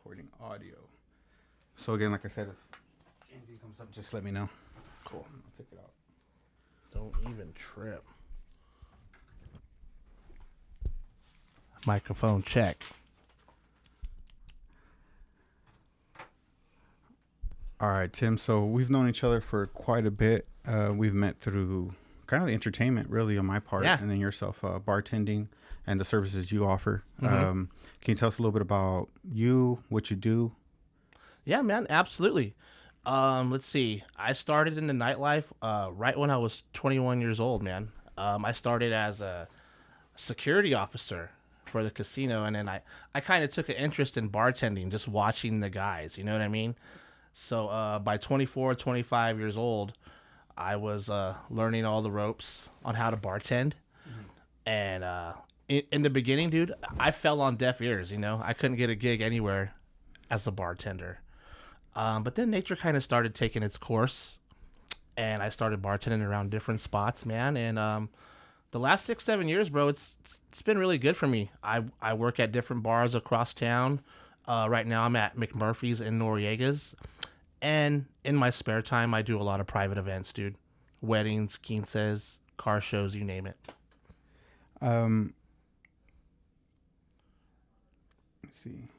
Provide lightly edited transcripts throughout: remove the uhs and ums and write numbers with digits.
recording audio. So again, like I said, if anything comes up, just let me know. Cool. I'll take it out. Don't even trip. Microphone check. All right, Tim. So we've known each other for quite a bit. We've met through kind of the entertainment, really, on my part, and then yourself, bartending and the services you offer. Mm-hmm. Can you tell us a little bit about you, what you do? Yeah, man, absolutely. Let's see. I started in the nightlife right when I was 21 years old, man. I started as a security officer for the casino, and then I kind of took an interest in bartending, just watching the guys, you know what I mean? So by 24, 25 years old, I was learning all the ropes on how to bartend. And in the beginning, dude, I fell on deaf ears, you know? I couldn't get a gig anywhere as a bartender. But then nature kind of started taking its course, and I started bartending around different spots, man. And the last 6-7 years, bro, it's been really good for me. I work at different bars across town. Right now, I'm at McMurphy's in Noriega's, and in my spare time, I do a lot of private events, dude. Weddings, quinces, car shows, you name it. Let's see. I'm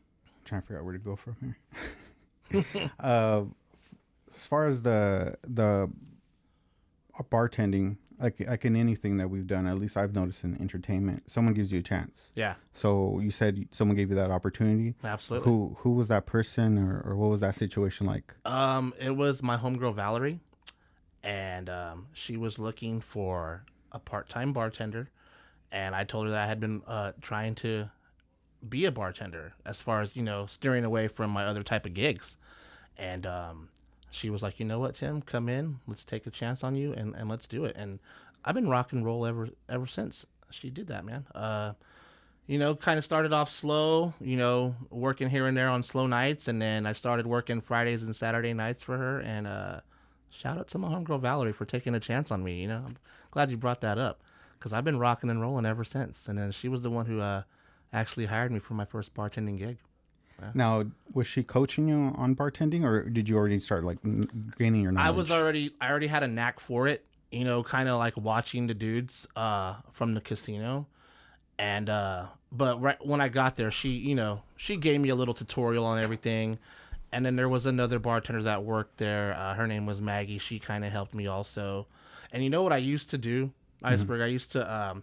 trying to figure out where to go from here. As far as the bartending, like in anything that we've done, at least I've noticed in entertainment, someone gives you a chance. Yeah, So you said someone gave you that opportunity. absolutely. Who was that person, or what was that situation like? It was my homegirl Valerie, and she was looking for a part-time bartender, and I told her that I had been trying to be a bartender, as far as, you know, steering away from my other type of gigs. And she was like, you know what, Tim, come in, let's take a chance on you, and let's do it. And I've been rock and roll ever since she did that, man. You know, kind of started off slow, you know, working here and there on slow nights, and then I started working Fridays and Saturday nights for her. And shout out to my homegirl Valerie for taking a chance on me. You know, I'm glad you brought that up, because I've been rocking and rolling ever since. And then she was the one who actually hired me for my first bartending gig. Yeah. Now, was she coaching you on bartending, or did you already start like gaining your knowledge? I already had a knack for it, you know, kind of like watching the dudes from the casino. And but right when I got there, she gave me a little tutorial on everything. And then there was another bartender that worked there. Her name was Maggie. She kind of helped me also. And you know what I used to do, Iceberg? I used to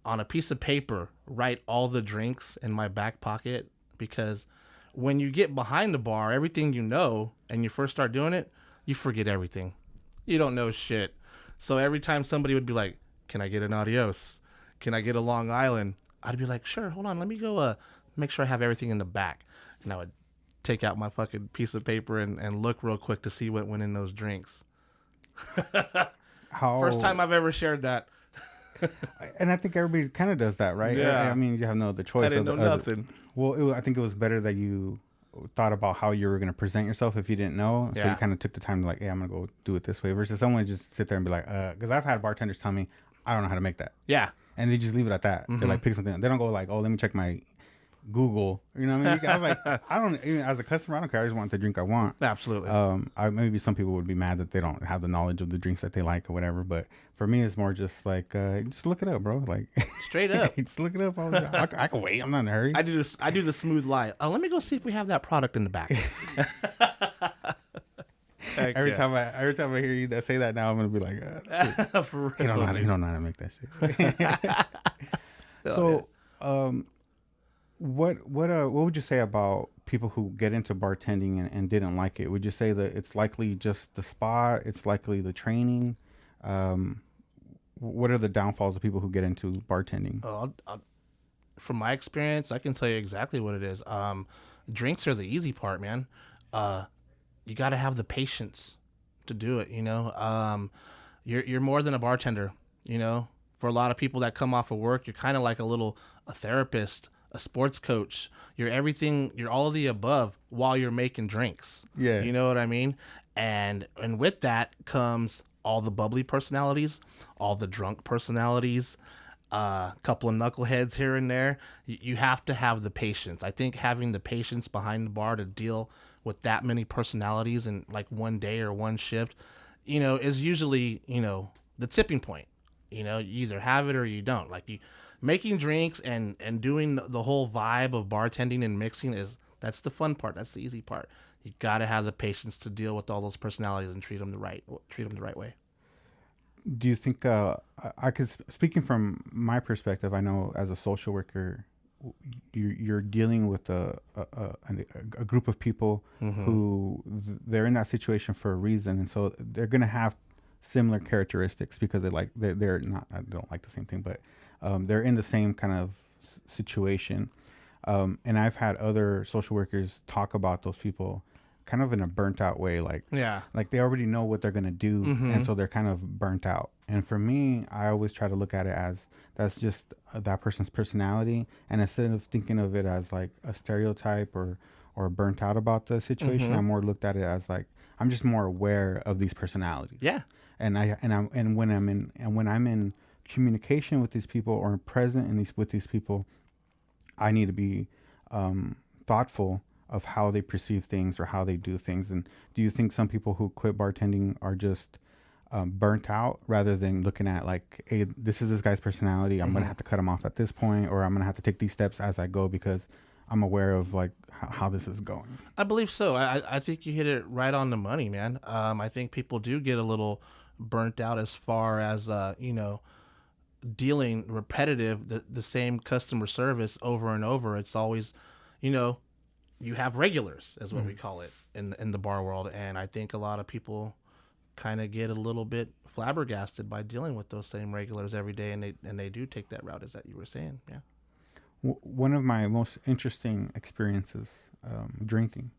on a piece of paper write all the drinks in my back pocket, because when you get behind the bar, everything you know, and you first start doing it, you forget everything. You don't know shit. So every time somebody would be like, can I get an adios? Can I get a Long Island? I'd be like, sure, hold on, let me go make sure I have everything in the back. And I would take out my fucking piece of paper and look real quick to see what went in those drinks. First time I've ever shared that. And I think everybody kind of does that, right? Yeah. I mean, you have no other choice. I didn't know nothing. Well, I think it was better that you thought about how you were going to present yourself if you didn't know. So Yeah. you kind of took the time to like, hey, I'm going to go do it this way, versus someone just sit there and be like, because I've had bartenders tell me, I don't know how to make that. Yeah. And they just leave it at that. They like pick something. They don't go like, oh, let me check my Google. You know what I mean? I was like, I don't, even as a customer, I don't care. I just want the drink I want. Absolutely. Maybe some people would be mad that they don't have the knowledge of the drinks that they like or whatever. But for me, it's more just like, just look it up, bro. Like Straight up. just look it up. I can wait. I'm not in a hurry. I do the smooth lie. Let me go see if we have that product in the back. Every time I hear you say that now, I'm gonna be like, For real, he don't know how to make that shit. So, what would you say about people who get into bartending and didn't like it? Would you say that it's likely just the spot? It's likely the training? What are the downfalls of people who get into bartending? From my experience, I can tell you exactly what it is. Drinks are the easy part, man. You got to have the patience to do it. You know, you're more than a bartender. You know, for a lot of people that come off of work, you're kind of like a therapist, a sports coach. You're everything. You're all of the above while you're making drinks. Yeah, you know what I mean. And with that comes all the bubbly personalities, all the drunk personalities. a couple of knuckleheads here and there. You have to have the patience. I think having the patience behind the bar to deal with that many personalities in like one day or one shift, is usually, the tipping point. You either have it or you don't. Like making drinks and doing the whole vibe of bartending and mixing that's the fun part. That's the easy part. You got to have the patience to deal with all those personalities and treat them the right way. Do you think I could, speaking from my perspective, I know as a social worker, you're dealing with a group of people who they're in that situation for a reason, and so they're gonna have similar characteristics because they're not, I don't like the same thing, but they're in the same kind of situation. And I've had other social workers talk about those people kind of in a burnt out way, like they already know what they're gonna do, and so they're kind of burnt out. And for me, I always try to look at it as that's just that person's personality, and instead of thinking of it as like a stereotype or burnt out about the situation, I more looked at it as like I'm just more aware of these personalities. Yeah. And when I'm in communication with these people or present with these people, I need to be thoughtful of how they perceive things or how they do things. And do you think some people who quit bartending are just burnt out rather than looking at like, hey, this is this guy's personality, I'm gonna have to cut him off at this point, or I'm gonna have to take these steps as I go because I'm aware of like how this is going? I believe so. I think you hit it right on the money, man. I think people do get a little burnt out as far as dealing repetitive the same customer service over and over. It's always, you have regulars, is what we call it in the bar world, and I think a lot of people kind of get a little bit flabbergasted by dealing with those same regulars every day, and they do take that route, as that you were saying. Yeah. One of my most interesting experiences drinking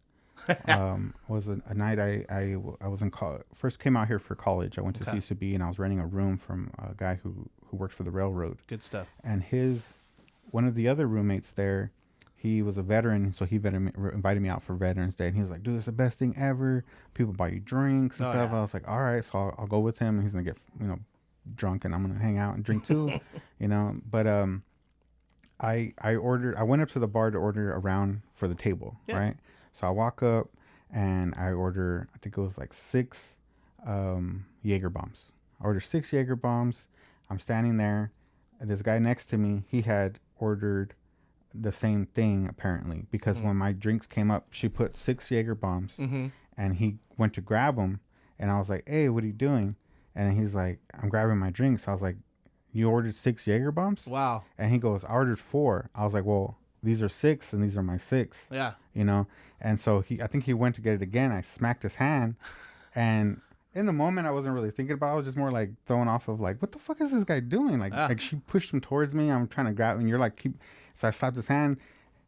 was a night I was in college. First came out here for college. I went to CCB, and I was renting a room from a guy who worked for the railroad. Good stuff. And one of the other roommates there, he was a veteran, so he invited me out for Veterans Day, and he was like, dude, it's the best thing ever. People buy you drinks and stuff. Yeah. I was like, all right, so I'll go with him, and he's going to get, drunk, and I'm going to hang out and drink too, But I went up to the bar to order a round for the table, right? So I walk up, and I order, I think it was like 6 Jaeger bombs. I ordered 6 Jaeger bombs. I'm standing there, and this guy next to me, he had ordered the same thing apparently, because when my drinks came up, she put 6 Jaeger bombs, and he went to grab them, and I was like, hey, what are you doing? And he's like, I'm grabbing my drinks. I was like, you ordered 6 Jaeger bombs? Wow. And he goes, I ordered 4. I was like, well, these are 6 and these are my 6. Yeah. And so I think he went to get it again. I smacked his hand, and in the moment I wasn't really thinking about it. I was just more like thrown off of like, what the fuck is this guy doing? Like she pushed him towards me. I'm trying to grab him, and you're like, so I slapped his hand.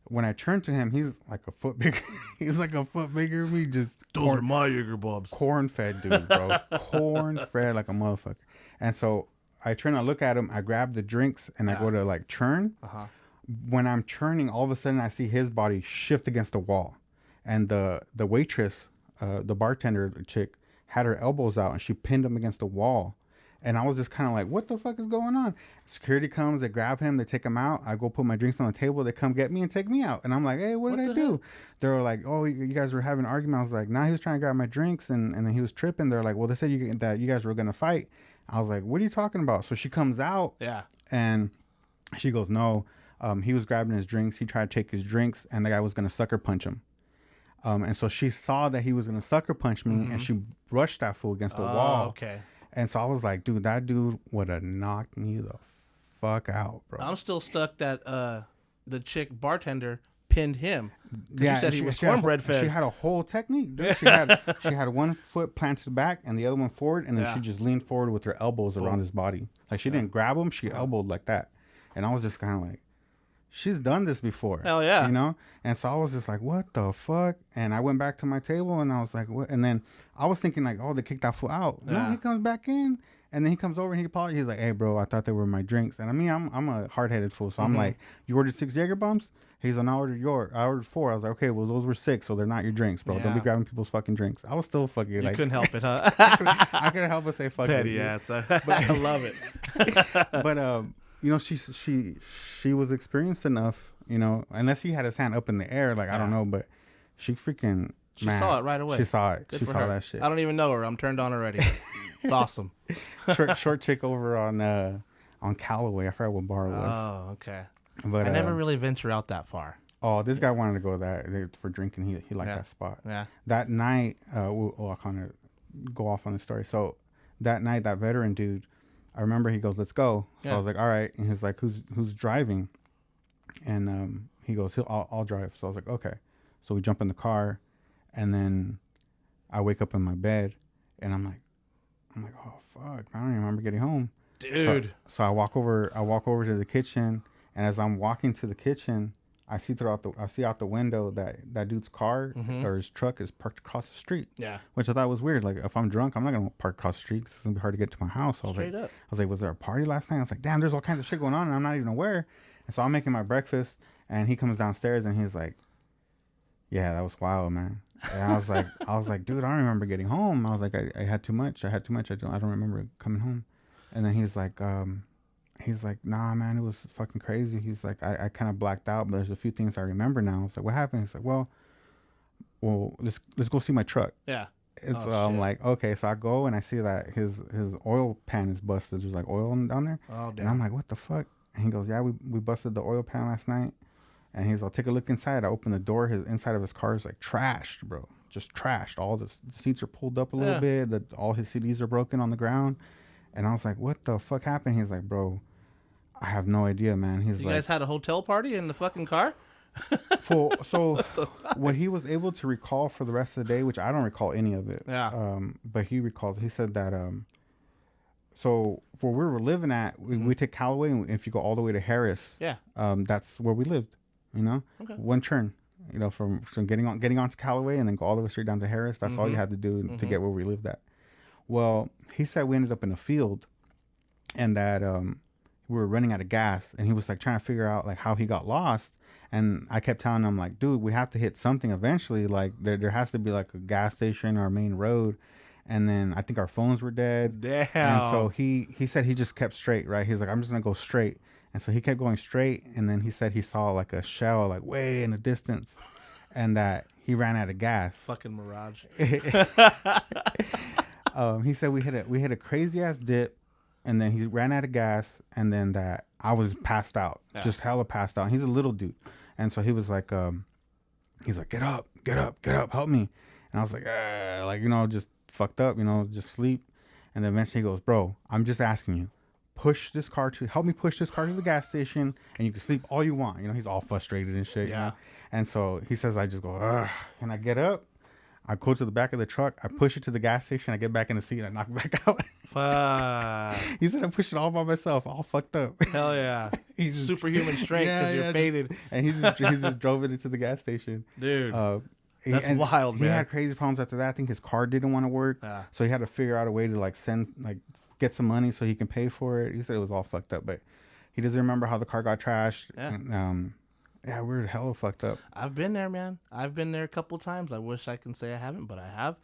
When I turned to him, he's like a foot bigger. He's like a foot bigger than me. Those are my Jaeger bombs. Corn fed dude, bro. Corn fed like a motherfucker. And so I turn and look at him. I grab the drinks and I go to like churn. When I'm churning, all of a sudden I see his body shift against the wall, and the waitress, the bartender, the chick, had her elbows out and she pinned him against the wall. And I was just kind of like, what the fuck is going on? Security comes, they grab him, they take him out. I go put my drinks on the table. They come get me and take me out. And I'm like, hey, what did I do? They were like, oh, you guys were having an argument. I was like, nah, he was trying to grab my drinks, and then he was tripping. They're like, well, they said that you guys were going to fight. I was like, what are you talking about? So she comes out, and she goes, no, he was grabbing his drinks. He tried to take his drinks, and the guy was going to sucker punch him. And so she saw that he was going to sucker punch me, and she rushed that fool against the wall. Okay. And so I was like, dude, that dude would have knocked me the fuck out, bro. I'm still stuck that the chick bartender pinned him. Yeah, you said he was cornbread fed. She had a whole technique, dude. She had one foot planted back and the other one forward, and then she just leaned forward with her elbows around his body. Like, she didn't grab him, she elbowed like that. And I was just kind of like, she's done this before. Hell yeah. And so I was just like, what the fuck? And I went back to my table, and I was like, what? And then I was thinking like, oh, they kicked that fool out. Yeah. No, he comes back in, and then he comes over and he apologizes. He's like, hey, bro, I thought they were my drinks. And I mean, I'm a hard-headed fool. So I'm like, you ordered 6 Jaeger bombs? He's like, no, I ordered 4. I was like, okay, well, those were 6, so they're not your drinks, bro. Yeah. Don't be grabbing people's fucking drinks. I was still fucking you like, couldn't help it, huh? I couldn't help but say fuck petty it. Ass. But I love it. But you know, she was experienced enough, you know, unless he had his hand up in the air, like I don't know, but she freaking she saw it right away. She saw it. Good she for saw her. that shit. I don't even know her. I'm turned on already. It's awesome. short chick over on Callaway. I forgot what bar it was. Oh, okay. But I never really venture out that far. Oh, this guy wanted to go there for drinking. He liked that spot. Yeah. That night, I'll kind of go off on the story. So that night, that veteran dude, I remember he goes, "Let's go." So I was like, "All right." And he's like, "Who's driving?" And he goes, I'll drive." So I was like, "Okay." So we jump in the car, and then I wake up in my bed, and I'm like, "Oh fuck! I don't even remember getting home." Dude. So I walk over to the kitchen, and as I'm walking to the kitchen, I see out the window that dude's car or his truck is parked across the street. Yeah. Which I thought was weird. Like, if I'm drunk, I'm not gonna park across the street 'cause it's gonna be hard to get to my house. Straight up. I was like, was there a party last night? I was like, damn, there's all kinds of shit going on, and I'm not even aware. And so I'm making my breakfast, and he comes downstairs, and he's like, "Yeah, that was wild, man." And I was like, "Dude, I don't remember getting home." I was like, I had too much. I don't remember coming home. And then he's like, "Nah, man, it was fucking crazy." He's like, I kind of blacked out, but there's a few things I remember now. I was like, "What happened?" He's like, well, let's go see my truck. Yeah. It's I'm like, okay. So I go and I see that his oil pan is busted. There's like oil down there. Oh, damn. And I'm like, what the fuck? And he goes, "Yeah, we busted the oil pan last night." And he's like, "Take a look inside." I open the door. His inside of his car is like trashed, bro. Just trashed. All the seats are pulled up a little bit. All his CDs are broken on the ground. And I was like, what the fuck happened? He's like, "Bro, I have no idea, man." He's you like, guys had a hotel party in the fucking car? So what he was able to recall for the rest of the day, which I don't recall any of it. Yeah. But he recalls. He said that so where we were living at, we take Callaway, and if you go all the way to Harris, that's where we lived. You know, one turn. You know, from getting onto Callaway and then go all the way straight down to Harris. That's all you had to do to get where we lived at. Well, he said we ended up in a field, and that we were running out of gas, and he was like trying to figure out like how he got lost. And I kept telling him like, "Dude, we have to hit something eventually. Like there has to be like a gas station or a main road." And then I think our phones were dead. Damn. And so he said he just kept straight, right? He's like, "I'm just gonna go straight." And so he kept going straight, and then he said he saw like a shell like way in the distance, and that he ran out of gas. Fucking mirage. He said we hit a crazy ass dip, and then he ran out of gas, and then that I was passed out, just hella passed out. He's a little dude, and so he was like, "Get up, help me." And I was like, just fucked up, just sleep. And then eventually he goes, "Bro, I'm just asking you, help me push this car to the gas station, and you can sleep all you want." He's all frustrated and shit. Yeah. And so he says, I just go, "Ugh," and I get up. I go to the back of the truck. I push it to the gas station. I get back in the seat and I knock it back out. Fuck. He said I pushed it all by myself, all fucked up. Hell yeah. He's superhuman strength because you're faded. And he just drove it into the gas station. Dude. That's wild, man. He had crazy problems after that. I think his car didn't want to work. So he had to figure out a way to get some money so he can pay for it. He said it was all fucked up, but he doesn't remember how the car got trashed. Yeah. And, yeah, we're hella fucked up. I've been there, man. I've been there a couple times. I wish I can say I haven't, but I have.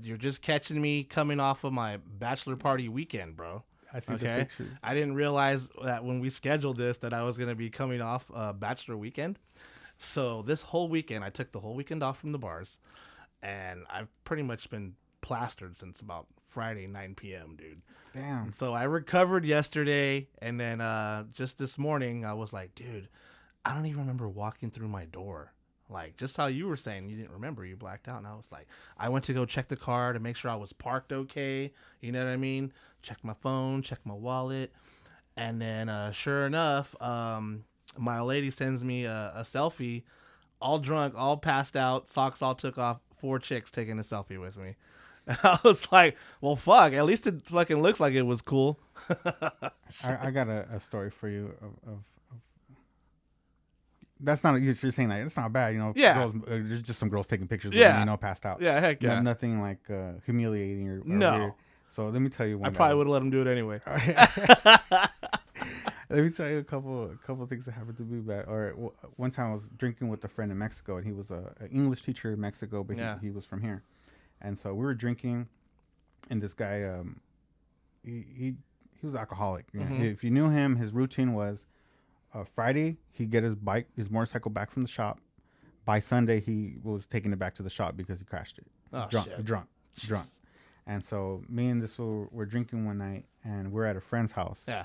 You're just catching me coming off of my bachelor party weekend, bro. I see the pictures. I didn't realize that when we scheduled this that I was going to be coming off bachelor weekend. So this whole weekend, I took the whole weekend off from the bars, and I've pretty much been plastered since about Friday, 9 p.m., dude. Damn. And so I recovered yesterday, and then just this morning, I was like, dude, I don't even remember walking through my door. Like, just how you were saying, you didn't remember, you blacked out. And I was like, I went to go check the car to make sure I was parked okay. You know what I mean? Check my phone, check my wallet. And then, sure enough, my old lady sends me a selfie, all drunk, all passed out, socks all took off, 4 chicks taking a selfie with me. And I was like, well, fuck, at least it fucking looks like it was cool. I got a story for you of that's not, you're saying that it's not bad, Yeah. Girls, there's just some girls taking pictures of Yeah. them, passed out. Yeah, heck yeah. Nothing like humiliating or No. weird. So let me tell you one. I probably would have let him do it anyway. Let me tell you a couple things that happened to me bad. Or one time I was drinking with a friend in Mexico, and he was an English teacher in Mexico, but he was from here. And so we were drinking, and this guy, he he was alcoholic. You know? If you knew him, his routine was Friday he'd get his motorcycle back from the shop. By Sunday he was taking it back to the shop because he crashed it. Drunk. And so me and this fool were drinking one night, and we're at a friend's house. Yeah.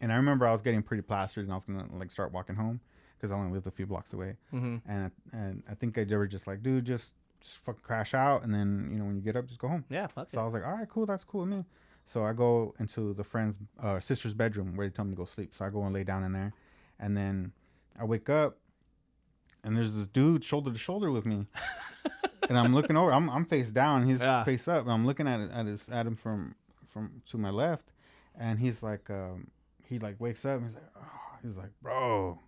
And I remember I was getting pretty plastered, and I was gonna like start walking home because I only lived a few blocks away. And I think they were just like, dude, just fucking crash out, and then when you get up, just go home. Yeah, fuck So I was like, all right, cool, that's cool with me. So I go into the friend's sister's bedroom where they tell me to go sleep. So I go and lay down in there, and then I wake up, and there's this dude shoulder to shoulder with me, and I'm looking over. I'm face down, he's face up, and I'm looking at him from to my left, and he's like, he like wakes up, and he's like, bro,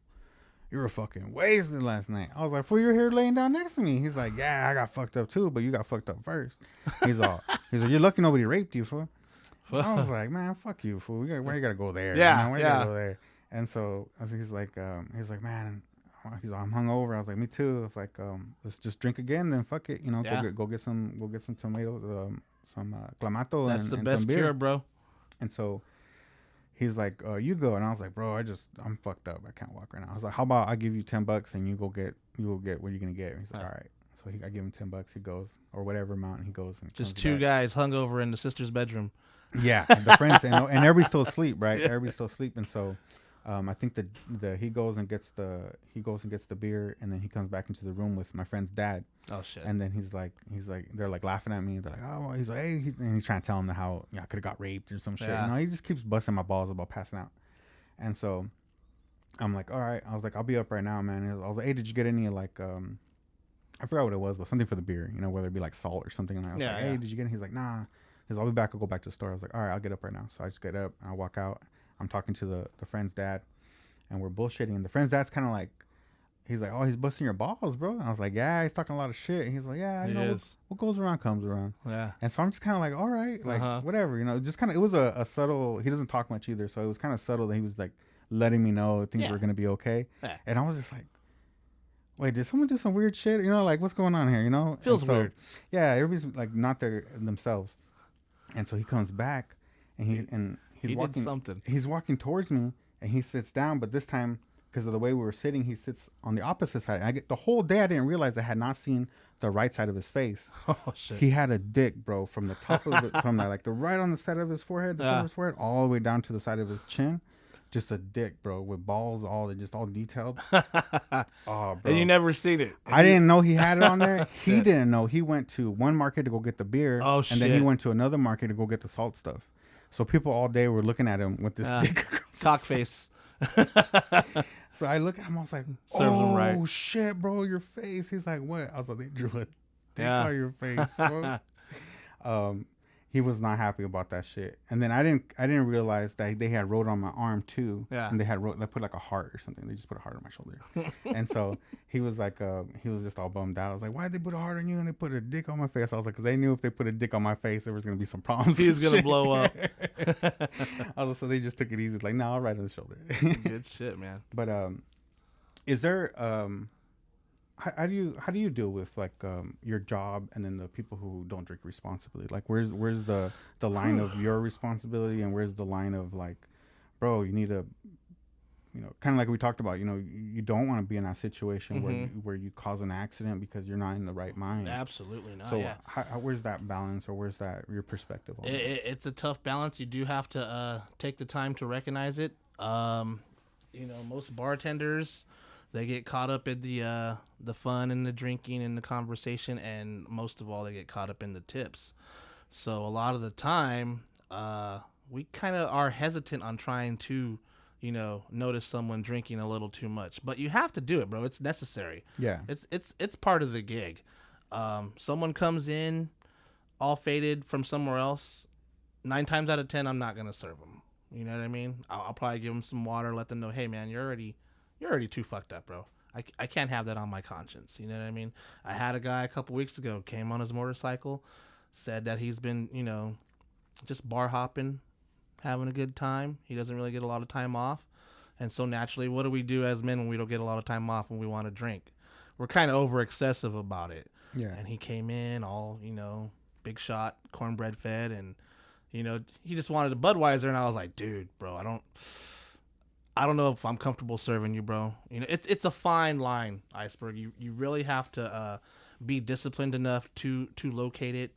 you were fucking wasted last night. I was like, fool, you're here laying down next to me. He's like, yeah, I got fucked up too, but you got fucked up first. He's like, you're lucky nobody raped you, fool. I was like, man, fuck you, fool. Why you gotta go there? Yeah, why you gotta go there? And so he's like, man, I'm hungover. I was like, me too. I was like, let's just drink again, then fuck it, go get some tomatoes, some clamato. That's and the and best some beer. cure, bro. And so he's like, you go. And I was like, bro, I'm fucked up. I can't walk right now. I was like, how about I give you $10 and you go get what you're gonna get? And he's like, all right. So I give him $10. He goes, or whatever amount, and he goes. And just two guys hungover in the sister's bedroom. Yeah, the friends and everybody's still asleep, right? Yeah. Everybody's still asleep, and so I think he goes and gets the beer, and then he comes back into the room with my friend's dad. Oh shit! And then he's like they're like laughing at me. They're like, oh, he's like, hey, and he's trying to tell him how I could have got raped or some shit. Yeah. He just keeps busting my balls about passing out, and so I'm like, all right. I was like, I'll be up right now, man. I was like, hey, did you get any like I forgot what it was, but something for the beer, whether it be like salt or something. And I was like, hey, did you get it? He's like, nah. He's like, I'll be back. I'll go back to the store. I was like, all right, I'll get up right now. So I just get up and I walk out. I'm talking to the friend's dad, and we're bullshitting. And the friend's dad's kind of like, he's like, oh, he's busting your balls, bro. And I was like, yeah, he's talking a lot of shit. And he's like, yeah, what goes around comes around. Yeah. And so I'm just kind of like, all right, like whatever, just kind of, it was a subtle, he doesn't talk much either. So it was kind of subtle that he was like letting me know things were going to be okay. Yeah. And I was just like, wait, did someone do some weird shit? Like, what's going on here? Feels weird. Yeah, everybody's like not there themselves. And so he comes back, and he's walking. Did something. He's walking towards me, and he sits down. But this time, because of the way we were sitting, he sits on the opposite side. The whole day I didn't realize I had not seen the right side of his face. Oh shit! He had a dick, bro, from the top of it, from like the right on the side of his forehead, the side of his forehead, all the way down to the side of his chin. Just a dick, bro, with balls, all detailed. Oh, bro. And you never seen it. I didn't know he had it on there. He didn't know. He went to one market to go get the beer. Oh, shit. And then he went to another market to go get the salt stuff. So people all day were looking at him with this dick. Cock face. So I look at him, I was like, oh, shit, bro, your face. He's like, what? I was like, they drew a dick on your face, bro. He was not happy about that shit. And then I didn't realize that they had wrote on my arm too. Yeah. And they put like a heart or something. They just put a heart on my shoulder. And so he was like, he was just all bummed out. I was like, why'd they put a heart on you and they put a dick on my face? I was like, because they knew if they put a dick on my face, there was going to be some problems. He was going to blow up. So they just took it easy. Like, no, I'll right on the shoulder. Good shit, man. But is there how do you deal with like your job and then the people who don't drink responsibly? Like where's the line of your responsibility and where's the line of like, bro, you need to, kind of like we talked about, you don't want to be in that situation where you cause an accident because you're not in the right mind. Absolutely not. So where's that balance, or where's that your perspective on it? It's a tough balance. You do have to take the time to recognize it. Most bartenders, they get caught up in the fun and the drinking and the conversation, and most of all, they get caught up in the tips. So a lot of the time, we kind of are hesitant on trying to, notice someone drinking a little too much. But you have to do it, bro. It's necessary. Yeah. It's part of the gig. Someone comes in all faded from somewhere else, 9 times out of 10, I'm not gonna serve them. You know what I mean? I'll probably give them some water, let them know, hey man, you're already too fucked up, bro. I can't have that on my conscience. You know what I mean? I had a guy a couple weeks ago, came on his motorcycle, said that he's been, just bar hopping, having a good time. He doesn't really get a lot of time off. And so naturally, what do we do as men when we don't get a lot of time off when we want to drink? We're kind of over excessive about it. Yeah. And he came in all, big shot, cornbread fed, and You know, he just wanted a Budweiser, and I was like, dude, bro, I don't know if I'm comfortable serving you, bro. You know, it's a fine line, Iceberg. You really have to be disciplined enough to locate it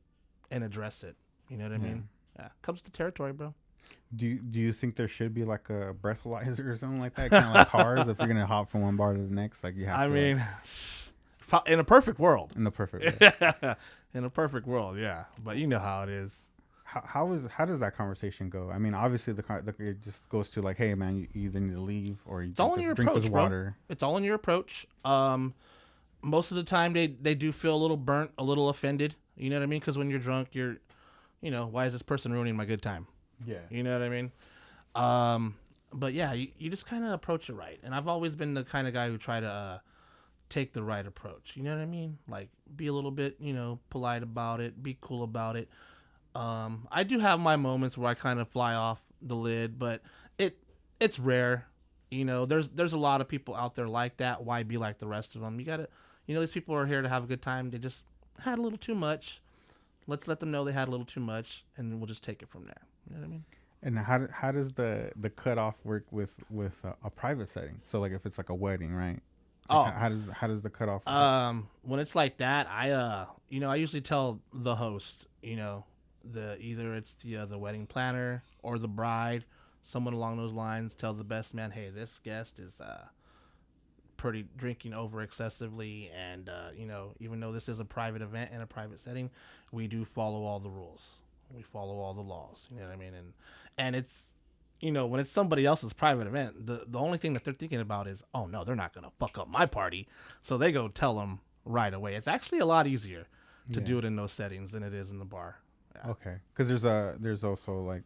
and address it. You know what I mean? Yeah, comes to territory, bro. Do you think there should be like a breathalyzer or something like that, kind of like cars? If you're gonna hop from one bar to the next, like you have I to. mean, in a perfect world. In the perfect way. In a perfect world, yeah. But you know how it is. How does that conversation go? I mean, obviously it just goes to like, hey man, you either need to leave or you It's all in just your drink approach, this bro. water. It's all in your approach. Most of the time they do feel a little burnt, a little offended. You know what I mean? Because when you're drunk, you're, you know, why is this person ruining my good time? Yeah. You know what I mean? But yeah, you just kind of approach it right. And I've always been the kind of guy who try to take the right approach. You know what I mean? Like, be a little bit, you know, polite about it, be cool about it. I do have my moments where I kind of fly off the lid, but it's rare. You know, there's a lot of people out there like that. Why be like the rest of them? You gotta, you know, these people are here to have a good time. They just had a little too much. Let's let them know they had a little too much, and we'll just take it from there. You know what I mean? And how does the cutoff work with a private setting? So like if it's like a wedding, right? Like how does the cutoff work? When it's like that, you know, I usually tell the host, you know, either it's the wedding planner or the bride, someone along those lines, tell the best man, hey, this guest is pretty drinking over excessively, and you know, even though this is a private event in a private setting, we do follow all the rules. We follow all the laws. You know what I mean? And it's, you know, when it's somebody else's private event, the only thing that they're thinking about is, oh no, they're not gonna fuck up my party, so they go tell them right away. It's actually a lot easier to do it in those settings than it is in the bar. Yeah. Okay, because there's also like,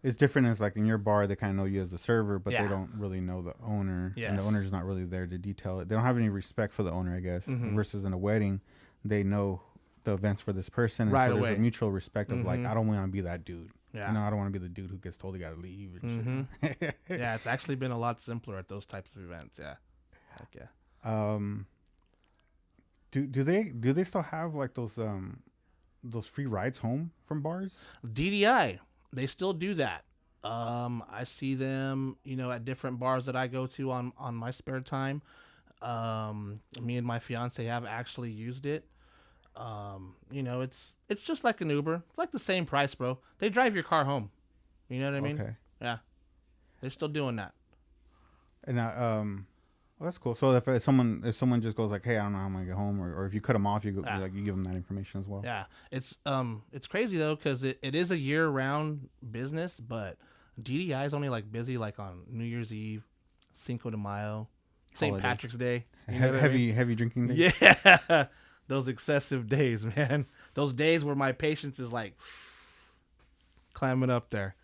it's different as like in your bar they kind of know you as the server, but they don't really know the owner, and the owner's not really there to detail it. They don't have any respect for the owner, I guess. Versus in a wedding, they know the events for this person, and right so away. There's a mutual respect of like, I don't want to be that dude. Yeah. You know, I don't want to be the dude who gets told he got to leave. And shit. Yeah, it's actually been a lot simpler at those types of events. Yeah. Heck yeah. Do they still have like those free rides home from bars? DDI, they still do that. I see them, you know, at different bars that I go to on my spare time. Me and my fiance have actually used it. You know, it's just like an Uber. It's like the same price, bro. They drive your car home. You know what I mean? Okay. Yeah. They're still doing that. And well, that's cool. So if someone just goes like, hey, I don't know how I'm gonna get home, or if you cut them off, you give them that information as well. Yeah. It's crazy though, because it is a year round business, but DDI is only like busy like on New Year's Eve, Cinco de Mayo, St. Patrick's Day. You know heavy drinking days? Yeah. Those excessive days, man. Those days where my patience is like climbing up there.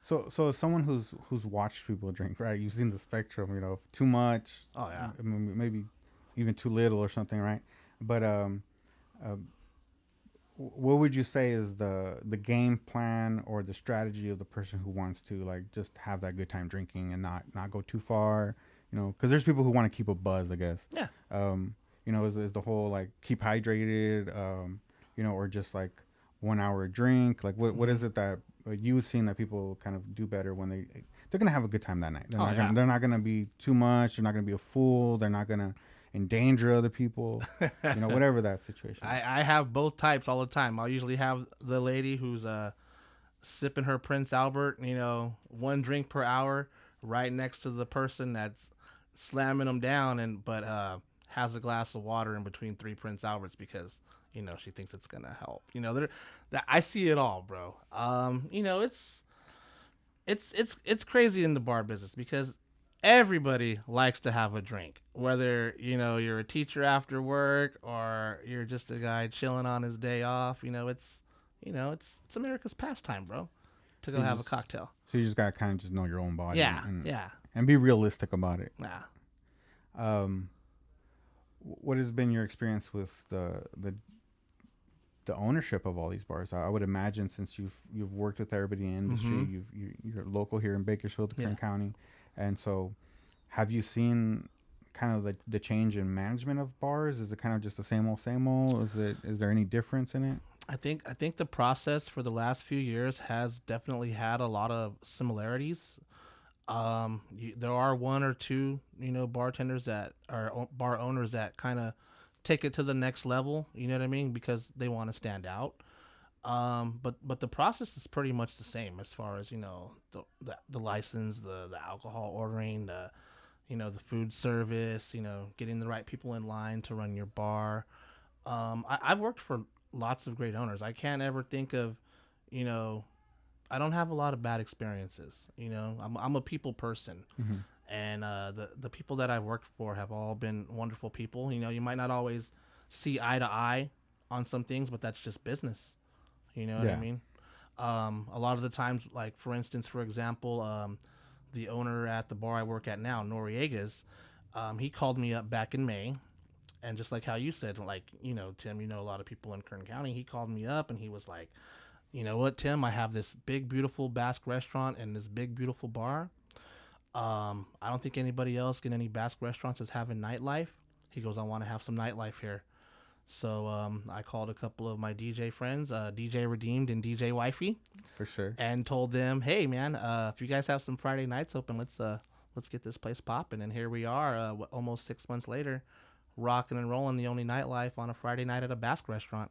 So as someone who's watched people drink, right? You've seen the spectrum, you know, too much. Oh yeah. Maybe even too little or something, right? But what would you say is the game plan or the strategy of the person who wants to like just have that good time drinking and not go too far? You know, because there's people who want to keep a buzz, I guess. Yeah. You know, is the whole like keep hydrated, you know, or just like 1 hour drink? Like what is it that you've seen that people kind of do better when they're gonna have a good time that night? They're not gonna be too much. They're not gonna be a fool. They're not gonna endanger other people. You know, whatever that situation. I have both types all the time. I'll usually have the lady who's sipping her Prince Albert, you know, 1 drink per hour, right next to the person that's slamming them down, but has a glass of water in between 3 Prince Alberts because, you know, she thinks it's gonna help. You know, I see it all, bro. You know, it's crazy in the bar business because everybody likes to have a drink, whether, you know, you're a teacher after work or you're just a guy chilling on his day off. You know, it's America's pastime, bro, to go have a cocktail. So you just gotta kind of just know your own body. Yeah, and be realistic about it. Yeah. What has been your experience with the ownership of all these bars? I would imagine since you've worked with everybody in the industry, you're local here in Bakersfield, Kern County, and so have you seen kind of the change in management of bars? Is it kind of just the same old? Is there any difference in it? I think the process for the last few years has definitely had a lot of similarities. There are one or two, bartenders that are bar owners that kind of take it to the next level. You know what I mean? Because they want to stand out. But the process is pretty much the same as far as the license, the alcohol ordering, the food service, getting the right people in line to run your bar. I've worked for lots of great owners. I can't ever think of, you know, I don't have a lot of bad experiences. I'm a people person, Mm-hmm. and the people that I've worked for have all been wonderful people. You might not always see eye to eye on some things, but that's just business. You know what I Yeah. mean? A lot of the times, like for example, the owner at the bar I work at now, Noriega's, he called me up back in May, and just like how you said, like Tim, a lot of people in Kern County. He called me up and he was like, you know what, Tim, I have this big beautiful Basque restaurant and this big beautiful bar. I don't think anybody else in any Basque restaurants is having nightlife. He goes, I want to have some nightlife here. So I called a couple of my DJ friends, DJ Redeemed and DJ Wifey, For sure. and told them, "Hey, man, if you guys have some Friday nights open, let's get this place popping." And here we are, almost 6 months later, rocking and rolling the only nightlife on a Friday night at a Basque restaurant.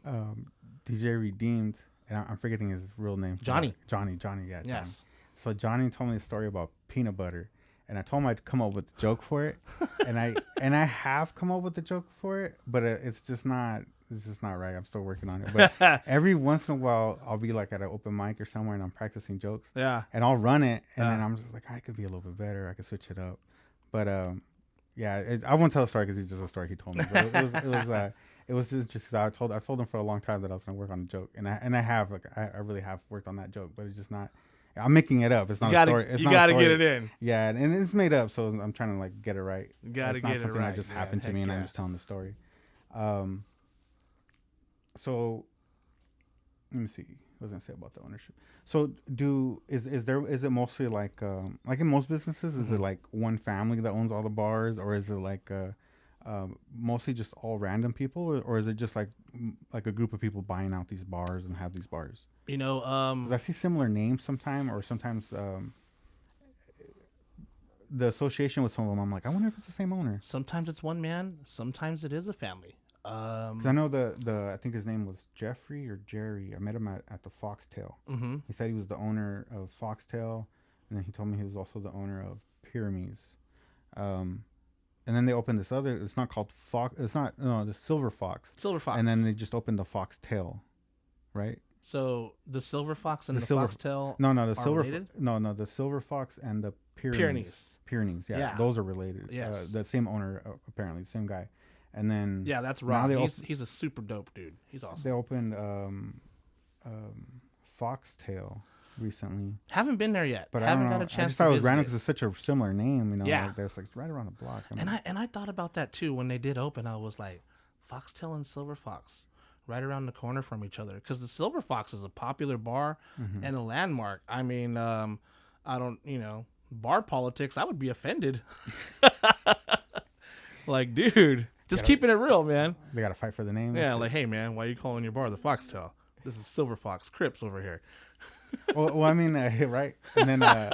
um, DJ Redeemed, and I'm forgetting his real name. Johnny. Johnny, yeah. Johnny. Yes. So Johnny told me a story about peanut butter, and I told him I'd come up with a joke for it, and I have come up with a joke for it, but it's just not right. I'm still working on it. But every once in a while, I'll be like at an open mic or somewhere, and I'm practicing jokes. Yeah. And I'll run it, and then I'm just like, I could be a little bit better. I could switch it up. But yeah, I won't tell a story because it's just a story he told me. But it was just I've told him for a long time that I was gonna work on a joke, and I have I really have worked on that joke, but it's just not. I'm making it up. It's not a story. You gotta get it in. Yeah, and it's made up, so I'm trying to like get it right. You gotta it's not get it something right. that just man. happened to Heck me, and yeah. I'm just telling the story. So let me see. What was I gonna say about the ownership? So is it mostly like in most businesses, is it like one family that owns all the bars, or is it like mostly just all random people, or is it just like a group of people buying out these bars and have these bars? 'Cause I see similar names sometimes, or sometimes the association with some of them. I'm like, I wonder if it's the same owner. Sometimes it's one man. Sometimes it is a family. Because I know I think his name was Jeffrey or Jerry. I met him at the Foxtail. Mm-hmm. He said he was the owner of Foxtail, and then he told me he was also the owner of Pyramids. And then they opened this other. It's not called Fox. It's not the Silver Fox. Silver Fox. And then they just opened the Foxtail, right? So the Silver Fox and the Silver- Foxtail. No, the are Silver. related? No, the Silver Fox and the Pyrenees. Pyrenees, yeah, Yeah. those are related. Yes. The same owner, apparently, same guy. And then Yeah, that's now Rob. they He's a super dope dude. He's awesome. they opened Foxtail recently, Haven't been there yet. but Haven't I don't know. got a chance. I just thought to it was visit random it. because it's such a similar name, Yeah. Like that's like it's right around the block. And I thought about that too when they did open. I was like, Foxtail and Silver Fox, right around the corner from each other. Because the Silver Fox is a popular bar Mm-hmm. and a landmark. I mean, I don't, bar politics. I would be offended. Like, dude, just keeping it real, man. They got to fight for the name. Yeah, like, hey, man, why are you calling your bar the Foxtail? This is Silver Fox Crips over here. well, I mean, right? And then I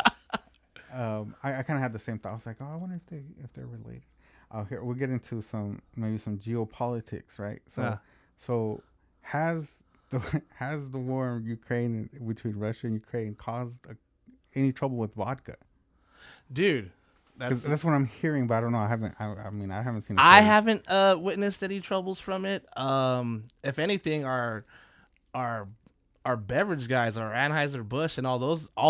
kind of had the same thought. I was like, oh, I wonder if they're related. Here we'll get into maybe some geopolitics, right? So Yeah. so has the war in Ukraine, between Russia and Ukraine, caused any trouble with vodka? Dude, Because that's what I'm hearing, but I don't know. I haven't seen. I haven't witnessed any troubles from it. If anything, our beverage guys, our Anheuser-Busch and all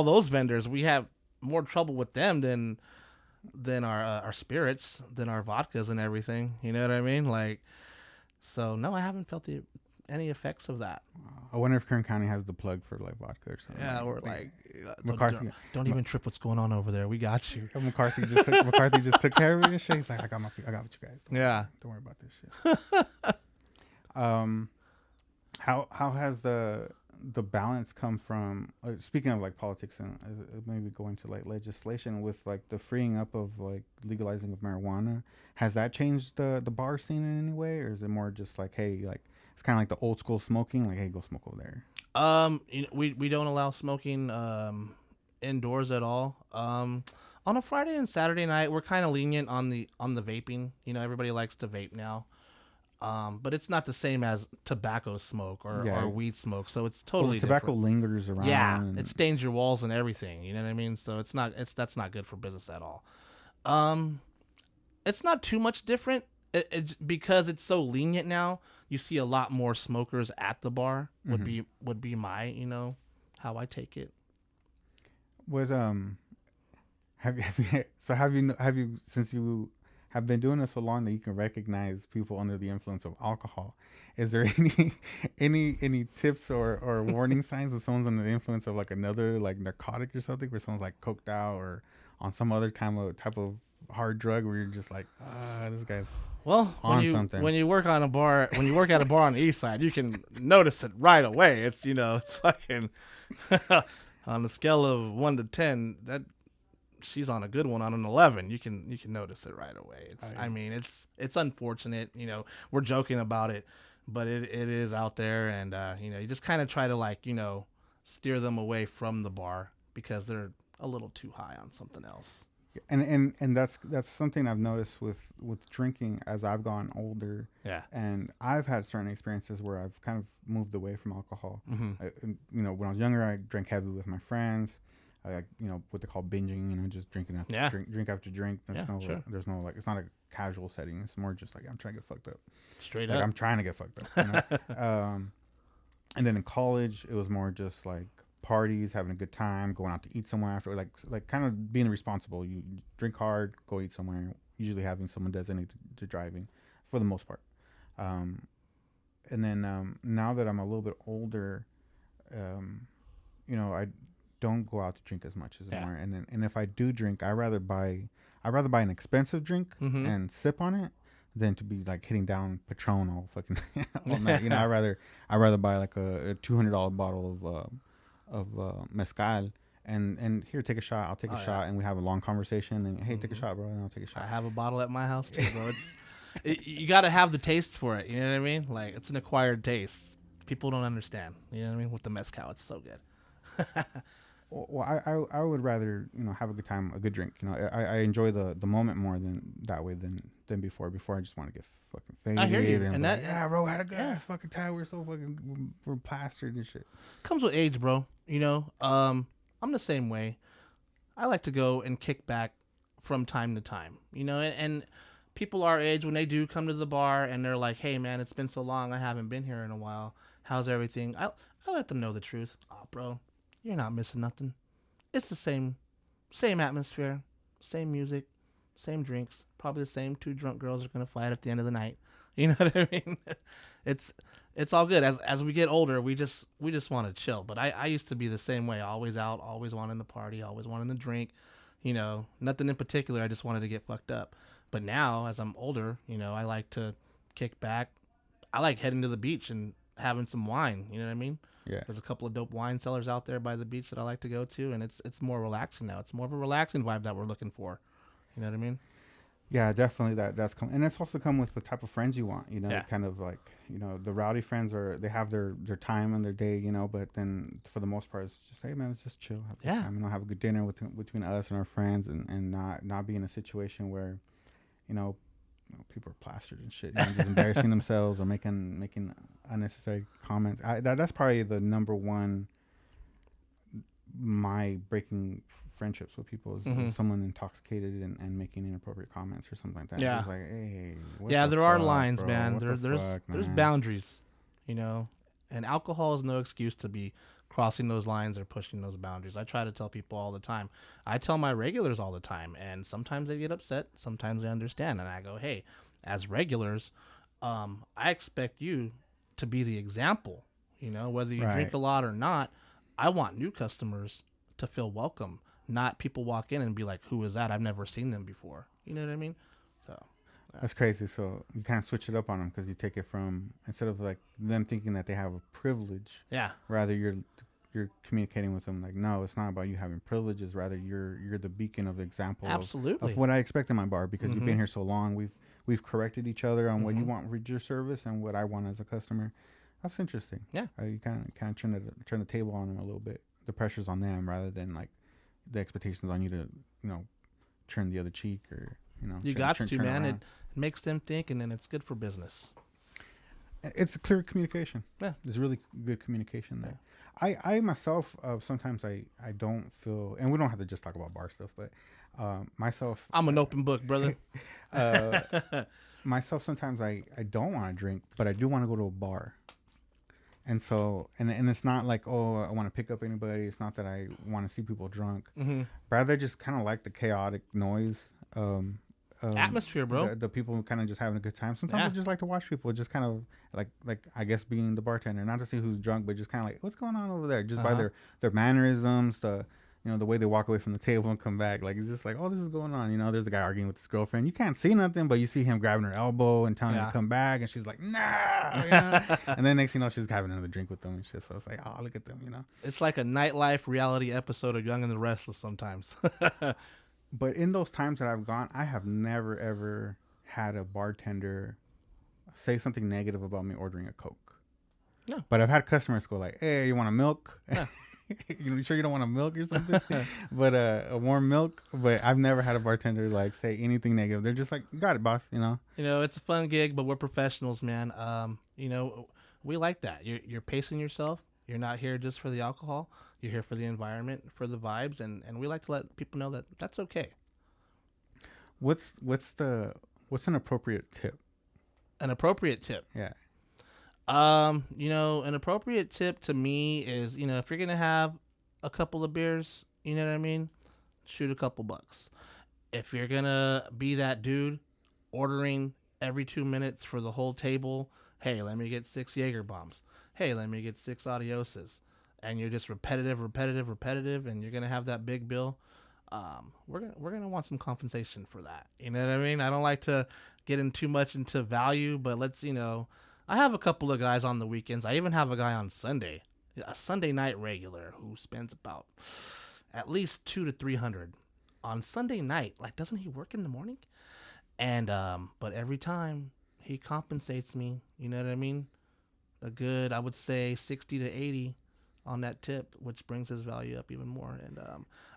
those vendors, we have more trouble with them than our spirits, than our vodkas and everything. You know what I mean? Like, so no, I haven't felt any effects of that. I wonder if Kern County has the plug for like vodka or something. Yeah, or like McCarthy. don't even trip what's going on over there. We got you. McCarthy just took care of your shit. He's like, I got what you guys. Don't worry about this shit. How has the balance come from? Speaking of like politics and maybe going to like legislation with like the freeing up of like legalizing of marijuana, has that changed the bar scene in any way, or is it more just like, hey, like it's kind of like the old school smoking. Like, hey, go smoke over there. We don't allow smoking indoors at all. On a Friday and Saturday night, we're kind of lenient on the vaping. You know, everybody likes to vape now. But it's not the same as tobacco smoke or weed smoke, so it's totally well, tobacco different. lingers around. Yeah, it stains your walls and everything. You know what I mean? So that's not good for business at all. It's not too much different. Because it's so lenient now. You see a lot more smokers at the bar. Would be my how I take it. What have you since you have been doing this so long that you can recognize people under the influence of alcohol? Is there any tips or warning signs if someone's under the influence of like another like narcotic or something, where someone's like coked out or on some other type of hard drug where you're just like, this guy's something. When you work at a bar on the east side, you can notice it right away. It's it's fucking on the scale of 1 to 10, that she's on a good one. On an 11, you can notice it right away. It's unfortunate. We're joking about it, but it is out there, and you just kind of try to steer them away from the bar because they're a little too high on something else. And that's something I've noticed with drinking as I've gotten older. Yeah. And I've had certain experiences where I've kind of moved away from alcohol. Mm-hmm. When I was younger, I drank heavy with my friends. What they call binging. Just drinking after drink after drink. There's no like, it's not a casual setting. It's more just like I'm trying to get fucked up. Straight like up. I'm trying to get fucked up. And then in college, it was more just like parties, having a good time, going out to eat somewhere after, like kind of being responsible. You drink hard, go eat somewhere. Usually having someone designated to driving, for the most part. And then now that I'm a little bit older, I don't go out to drink as much as more. And if I do drink, I rather buy an expensive drink and sip on it than to be like hitting down Patron all fucking all night. I rather buy like a $200 bottle of mezcal and here, take a shot. I'll take a shot, and we have a long conversation. And hey, take a shot, bro, and I'll take a shot. I have a bottle at my house too, bro. You got to have the taste for it. You know what I mean? Like, it's an acquired taste. People don't understand. You know what I mean? With the mezcal, it's so good. Well, I would rather have a good time, a good drink. I enjoy the moment more than before. Before, I just want to get fucking faded. I hear you. And that, bro, had a good ass fucking time. We're plastered and shit. Comes with age, bro. I'm the same way. I like to go and kick back from time to time. And people our age, when they do come to the bar and they're like, "Hey, man, it's been so long. I haven't been here in a while. How's everything?" I let them know the truth. Oh, bro, you're not missing nothing. It's the same atmosphere, same music, same drinks. Probably the same two drunk girls are gonna fight at the end of the night. You know what I mean? It's all good. As we get older, we just want to chill. But I used to be the same way. Always out, always wanting to party, always wanting to drink. Nothing in particular. I just wanted to get fucked up. But now, as I'm older, I like to kick back. I like heading to the beach and having some wine. You know what I mean? Yeah. There's a couple of dope wine cellars out there by the beach that I like to go to, and it's more relaxing now. It's more of a relaxing vibe that we're looking for. You know what I mean? Yeah, definitely. That's come, and it's also come with the type of friends you want. Kind of like the rowdy friends they have their time and their day. But then for the most part, it's just, hey man, let's just chill. Have time, have a good dinner between us and our friends, and not be in a situation where, people are plastered and shit, just embarrassing themselves or making unnecessary comments. That's probably the number one. My breaking friendships with people is someone intoxicated and making inappropriate comments or something like that. Yeah. It's like, hey, there are lines, bro? man. There's boundaries, and alcohol is no excuse to be crossing those lines or pushing those boundaries. I try to tell people all the time. I tell my regulars all the time, and sometimes they get upset, sometimes they understand, and I go, hey, as regulars, I expect you to be the example. Whether you drink a lot or not, I want new customers to feel welcome, not people walk in and be like, who is that? I've never seen them before. You know what I mean? So that's crazy. So you kind of switch it up on them because you take it from, instead of like them thinking that they have a privilege. Yeah. Rather you're communicating with them like, no, it's not about you having privileges. Rather you're the beacon of example. Absolutely. Of what I expect in my bar because you've been here so long. we've corrected each other on what you want with your service and what I want as a customer. That's interesting. Yeah. You kind of turn the table on them a little bit. The pressure's on them rather than like the expectations on you to, turn the other cheek or, You got to, man. It makes them think, and then it's good for business. It's clear communication. Yeah. There's really good communication there. I myself, sometimes I don't feel, and we don't have to just talk about bar stuff, but myself. I'm an open book, brother. Myself, sometimes I don't want to drink, but I do want to go to a bar. And so, and it's not like, oh, I want to pick up anybody. It's not that I want to see people drunk. Rather, just kind of like the chaotic noise. Atmosphere, bro. The people kind of just having a good time. Sometimes I just like to watch people, just kind of like I guess being the bartender, not to see who's drunk, but just kind of like what's going on over there, just by their mannerisms, the way they walk away from the table and come back. Like it's just like, oh, this is going on. There's the guy arguing with his girlfriend. You can't see nothing, but you see him grabbing her elbow and telling her to come back, and she's like, nah. And then next thing you know, she's having another drink with them and shit. So it's like, oh, look at them. It's like a nightlife reality episode of Young and the Restless sometimes. But in those times that I've gone, I have never, ever had a bartender say something negative about me ordering a Coke. No. But I've had customers go like, hey, you want a milk? Yeah. You sure you don't want a milk or something? But a warm milk. But I've never had a bartender like say anything negative. They're just like, you got it, boss. It's a fun gig, but we're professionals, man. We like that. You're pacing yourself. You're not here just for the alcohol. You're here for the environment, for the vibes, and we like to let people know that that's okay. What's an appropriate tip? An appropriate tip. Yeah. An appropriate tip to me is, if you're gonna have a couple of beers, you know what I mean, shoot a couple bucks. If you're gonna be that dude ordering every 2 minutes for the whole table, hey, let me get 6 Jaeger bombs. Hey, let me get 6 Adioses. And you're just repetitive, and you're gonna have that big bill. We're gonna want some compensation for that. You know what I mean? I don't like to get in too much into value, but let's, I have a couple of guys on the weekends. I even have a guy on Sunday, a Sunday night regular who spends about at least $200 to $300 on Sunday night. Like, doesn't he work in the morning? And but every time he compensates me, you know what I mean? A good, I would say 60 to 80 on that tip, which brings his value up even more. And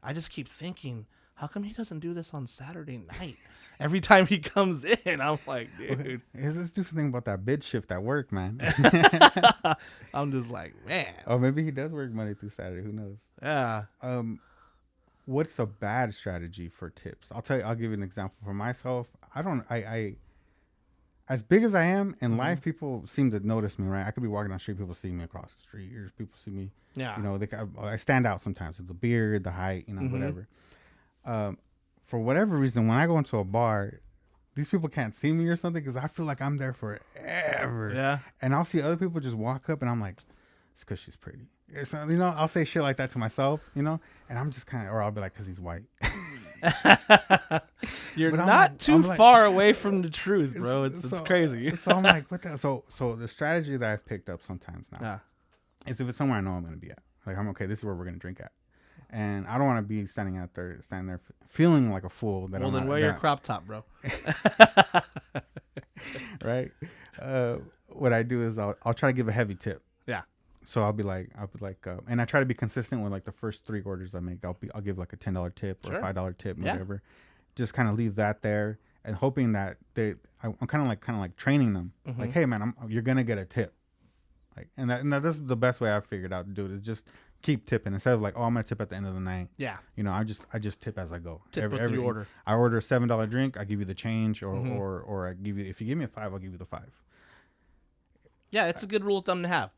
I just keep thinking, how come he doesn't do this on Saturday night? Every time he comes in, I'm like, dude. Okay. Let's do something about that bid shift at work, man. I'm just like, man. Oh, maybe he does work Monday through Saturday. Who knows? Yeah. What's a bad strategy for tips? I'll give you an example for myself. I as big as I am in life, people seem to notice me, right? I could be walking down the street, people see me across the street, or people see me. Yeah. I stand out sometimes with the beard, the height, whatever. For whatever reason, when I go into a bar, these people can't see me or something because I feel like I'm there forever. Yeah. And I'll see other people just walk up and I'm like, it's because she's pretty. So, I'll say shit like that to myself, and I'm just kind of, or I'll be like, because he's white. You're not too far away from the truth, bro. It's crazy. So I'm like, what the? So the strategy that I've picked up sometimes now is if it's somewhere I know I'm going to be at. Like, I'm okay, this is where we're going to drink at. And I don't want to be standing there feeling like a fool. Well, then wear your crop top, bro. Right? What I do is I'll try to give a heavy tip. Yeah. So I'll be like, and I try to be consistent with like the first 3 orders I make. I'll give like a $10 tip or a $5 tip, whatever. Just kind of leave that there and hoping that I'm kind of like training them. Like, hey man, you're gonna get a tip. Like, and that's the best way I've figured out to do it is just keep tipping instead of like, oh, I'm gonna tip at the end of the night. Yeah. I just tip as I go. Tip every order. I order a $7 drink, I give you the change, or I give you, if you give me a $5, I'll give you the $5. Yeah, it's a good rule of thumb to have.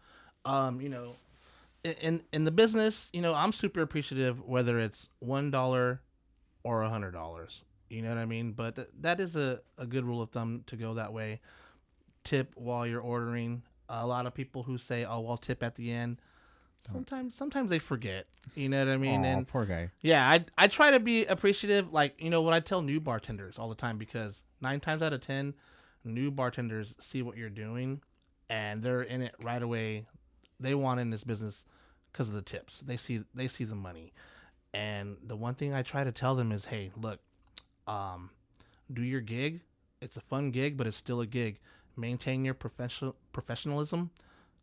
In the business, I'm super appreciative whether it's $1 or $100. You know what I mean? But that is a good rule of thumb to go that way. Tip while you're ordering. A lot of people who say, "Oh, I'll tip at the end." Sometimes they forget. You know what I mean? And poor guy. Yeah, I try to be appreciative. Like, what I tell new bartenders all the time, because 9 times out of 10, new bartenders see what you're doing, and they're in it right away. They want in this business because of the tips. They see the money. And the one thing I try to tell them is, hey, look, do your gig It's a fun gig, but it's still a gig. Maintain your professionalism.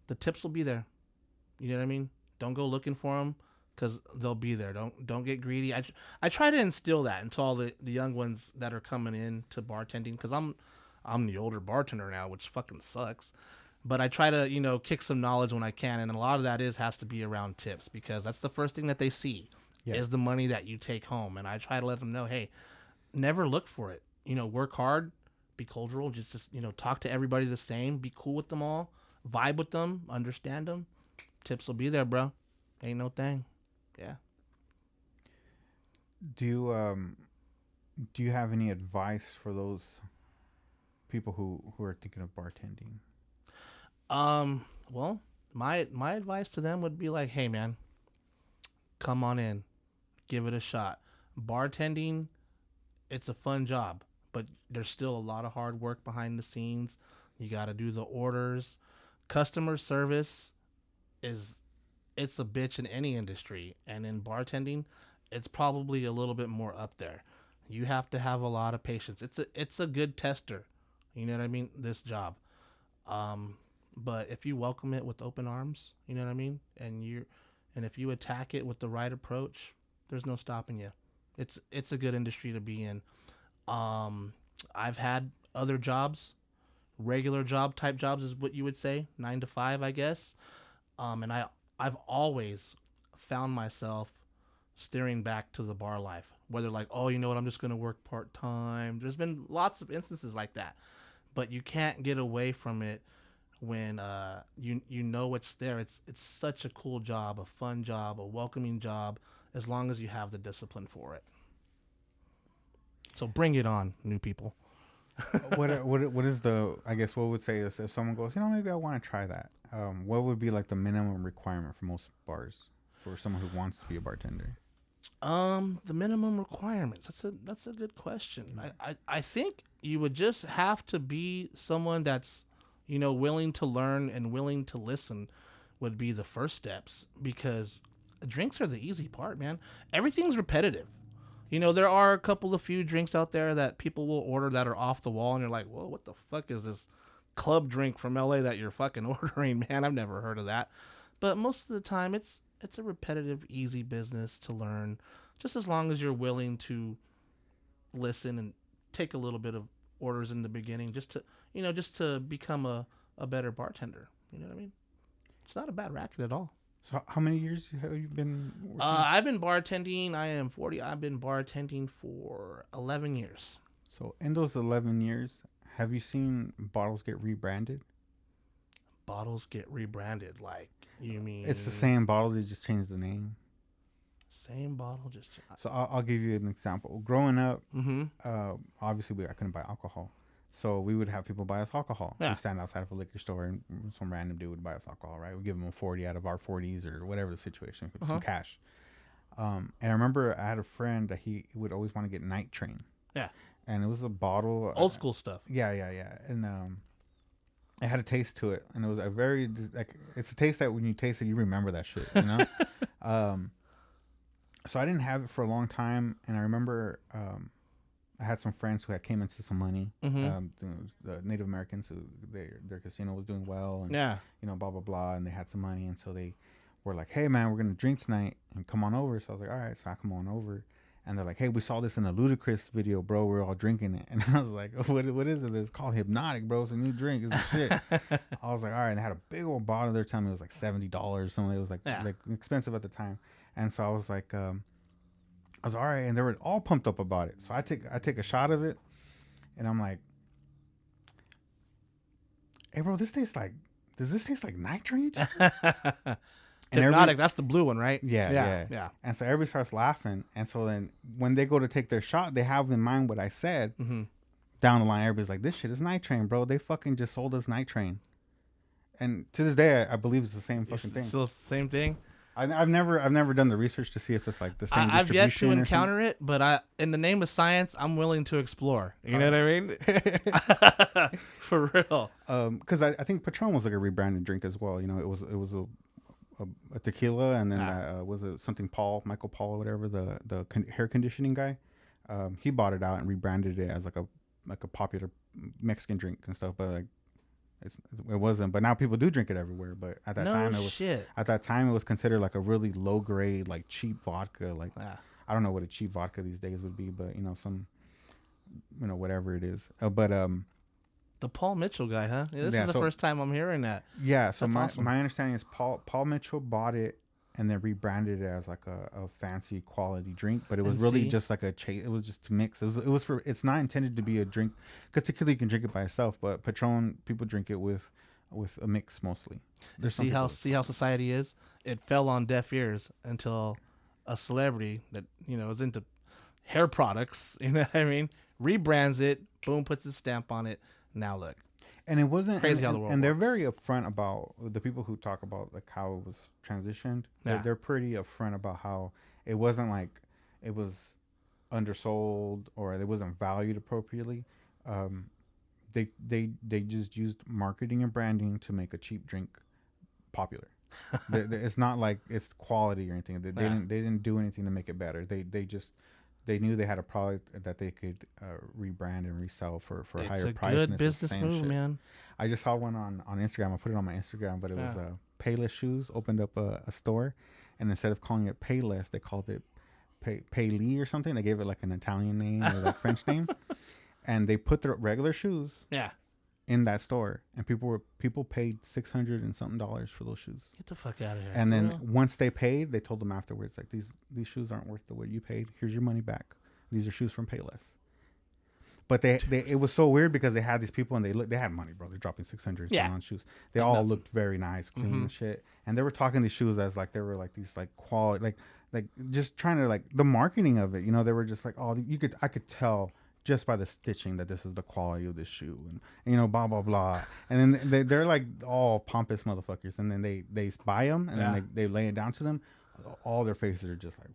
The tips will be there. You know what I mean? Don't go looking for them because they'll be there. Don't get greedy. I try to instill that into all the young ones that are coming in to bartending, because I'm the older bartender now, which fucking sucks. But I try to kick some knowledge when I can, and a lot of that has to be around tips, because that's the first thing that they see is the money that you take home. And I try to let them know, hey, never look for it. Work hard, be cultural, just talk to everybody the same, be cool with them all, vibe with them, understand them. Tips will be there, bro. Ain't no thing. Yeah. Do you have any advice for those people who are thinking of bartending? Well, my advice to them would be like, hey man, come on in, give it a shot. Bartending, it's a fun job, but there's still a lot of hard work behind the scenes. You got to do the orders. Customer service it's a bitch in any industry, and in bartending, it's probably a little bit more up there. You have to have a lot of patience. It's a good tester. You know what I mean? This job. But if you welcome it with open arms, you know what I mean? And if you attack it with the right approach, there's no stopping you. It's a good industry to be in. I've had other jobs, regular job type jobs is what you would say, 9 to 5, I guess. And I've always found myself steering back to the bar life, whether like, oh, you know what, I'm just going to work part time. There's been lots of instances like that, but you can't get away from it when you know it's there. It's such a cool job, a fun job, a welcoming job, as long as you have the discipline for it. So bring it on, new people. what is the, I guess what would say is, if someone goes, maybe I want to try that, what would be like the minimum requirement for most bars for someone who wants to be a bartender? The minimum requirements, that's a good question. I think you would just have to be someone that's willing to learn and willing to listen would be the first steps, because drinks are the easy part, man. Everything's repetitive. There are a few drinks out there that people will order that are off the wall, and you're like, whoa, what the fuck is this club drink from LA that you're fucking ordering, man? I've never heard of that. But most of the time, it's a repetitive, easy business to learn, just as long as you're willing to listen and take a little bit of orders in the beginning, just to become a better bartender. You know what I mean? It's not a bad racket at all. So how many years have you been working? I've been bartending. I am 40. I've been bartending for 11 years. So in those 11 years, have you seen bottles get rebranded? Bottles get rebranded? Like, you mean? It's the same bottle, they just changed the name. Same bottle, just changed. So I'll give you an example. Growing up, obviously I couldn't buy alcohol. So we would have people buy us alcohol. Yeah. We'd stand outside of a liquor store and some random dude would buy us alcohol, right? We'd give him a 40 out of our 40s or whatever the situation, some cash. And I remember I had a friend that he would always want to get Night Train. Yeah. And it was a bottle. Old school stuff. Yeah. And it had a taste to it. And it was a very, like, it's a taste that when you taste it, you remember that shit, So I didn't have it for a long time. And I remember I had some friends who had came into some money. The Native Americans, who their casino was doing well, and blah blah blah, and they had some money, and so they were like, "Hey man, we're gonna drink tonight, and come on over." So I was like, "All right," so I come on over, and they're like, "Hey, we saw this in a Ludacris video, bro. We're all drinking it," and I was like, "What is it? It's called Hypnotic, bro. It's a new drink. It's the shit." I was like, "All right," and they had a big old bottle. They're telling me it was like $70. Something. It was like expensive at the time, and so I was like. I was all right, and they were all pumped up about it. So I take a shot of it, and I'm like, "Hey, bro, does this taste like nitrate?" Hypnotic, that's the blue one, right? Yeah. And so everybody starts laughing, and so then when they go to take their shot, they have in mind what I said. Down the line, everybody's like, "This shit is nitrate, bro. They fucking just sold us nitrate." And to this day, I believe it's the same fucking thing. Still the same thing. I've never done the research to see if it's like the same distribution. I've yet to encounter it, but in the name of science, I'm willing to explore. You know what I mean? For real. Because I think Patron was like a rebranded drink as well. It was a tequila, and then was it something Michael Paul or whatever, the hair conditioning guy. He bought it out and rebranded it as like a like a popular Mexican drink and stuff, but like it wasn't. But now people do drink it everywhere. But at that No time, shit. at that time it was considered like a really low grade, like cheap vodka. Like Yeah. I don't know what a cheap vodka these days would be, but you know some, you know whatever it is. But The Paul Mitchell guy, huh? Yeah, this yeah, is the so first time I'm hearing that. yeah, so That's my awesome. my understanding is Paul Mitchell bought it and then rebranded it as like a fancy quality drink, but it was And really see, just like it was just to mix. It was for it's not intended to be a drink because typically you can drink it by itself, but Patron people drink it with a mix mostly. and There's some people see how society is. It fell on deaf ears until a celebrity that is into hair products. You know what I mean? Rebrands it, boom, puts his stamp on it. Now look, and it wasn't crazy how the world and they're works. very upfront about the people who talk about like how it was transitioned. Yeah. They're pretty upfront about how it wasn't like it was undersold or it wasn't valued appropriately. Um, they just used marketing and branding to make a cheap drink popular. It's not like it's quality or anything. They didn't do anything to make it better. They knew they had a product that they could rebrand and resell for a It's higher a price. good And it's the business same move, shit. man. I just saw one on Instagram. I put it on my Instagram, but it was Yeah. Payless Shoes opened up a store, and instead of calling it Payless, they called it Paylee or something. They gave it like an Italian name or like French name, and they put their regular shoes Yeah. in that store, and people paid $600 and something for those shoes. Get the fuck out of here. And For then real? once they paid, they told them afterwards, like these shoes aren't worth the what you paid. Here's your money back. These are shoes from Payless. But they it was so weird because they had these people and they had money, bro. They're dropping 600 Yeah. on shoes. They Like all nothing. looked very nice, clean and shit. And they were talking these shoes as like they were like these like quality, like just trying to like the marketing of it. You know, they were just like, oh, I could tell just by the stitching that this is the quality of this shoe, and you know, blah blah blah. And then they're like all pompous motherfuckers, and then they buy them and Yeah. then they lay it down to them. All their faces are just like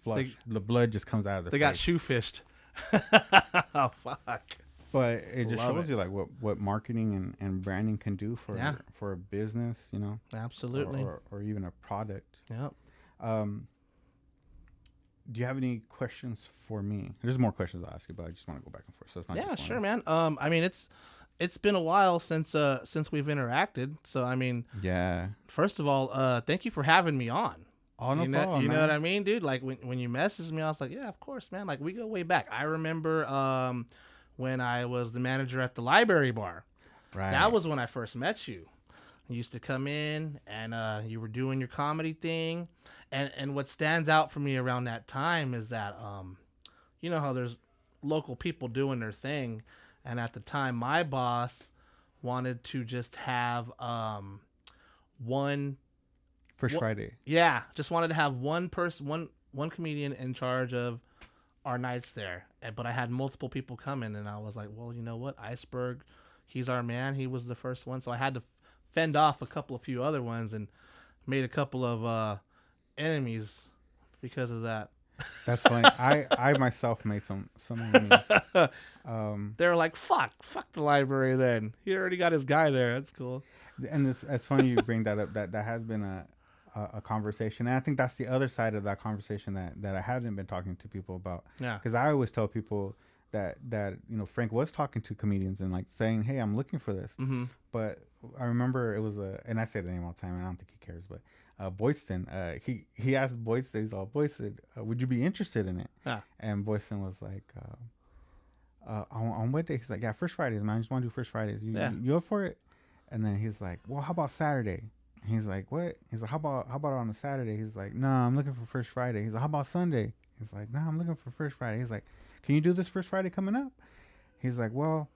flush. The blood just comes out of their They face. got shoe fished. Oh fuck. But it just Love shows it. you like what marketing and branding can do Yeah. for a business, you know, Absolutely. or even a product. Yep. Do you have any questions for me? There's more questions I'll ask you, but I just want to go back and forth. So it's not Yeah, just sure, one. man. I mean, it's been a while since we've interacted. So I mean, Yeah. first of all, thank you for having me on. Oh, no you know, problem, you know man. what I mean, dude? Like when you messaged me, I was like, yeah, of course, man. Like we go way back. I remember when I was the manager at the library bar. Right. That was when I first met you. You used to come in and you were doing your comedy thing. And what stands out for me around that time is that you know how there's local people doing their thing, and at the time my boss wanted to just have one First Friday. yeah, just wanted to have one person, one comedian in charge of our nights there. But I had multiple people coming, and I was like, well, you know what, Iceberg, he's our man. He was the first one, so I had to fend off a few other ones, and made a couple of enemies because of that. That's funny. I myself made some enemies. They're like, fuck the library. Then he already got his guy there. That's cool. And it's funny you bring that up. That has been a conversation, and I think that's the other side of that conversation that I haven't been talking to people about. Yeah. Because I always tell people that you know Frank was talking to comedians and like saying, hey, I'm looking for this. Mm-hmm. But I remember it was and I say the name all the time, and I don't think he cares, but Boyston, he asked Boyston, he's all, Boyston, would you be interested in it? Yeah. And Boyston was like, on what day? He's like, yeah, First Fridays, man. I just want to do First Fridays. You up for it? And then he's like, well, how about Saturday? And he's like, what? He's like, how about on a Saturday? He's like, no, I'm looking for First Friday. He's like, how about Sunday? He's like, no, I'm looking for First Friday. He's like, can you do this First Friday coming up? He's like, well,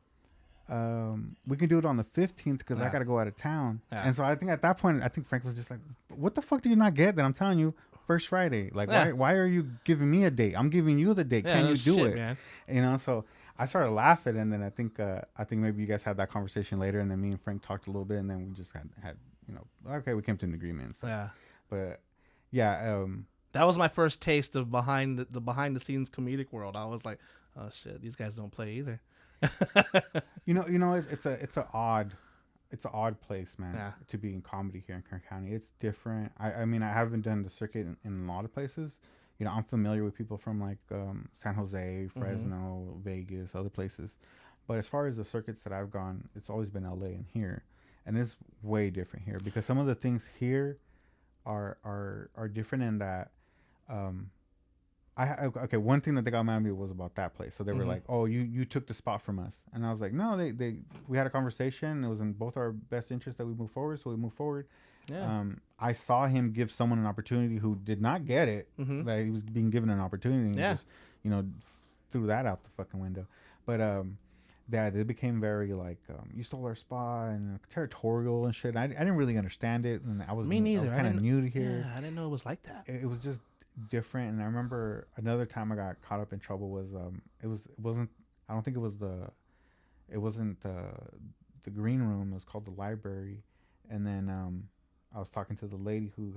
we can do it on the 15th because I got to go out of town. Yeah. And so I think at that point, I think Frank was just like, what the fuck do you not get that I'm telling you First Friday? Like, why are you giving me a date? I'm giving you the date. Yeah, Can no you do shit, it? man. You know, so I started laughing, and then I think maybe you guys had that conversation later, and then me and Frank talked a little bit, and then we just had you know, okay, we came to an agreement and stuff. Yeah. But yeah, That was my first taste of behind the scenes comedic world. I was like, oh shit, these guys don't play either. you know, it's an odd place, man, Yeah. to be in comedy here in Kern County. It's different. I mean, I haven't done the circuit in a lot of places. you know, I'm familiar with people from like San Jose, Fresno, Vegas, other places. But as far as the circuits that I've gone, it's always been LA and here, and it's way different here because some of the things here are different in that. Um, okay. One thing that they got mad at me was about that place. So they were like, "Oh, you took the spot from us," and I was like, "No, they we had a conversation. It was in both our best interest that we move forward, so we move forward." Yeah. I saw him give someone an opportunity who did not get it. That he was being given an opportunity, and Yeah. just you know threw that out the fucking window. But yeah, they became very like you stole our spot and territorial and shit. I didn't really understand it, and Me neither. I was kind of new to here. Yeah, I didn't know it was like that. It was just different. And I remember another time I got caught up in trouble was it wasn't, I don't think it wasn't the green room. It was called the library. And then I was talking to the lady who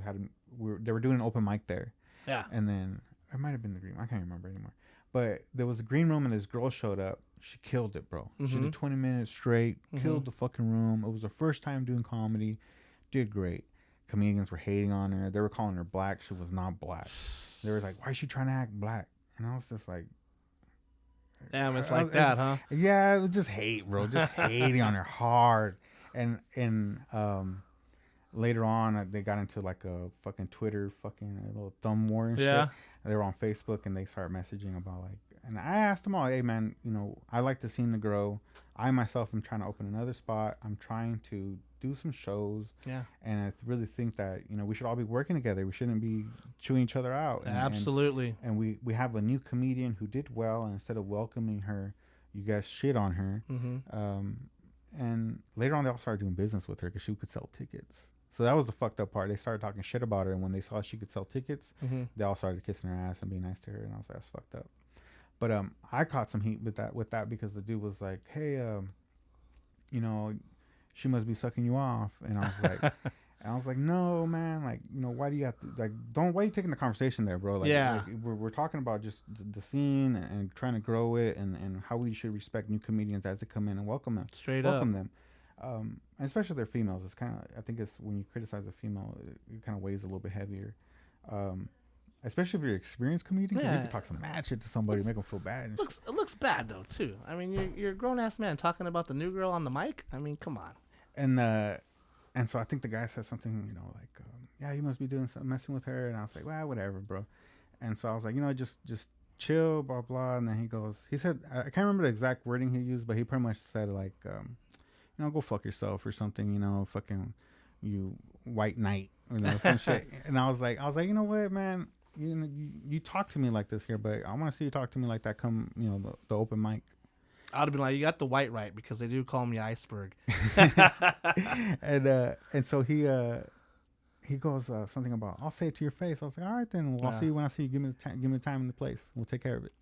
they were doing an open mic there. Yeah. And then it might have been the green. I can't remember anymore. But there was a green room and this girl showed up. She killed it, bro. She did 20 minutes straight, killed the fucking room. It was her first time doing comedy. Did great. Comedians were hating on her. They were calling her black. She was not black. They were like, "Why is she trying to act black?" And I was just like, Damn, it's like that, huh? Yeah, it was just hate, bro. Just hating on her hard. And later on, they got into like a fucking Twitter, fucking a little thumb war and shit. They were on Facebook and they started messaging about like, and I asked them all, "Hey man, you know, I like the scene to grow. I myself am trying to open another spot. I'm trying to do some shows. Yeah. And I really think that, you know, we should all be working together. We shouldn't be chewing each other out." Absolutely. And we have a new comedian who did well, and instead of welcoming her, you guys shit on her. And later on, they all started doing business with her because she could sell tickets. So that was the fucked up part. They started talking shit about her, and when they saw she could sell tickets, they all started kissing her ass and being nice to her. And I was like, that's fucked up. But I caught some heat with that because the dude was like, "Hey, you know, she must be sucking you off," and I was like, "No, man. Like, you know, why do you have to why are you taking the conversation there, bro? Like we're talking about just the scene and trying to grow it and how we should respect new comedians as they come in and welcome them, welcome them." And especially if they're females. It's kind of, I think it's when you criticize a female, it kind of weighs a little bit heavier. Especially if you're an experienced comedian, you can talk some mad shit to somebody, make them feel bad. And it looks bad though too. I mean, you're a grown ass man talking about the new girl on the mic. I mean, come on. And so I think the guy said something, you know, like, "Yeah, you must be doing something, messing with her." And I was like, "Well, whatever, bro." And so I was like, "You know, just chill, blah blah." And then he said, I can't remember the exact wording he used, but he pretty much said like, you know, "Go fuck yourself" or something, you know, fucking you white knight, you know, some shit. And I was like, "You know what, man? You know, you talk to me like this here, but I want to see you talk to me like that. Come, you know, the open mic." I'd have been like, "You got the white right," because they do call me Iceberg. And so he goes something about, "I'll say it to your face." I was like, "All right then. Well, I'll see you when I see you. Give me the time and the place. We'll take care of it."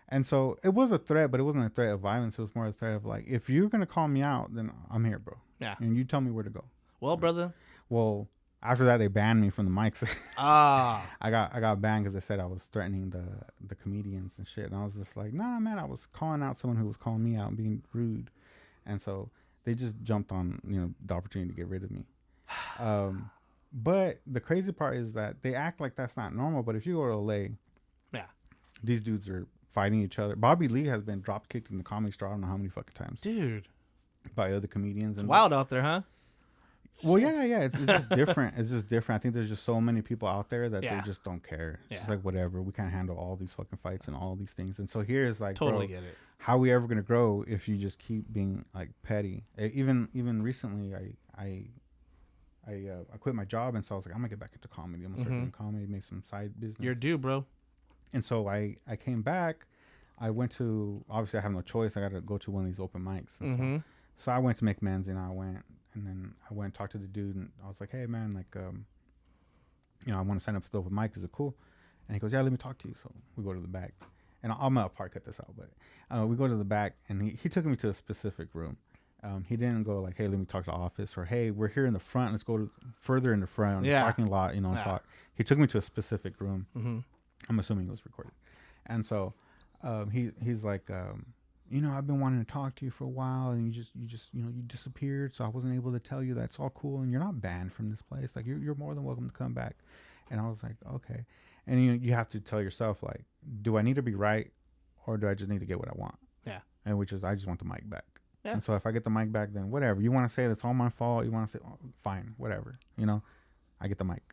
And so it was a threat, but it wasn't a threat of violence. It was more a threat of like, if you're gonna call me out, then I'm here, bro. Yeah. And you tell me where to go. Well, brother. Well, after that, they banned me from the mics. I got banned because they said I was threatening the comedians and shit. And I was just like, "Nah, man, I was calling out someone who was calling me out and being rude." And so they just jumped on, you know, the opportunity to get rid of me. But the crazy part is that they act like that's not normal. But if you go to LA, these dudes are fighting each other. Bobby Lee has been drop kicked in the Comedy Store I don't know how many fucking times, dude, by other comedians. It's wild out there, huh? Well, yeah. It's just different. It's just different. I think there's just so many people out there that they just don't care. It's just like, whatever. We can't handle all these fucking fights and all these things. And so here is like, totally bro, get it. how are we ever gonna grow if you just keep being like petty? Even recently, I quit my job, and so I was like, I'm gonna get back into comedy. I'm gonna start doing comedy, make some side business. You're due, bro. And so I came back. I went to, obviously I have no choice. I got to go to one of these open mics. And so I went to make men's, and I went and talked to the dude, and I was like, "Hey man, like, you know, I want to sign up for the open mic. Is it cool?" And he goes, "Yeah, let me talk to you." So we go to the back, and I'm gonna part cut this out, but we go to the back, and he took me to a specific room. He didn't go like, "Hey, let me talk to the office," or, "Hey, we're here in the front. Let's go to further in the front, the parking lot, you know, and talk." He took me to a specific room. I'm assuming it was recorded. And so he's like, "You know, I've been wanting to talk to you for a while, and you just, you know, you disappeared, so I wasn't able to tell you that's all cool, and you're not banned from this place. Like, you're more than welcome to come back." And I was like, "Okay." And you have to tell yourself, like, do I need to be right, or do I just need to get what I want? Yeah. And which is, I just want the mic back. Yeah. And so if I get the mic back, then whatever. You want to say that's all my fault. You want to say, oh, fine, whatever. I get the mic.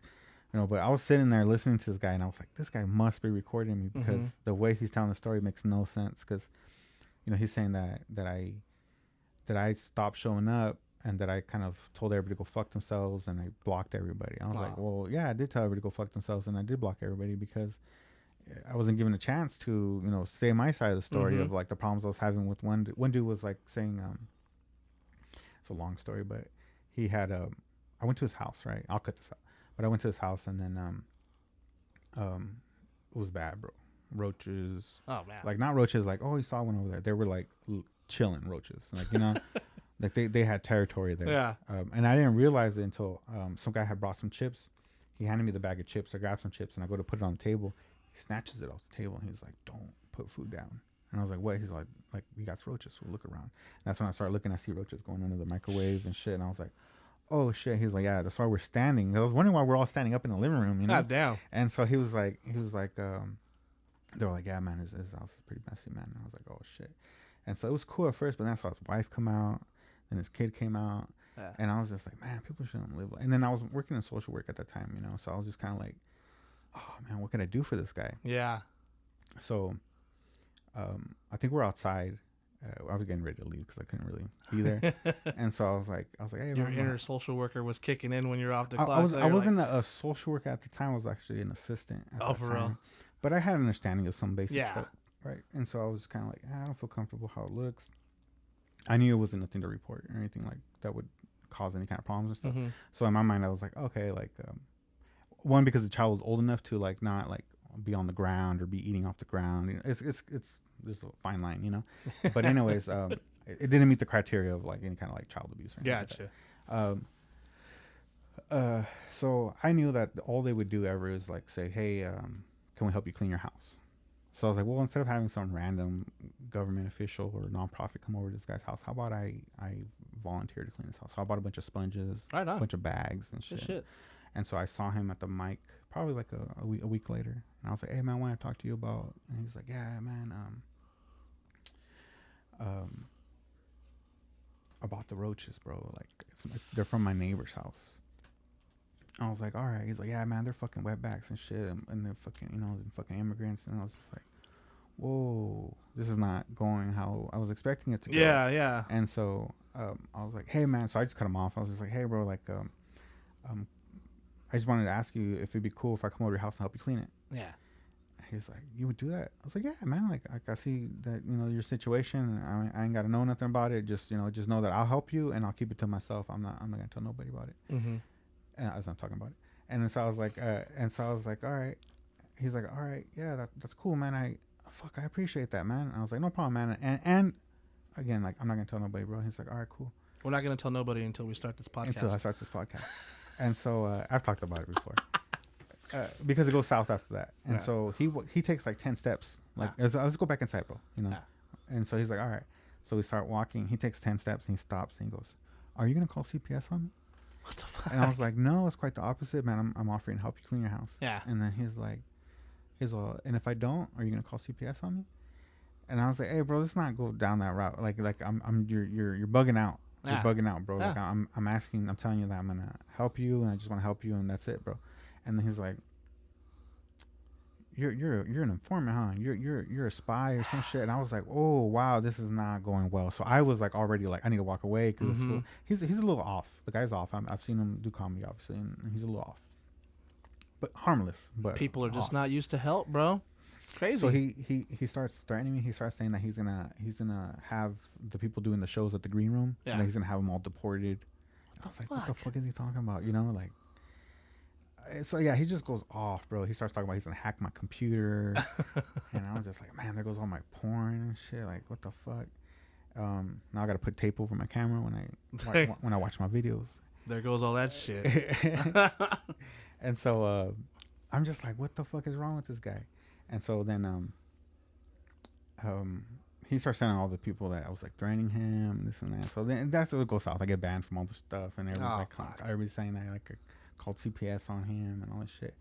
But I was sitting there listening to this guy, and I was like, this guy must be recording me, because the way he's telling the story makes no sense. Because, he's saying that I stopped showing up, and that I kind of told everybody to go fuck themselves, and I blocked everybody. I was like, well, yeah, I did tell everybody to go fuck themselves, and I did block everybody because I wasn't given a chance to, say my side of the story of like the problems I was having with one dude was like saying, it's a long story, but he had I went to his house, right? I'll cut this out. But I went to his house, and then it was bad, bro. Roaches. Oh man. Like, not roaches like, oh, you saw one over there. They were like chilling roaches. Like, like they had territory there. Yeah. And I didn't realize it until some guy had brought some chips. He handed me the bag of chips. I grabbed some chips, and I go to put it on the table. He snatches it off the table, and he's like, don't put food down. And I was like, what? He's like, you got roaches. We'll look around. And that's when I started looking. I see roaches going under the microwave and shit. And I was like, oh shit. He's like, yeah, that's why we're standing. I was wondering why we're all standing up in the living room, God damn. And so he was like, they were like, yeah, man, his house is pretty messy, man. And I was like, oh shit. And so it was cool at first, but then I saw his wife come out, and his kid came out. Yeah. And I was just like, man, people shouldn't live. And then I was working in social work at that time, so I was just kind of like, oh man, what can I do for this guy? Yeah. So I think we're outside. I was getting ready to leave because I couldn't really be there. And so I was like, hey, your inner social worker was kicking in when you're off the clock. I wasn't a social worker at the time. I was actually an assistant at that time. Real? But I had an understanding of some basic stuff, right? And so I was kind of like, I don't feel comfortable how it looks. I knew it wasn't nothing to report or anything like that would cause any kind of problems and stuff. Mm-hmm. So in my mind, I was like, okay, like one, because the child was old enough to like not like be on the ground or be eating off the ground. It's there's a fine line, But anyways, it didn't meet the criteria of like any kind of like child abuse or anything. Gotcha. So I knew that all they would do ever is like say, hey, can we help you clean your house? So I was like, well, instead of having some random government official or nonprofit come over to this guy's house, how about I volunteer to clean his house? So I bought a bunch of sponges, a bunch of bags and shit. And so I saw him at the mic probably like a week later. And I was like, hey, man, I want to talk to you about... And he's like, yeah, man, about the roaches, bro. Like, they're from my neighbor's house. I was like, all right. He's like, yeah, man, they're fucking wetbacks and shit. And they're fucking, they're fucking immigrants. And I was just like, whoa, this is not going how I was expecting it to go. Yeah. And so I was like, hey, man. So I just cut him off. I was just like, hey, bro, like, I just wanted to ask you if it'd be cool if I come over to your house and help you clean it. Yeah. He was like, you would do that? I was like, yeah, man. Like I see that, your situation. I ain't got to know nothing about it. Just, just know that I'll help you and I'll keep it to myself. I'm not going to tell nobody about it. Mm-hmm. And as I'm talking about it. And then so I was like, all right. He's like, all right. Yeah, that's cool, man. I appreciate that, man. And I was like, no problem, man. And again, like, I'm not going to tell nobody, bro. He's like, all right, cool. We're not going to tell nobody until we start this podcast. Until I start this podcast. And so I've talked about it before. Because it goes south after that. And so he takes like 10 steps. Like, let's go back inside, bro. And so he's like, all right. So we start walking. He takes 10 steps and he stops and he goes, are you going to call CPS on me? What the fuck? And I was like, no, it's quite the opposite, man. I'm offering to help you clean your house. Yeah. And then he's like, and if I don't, are you going to call CPS on me? And I was like, hey, bro, let's not go down that route. Like you're bugging out. You're bugging out, bro. Like I'm telling you that I'm gonna help you, and I just want to help you, and that's it, bro. And then he's like, "You're an informant, huh? You're a spy or some shit." And I was like, "Oh wow, this is not going well." So I was like already like I need to walk away because he's a little off. The guy's off. I've seen him do comedy, obviously, and he's a little off, but harmless. But people are just not used to help, bro. It's crazy. So he starts threatening me. He starts saying that he's gonna have the people doing the shows at the green room. Yeah. And he's gonna have them all deported. I was like, what the fuck is he talking about? Like. So yeah, he just goes off, bro. He starts talking about he's gonna hack my computer, and I was just like, man, there goes all my porn and shit. Like, what the fuck? Now I gotta put tape over my camera when I watch my videos. There goes all that shit. And so I'm just like, what the fuck is wrong with this guy? And so then he starts telling all the people that I was like threatening him and this and that. So then that's what goes south. I get banned from all the stuff, and everybody's everybody's saying that like I called CPS on him and all this shit.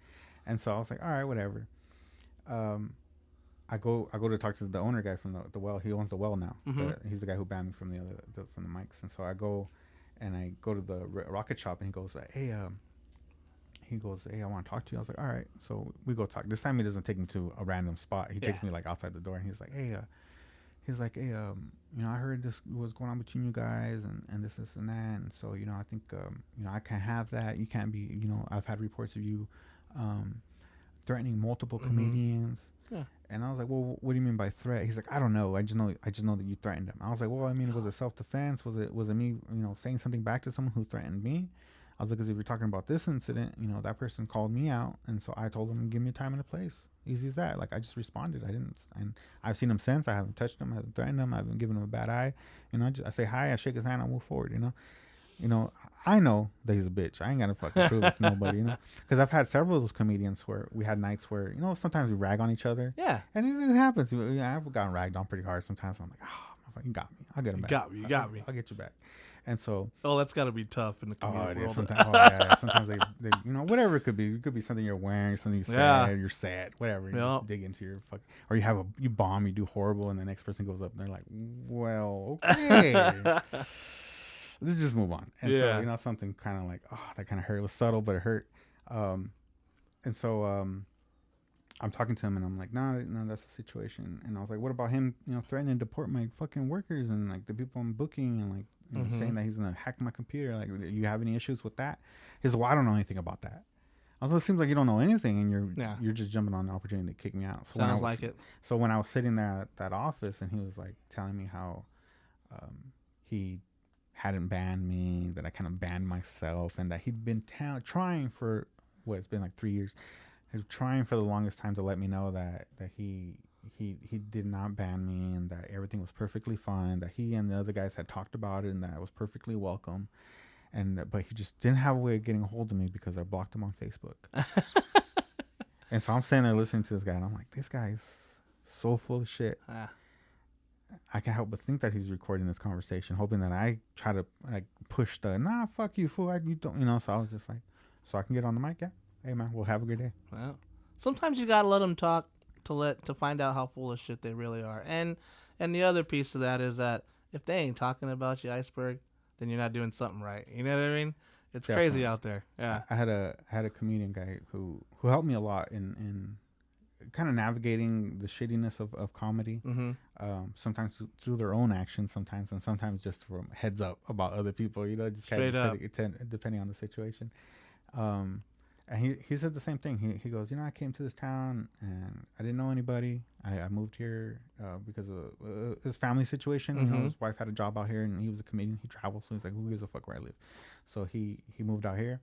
And so I was like, all right, whatever. Um, I go to talk to the owner guy from the well. He owns the well now. He's the guy who banned me from from the mics. And so I go to the rocket shop, and he goes, hey, I want to talk to you. I was like, all right. So we go talk. This time he doesn't take me to a random spot. He takes me like outside the door, and he's like, hey, I heard this was going on between you guys, and this and that, and so I think I can't have that. You can't be, I've had reports of you threatening multiple comedians. Yeah. And I was like, well, what do you mean by threat? He's like, I don't know. I just know that you threatened him. I was like, well, I mean, was it self-defense? Was it me, saying something back to someone who threatened me? I was like, because if you're talking about this incident, that person called me out, and so I told him, give me a time and a place. Easy as that. Like, I just responded. And I've seen him since. I haven't touched him. I haven't threatened him. I haven't given him a bad eye. I say hi. I shake his hand. I move forward. I know that he's a bitch. I ain't gotta fucking prove it to nobody. Because I've had several of those comedians where we had nights where sometimes we rag on each other. Yeah. And it happens. I've gotten ragged on pretty hard sometimes. I'm like, you got me. I'll get him back. You got me. I'll get you back. And so, that's got to be tough in the community world. Sometimes they whatever it could be. It could be something you're wearing, something you said, you're sad, whatever. You just dig into your fucking, or you bomb, you do horrible, and the next person goes up and they're like, well, okay, let's just move on. And so, something kind of like, that kind of hurt. It was subtle, but it hurt. And so, I'm talking to him, and I'm like, no, that's the situation. And I was like, what about him, threatening to deport my fucking workers and like the people I'm booking, and like, saying that he's gonna hack my computer? Like, you have any issues with that? He's like, well, I don't know anything about that. I was like, it seems like you don't know anything, and you're just jumping on the opportunity to kick me out. So Sounds like it. So when I was sitting there at that office, and he was like telling me how he hadn't banned me, that I kind of banned myself, and that he'd been trying for it's been like 3 years. He was trying for the longest time to let me know that he did not ban me, and that everything was perfectly fine, that he and the other guys had talked about it, and that I was perfectly welcome, but he just didn't have a way of getting a hold of me because I blocked him on Facebook. And so I'm sitting there listening to this guy, and I'm like, this guy is so full of shit. I can't help but think that he's recording this conversation, hoping that I try to like push the fuck you fool, you don't, so I was just like, so I can get on the mic. Yeah, hey man, we'll have a good day. Well, sometimes you gotta let them talk to find out how full of shit they really are. And the other piece of that is that if they ain't talking about you, Iceberg, then you're not doing something right. You know what I mean? It's Definitely. Crazy out there. Yeah. I had a comedian guy who helped me a lot in kind of navigating the shittiness of comedy. Sometimes through their own actions, and sometimes just from heads up about other people, just straight up, depending on the situation. And he said the same thing. He goes, I came to this town and I didn't know anybody. I moved here because of his family situation. His wife had a job out here, and he was a comedian. He travels, so he's like, who gives a fuck where I live? So he moved out here.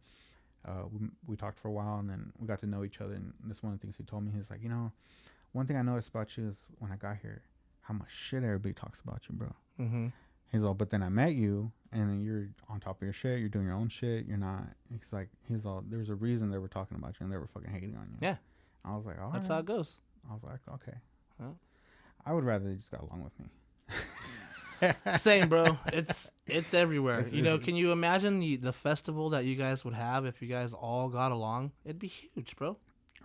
We talked for a while, and then we got to know each other. And that's one of the things he told me. He's like, one thing I noticed about you is when I got here, how much shit everybody talks about you, bro. He's all, but then I met you, and then you're on top of your shit. You're doing your own shit. You're not. He's all. There's a reason they were talking about you, and they were fucking hating on you. Yeah. I was like, all that's right. how it goes. I was like, okay. Well, I would rather they just got along with me. Same, bro. It's everywhere. Can you imagine the festival that you guys would have if you guys all got along? It'd be huge, bro.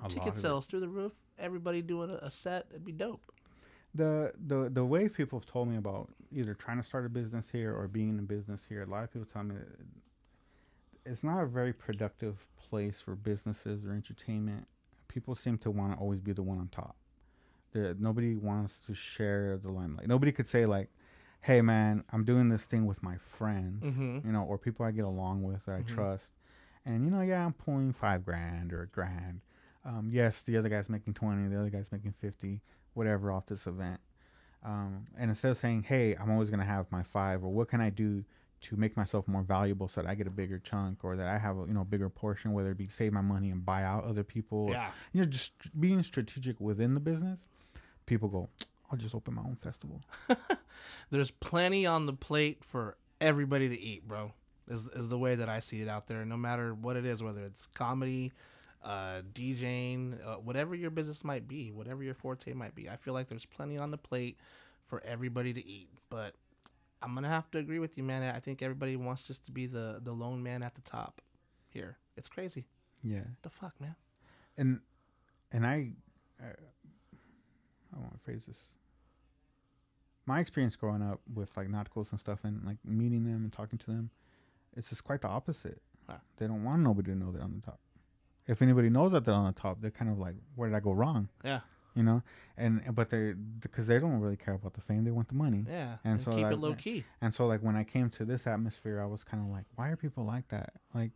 Ticket sales through the roof. Everybody doing a set. It'd be dope. The way people have told me about either trying to start a business here or being in a business here, a lot of people tell me that it's not a very productive place for businesses or entertainment. People seem to want to always be the one on top. Nobody wants to share the limelight. Nobody could say like, hey man, I'm doing this thing with my friends, or people I get along with that I trust. And I'm pulling $5,000 or $1,000. Yes, the other guy's making 20, the other guy's making 50, whatever off this event. And instead of saying, hey, I'm always going to have my 5, or what can I do to make myself more valuable so that I get a bigger chunk, or that I have a bigger portion, whether it be save my money and buy out other people. Yeah. Or, just being strategic within the business. People go, I'll just open my own festival. There's plenty on the plate for everybody to eat, bro, is the way that I see it out there. No matter what it is, whether it's comedy, DJing, whatever your business might be, whatever your forte might be, I feel like there's plenty on the plate for everybody to eat. But I'm gonna have to agree with you, man. I think everybody wants just to be the lone man at the top here. It's crazy. Yeah. What the fuck, man? and I want to phrase this. My experience growing up with like nauticals and stuff, and like meeting them and talking to them, it's just quite the opposite. Huh. They don't want nobody to know they're on the top. If anybody knows that they're on the top, they're kind of like, where did I go wrong? Yeah. You know, but because they don't really care about the fame, they want the money. Yeah, and so keep like, it low key. And so like when I came to this atmosphere, I was kind of like, why are people like that? Like,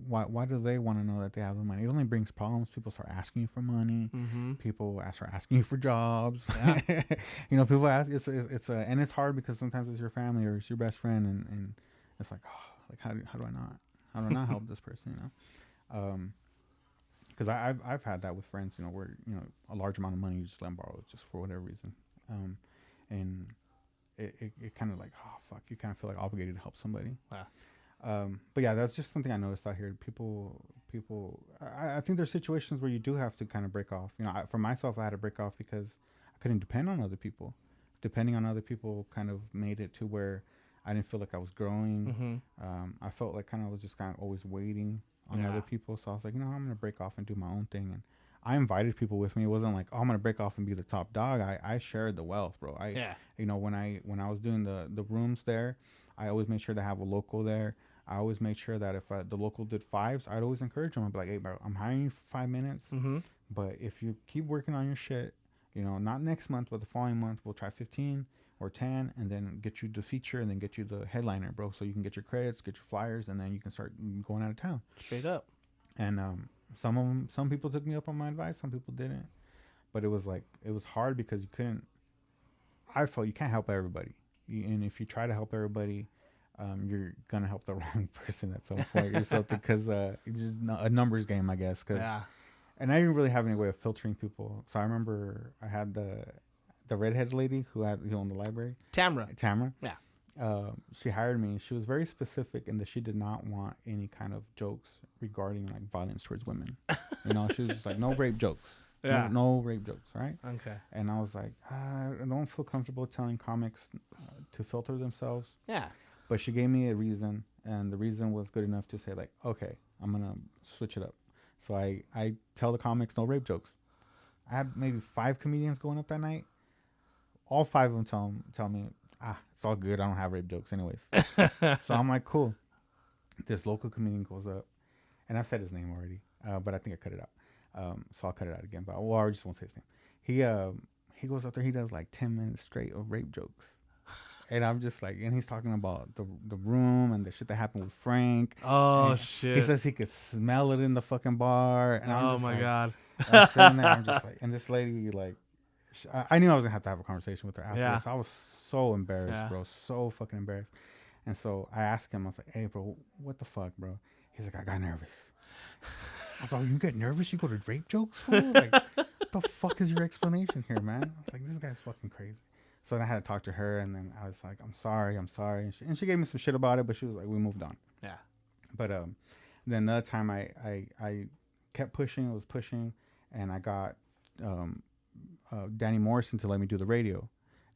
why do they want to know that they have the money? It only brings problems. People start asking you for money. Mm-hmm. People start asking you for jobs. Yeah. You know, people ask. And it's hard because sometimes it's your family or it's your best friend, and it's like, oh, like how do I not help this person? You know. Because I've had that with friends, you know, where, you know, a large amount of money you just let them borrow just for whatever reason, and it kind of like, oh fuck, you kind of feel like obligated to help somebody. Wow. But yeah, that's just something I noticed out here. I think there's situations where you do have to kind of break off. You know, for myself, I had to break off because I couldn't depend on other people. Depending on other people kind of made it to where I didn't feel like I was growing. Mm-hmm. I felt like I was just kind of always waiting on other people. So I was like, no, I'm going to break off and do my own thing. And I invited people with me. It wasn't like, oh, I'm going to break off and be the top dog. I shared the wealth, bro. You know, when I was doing the rooms there, I always made sure to have a local there. I always made sure that if the local did fives, I'd always encourage them. I'd be like, hey, bro, I'm hiring you for 5 minutes. Mm-hmm. But if you keep working on your shit, you know, not next month, but the following month, we'll try 15 or 10 and then get you the feature and then get you the headliner, bro. So you can get your credits, get your flyers, and then you can start going out of town. Straight up. And some people took me up on my advice, some people didn't. But it was hard because I felt you can't help everybody. And if you try to help everybody, you're going to help the wrong person at some point or something, because it's just a numbers game, I guess. Yeah. And I didn't really have any way of filtering people. So I remember I had the redheaded lady who owned the library. Tamara. Yeah. She hired me. She was very specific in that she did not want any kind of jokes regarding like violence towards women. You know, she was just like, no rape jokes. Yeah. No rape jokes, right? Okay. And I was like, I don't feel comfortable telling comics to filter themselves. Yeah. But she gave me a reason, and the reason was good enough to say like, okay, I'm gonna switch it up. So I tell the comics no rape jokes. I had maybe 5 comedians going up that night. All 5 of them tell me, it's all good. I don't have rape jokes anyways. So I'm like, cool. This local comedian goes up, and I've said his name already, but I think I cut it out. So I'll cut it out again. But I just won't say his name. He goes up there. He does like 10 minutes straight of rape jokes. And I'm just like, and he's talking about the room and the shit that happened with Frank. Oh, shit. He says he could smell it in the fucking bar. And I'm oh, just my like, God. I'm sitting there. I'm just like, and this lady, like, I knew I was going to have a conversation with her after Yeah. this. I was so embarrassed, Yeah. bro. So fucking embarrassed. And so I asked him, I was like, hey, bro, what the fuck, bro? He's like, I got nervous. I was like, you get nervous? You go to rape jokes, fool? Like, what the fuck is your explanation here, man? I was like, this guy's fucking crazy. So then I had to talk to her, and then I was like, I'm sorry. And she gave me some shit about it, but she was like, we moved on. Yeah. But then another time I kept pushing, and I got Danny Morrison to let me do the radio.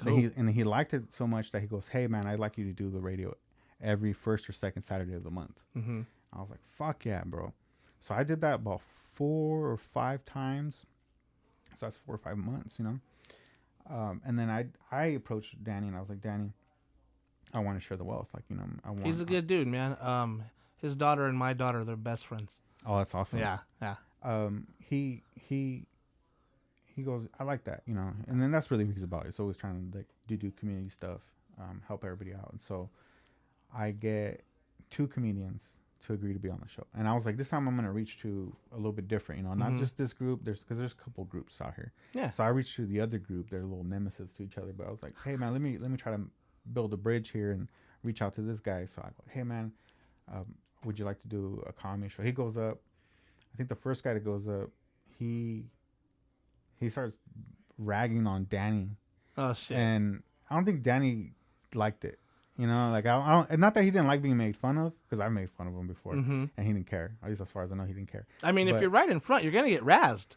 Cool. And he liked it so much that he goes, hey, man, I'd like you to do the radio every first or second Saturday of the month. Mm-hmm. I was like, fuck yeah, bro. So I did that about 4 or 5 times. So that's 4 or 5 months, you know. And then I approached Danny, and I was like, Danny, I want to share the wealth. Like, you know, He's a good dude, man. His daughter and my daughter, they're best friends. Oh, that's awesome. Yeah. He goes, I like that, you know. And then that's really what he's about. He's always trying to like do community stuff, help everybody out. And so I get 2 comedians to agree to be on the show. And I was like, this time I'm going to reach to a little bit different, you know, not just this group. Because there's a couple groups out here. Yeah. So I reached to the other group. They're a little nemesis to each other. But I was like, hey, man, let me try to build a bridge here and reach out to this guy. So I go, hey, man, would you like to do a comedy show? He goes up. I think the first guy that goes up, he starts ragging on Danny. Oh, shit. And I don't think Danny liked it. You know, like I don't. Not that he didn't like being made fun of, because I've made fun of him before, and he didn't care. At least as far as I know, he didn't care. I mean, if you're right in front, you're gonna get razzed.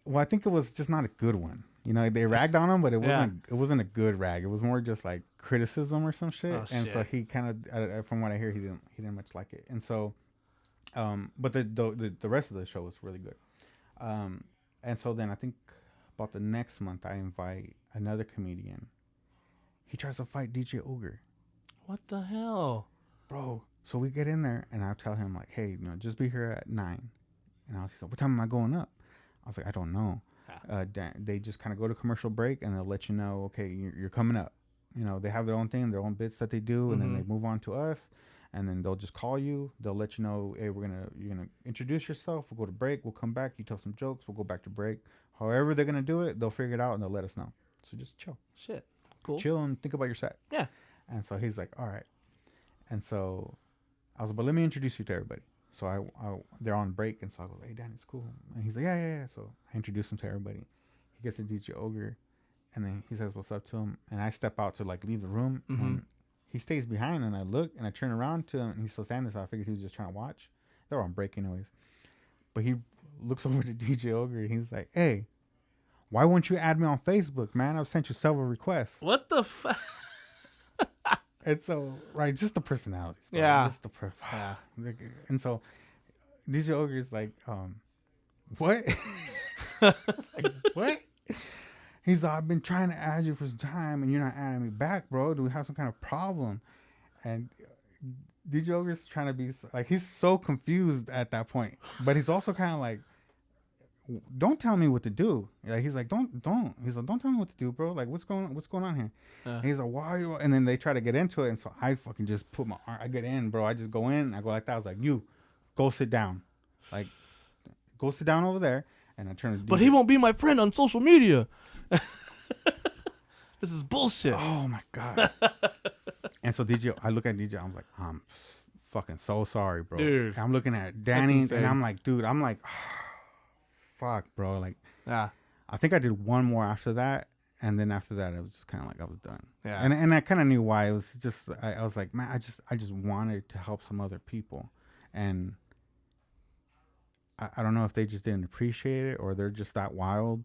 Well, I think it was just not a good one. You know, they ragged on him, but it wasn't. It wasn't a good rag. It was more just like criticism or some shit. And so he kind of, from what I hear, he didn't much like it. And so, but the rest of the show was really good. Um, and so then I think about the next month, I invite another comedian. He tries to fight DJ Ogre, What the hell? bro. So we get in there, and I tell him like, hey, just be here at 9. And he's like, what time am I going up? I was like, I don't know. They just kind of go to commercial break, and they'll let you know, okay, you're coming up. They have their own thing, their own bits that they do, and then they move on to us, and then they'll just call you. They'll let you know, hey, you're gonna introduce yourself. We'll go to break. We'll come back. You tell some jokes. We'll go back to break. However they're gonna do it, they'll figure it out and they'll let us know. So just chill, Shit. Cool. chill, and think about your set. Yeah. And so he's like, all right. And so I was like, but let me introduce you to everybody. So they're on break, and so I go, hey, Danny, it's cool. And he's like, yeah. So I introduce him to everybody. He gets to DJ Ogre, and then he says, what's up to him? And I step out to like leave the room, and he stays behind, and I look, and I turn around to him, and he's still standing there, so I figured he was just trying to watch. They're on break anyways. But he looks over to DJ Ogre, and he's like, hey, why won't you add me on Facebook, man? I've sent you several requests. What the fuck? And so, right, just the personalities. Bro. Yeah. Just the yeah. And so, DJ Ogre is like, what? Like, what? He's like, I've been trying to add you for some time, and you're not adding me back, bro. Do we have some kind of problem? And DJ Ogre's trying to be like, he's so confused at that point, but he's also kind of like, don't tell me what to do. Like, he's like, don't. He's like, don't tell me what to do, bro. Like, what's going on here? And he's like, why? And then they try to get into it, and so I fucking just put my arm. I get in, bro. I just go in. I go like that. I was like, you, go sit down. Like, go sit down over there. And I turn to DJ. But he won't be my friend on social media. This is bullshit. Oh my god. And so DJ, I look at DJ. I'm like, I'm fucking so sorry, bro. Dude, I'm looking at Danny, and I'm like, dude, fuck, bro. Like, yeah. I think I did one more after that, and then after that, it was just kind of like I was done. Yeah. And I kind of knew why. It was just I was like, man, I just wanted to help some other people, and I don't know if they just didn't appreciate it, or they're just that wild,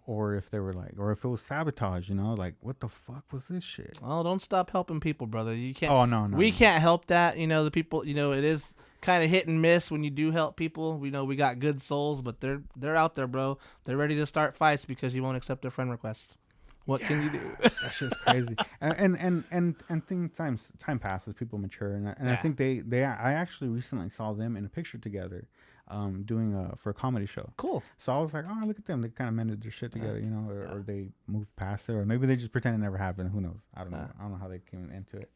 or if they were like, or if it was sabotage, like, what the fuck was this shit? Oh, don't stop helping people, brother. You can't. Oh no, we can't help that. The people. It is kind of hit and miss when you do help people. We know we got good souls, but they're out there, bro. They're ready to start fights because you won't accept their friend requests. What can you do? That shit's crazy. and time passes, people mature, and I think I actually recently saw them in a picture together, doing for a comedy show. Cool. So I was like, oh, look at them. They kind of mended their shit together, or they moved past it, or maybe they just pretend it never happened. Who knows? I don't know. I don't know how they came into it.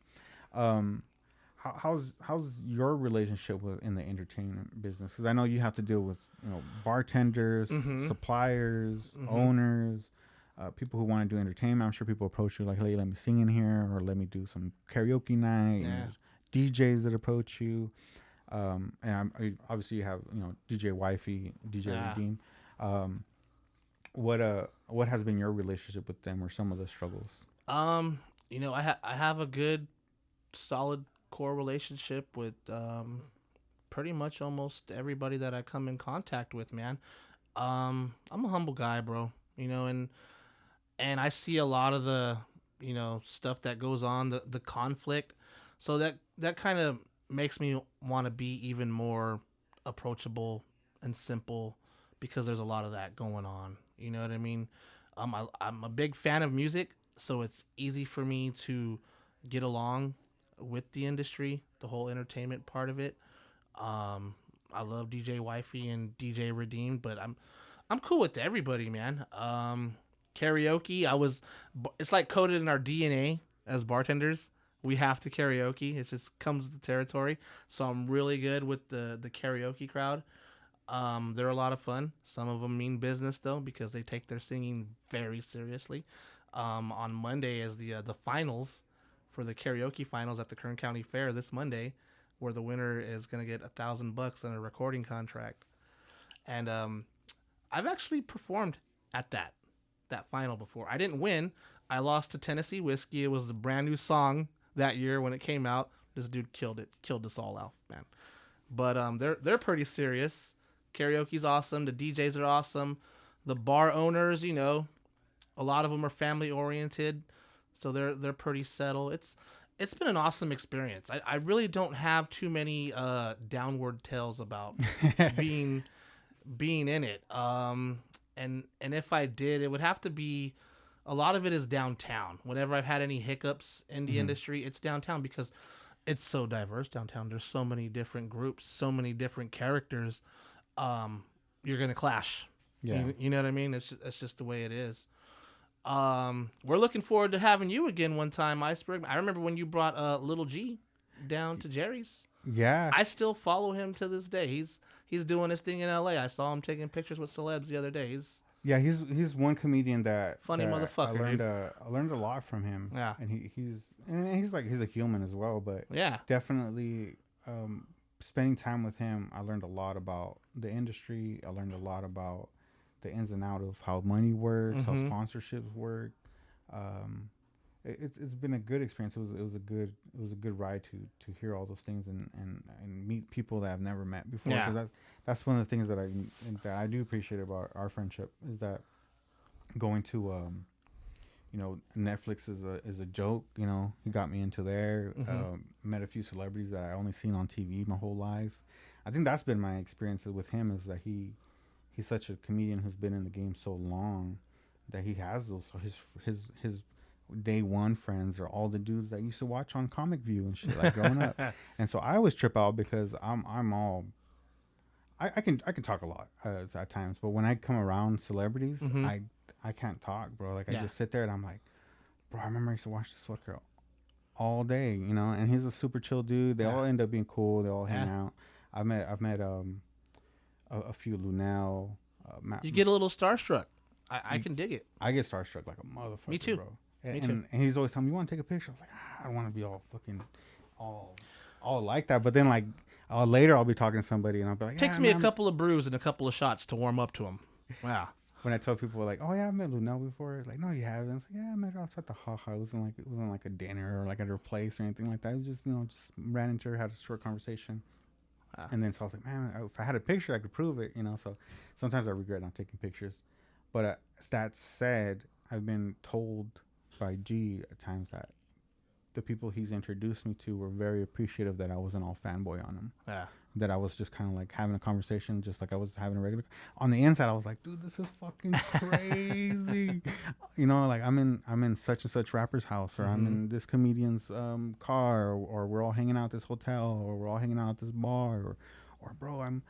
How's your relationship in the entertainment business? Because I know you have to deal with bartenders, suppliers, owners, people who want to do entertainment. I'm sure people approach you like, hey, let me sing in here, or let me do some karaoke night. Yeah. DJs that approach you. And obviously you have DJ Wifey, DJ Redeem. What has been your relationship with them, or some of the struggles? I have a good, solid core relationship with pretty much almost everybody that I come in contact with, man. I'm a humble guy, bro. And I see a lot of the stuff that goes on, the conflict. So that kind of makes me want to be even more approachable and simple, because there's a lot of that going on. You know what I mean? I'm a big fan of music, so it's easy for me to get along with the industry, the whole entertainment part of it. I love DJ Wifey and DJ Redeemed, but I'm cool with everybody, man. Karaoke, it's like coded in our DNA as bartenders. We have to karaoke. It just comes with the territory. So I'm really good with the karaoke crowd. They're a lot of fun. Some of them mean business, though, because they take their singing very seriously. On Monday is the finals for the karaoke finals at the Kern County Fair this Monday, where the winner is going to get $1,000 and a recording contract. And I've actually performed at that final before. I didn't win. I lost to Tennessee Whiskey. It was a brand new song that year when it came out. This dude killed us all out, man. But they're pretty serious. Karaoke's awesome. The DJs are awesome. The bar owners, a lot of them are family oriented, so they're pretty settled. It's been an awesome experience. I really don't have too many downward tales about being being in it. And if I did, it would have to be. A lot of it is downtown. Whenever I've had any hiccups in the industry, it's downtown because it's so diverse downtown. There's so many different groups, so many different characters. You're gonna clash. Yeah. You know what I mean? It's just the way it is. We're looking forward to having you again one time, Iceberg. I remember when you brought Little G down to Jerry's. Yeah. I still follow him to this day. He's doing his thing in LA. I saw him taking pictures with celebs the other day. He's one comedian that Funny motherfucker, I learned a lot from him. Yeah. And he's a human as well, but Yeah. definitely spending time with him, I learned a lot about the industry. I learned a lot about the ins and out of how money works, how sponsorships work. It's been a good experience. It was a good ride to hear all those things and meet people that I've never met before. Yeah. Because that's one of the things that I do appreciate about our friendship is that going to Netflix is a joke. He got me into there. Met a few celebrities that I only seen on TV my whole life. I think that's been my experiences with him is that he's such a comedian who's been in the game so long that he has those. So his day one friends are all the dudes that used to watch on Comic View and shit like growing up. And so I always trip out because I can talk a lot at times, but when I come around celebrities, I can't talk, bro. Like I just sit there and I'm like, bro, I remember I used to watch this fucker all day, and he's a super chill dude. They all end up being cool. They all hang out. I've met a few Lunel. You get a little starstruck. I can dig it. I get starstruck like a motherfucker. Me too. Bro. Me too. And he's always telling me, "You want to take a picture?" I was like, I don't want to be all fucking all like that. But then like later I'll be talking to somebody and I'll be like, Takes me a couple of brews and a couple of shots to warm up to him. Wow. When I tell people like, "Oh yeah, I've met Lunel before," like, "No, you haven't." It's like, "Yeah, I met her outside the haha. It wasn't like a dinner or like at her place or anything like that. It was just just ran into her, had a short conversation." And then so I was like, man, if I had a picture, I could prove it, So sometimes I regret not taking pictures. But that said, I've been told by G at times that the people he's introduced me to were very appreciative that I wasn't all fanboy on him. Yeah. That I was just kind of like having a conversation, just like I was having a regular. On the inside, I was like, dude, this is fucking crazy. Like I'm in such and such rapper's house, or I'm in this comedian's car, or we're all hanging out at this hotel, or we're all hanging out at this bar, or bro, I'm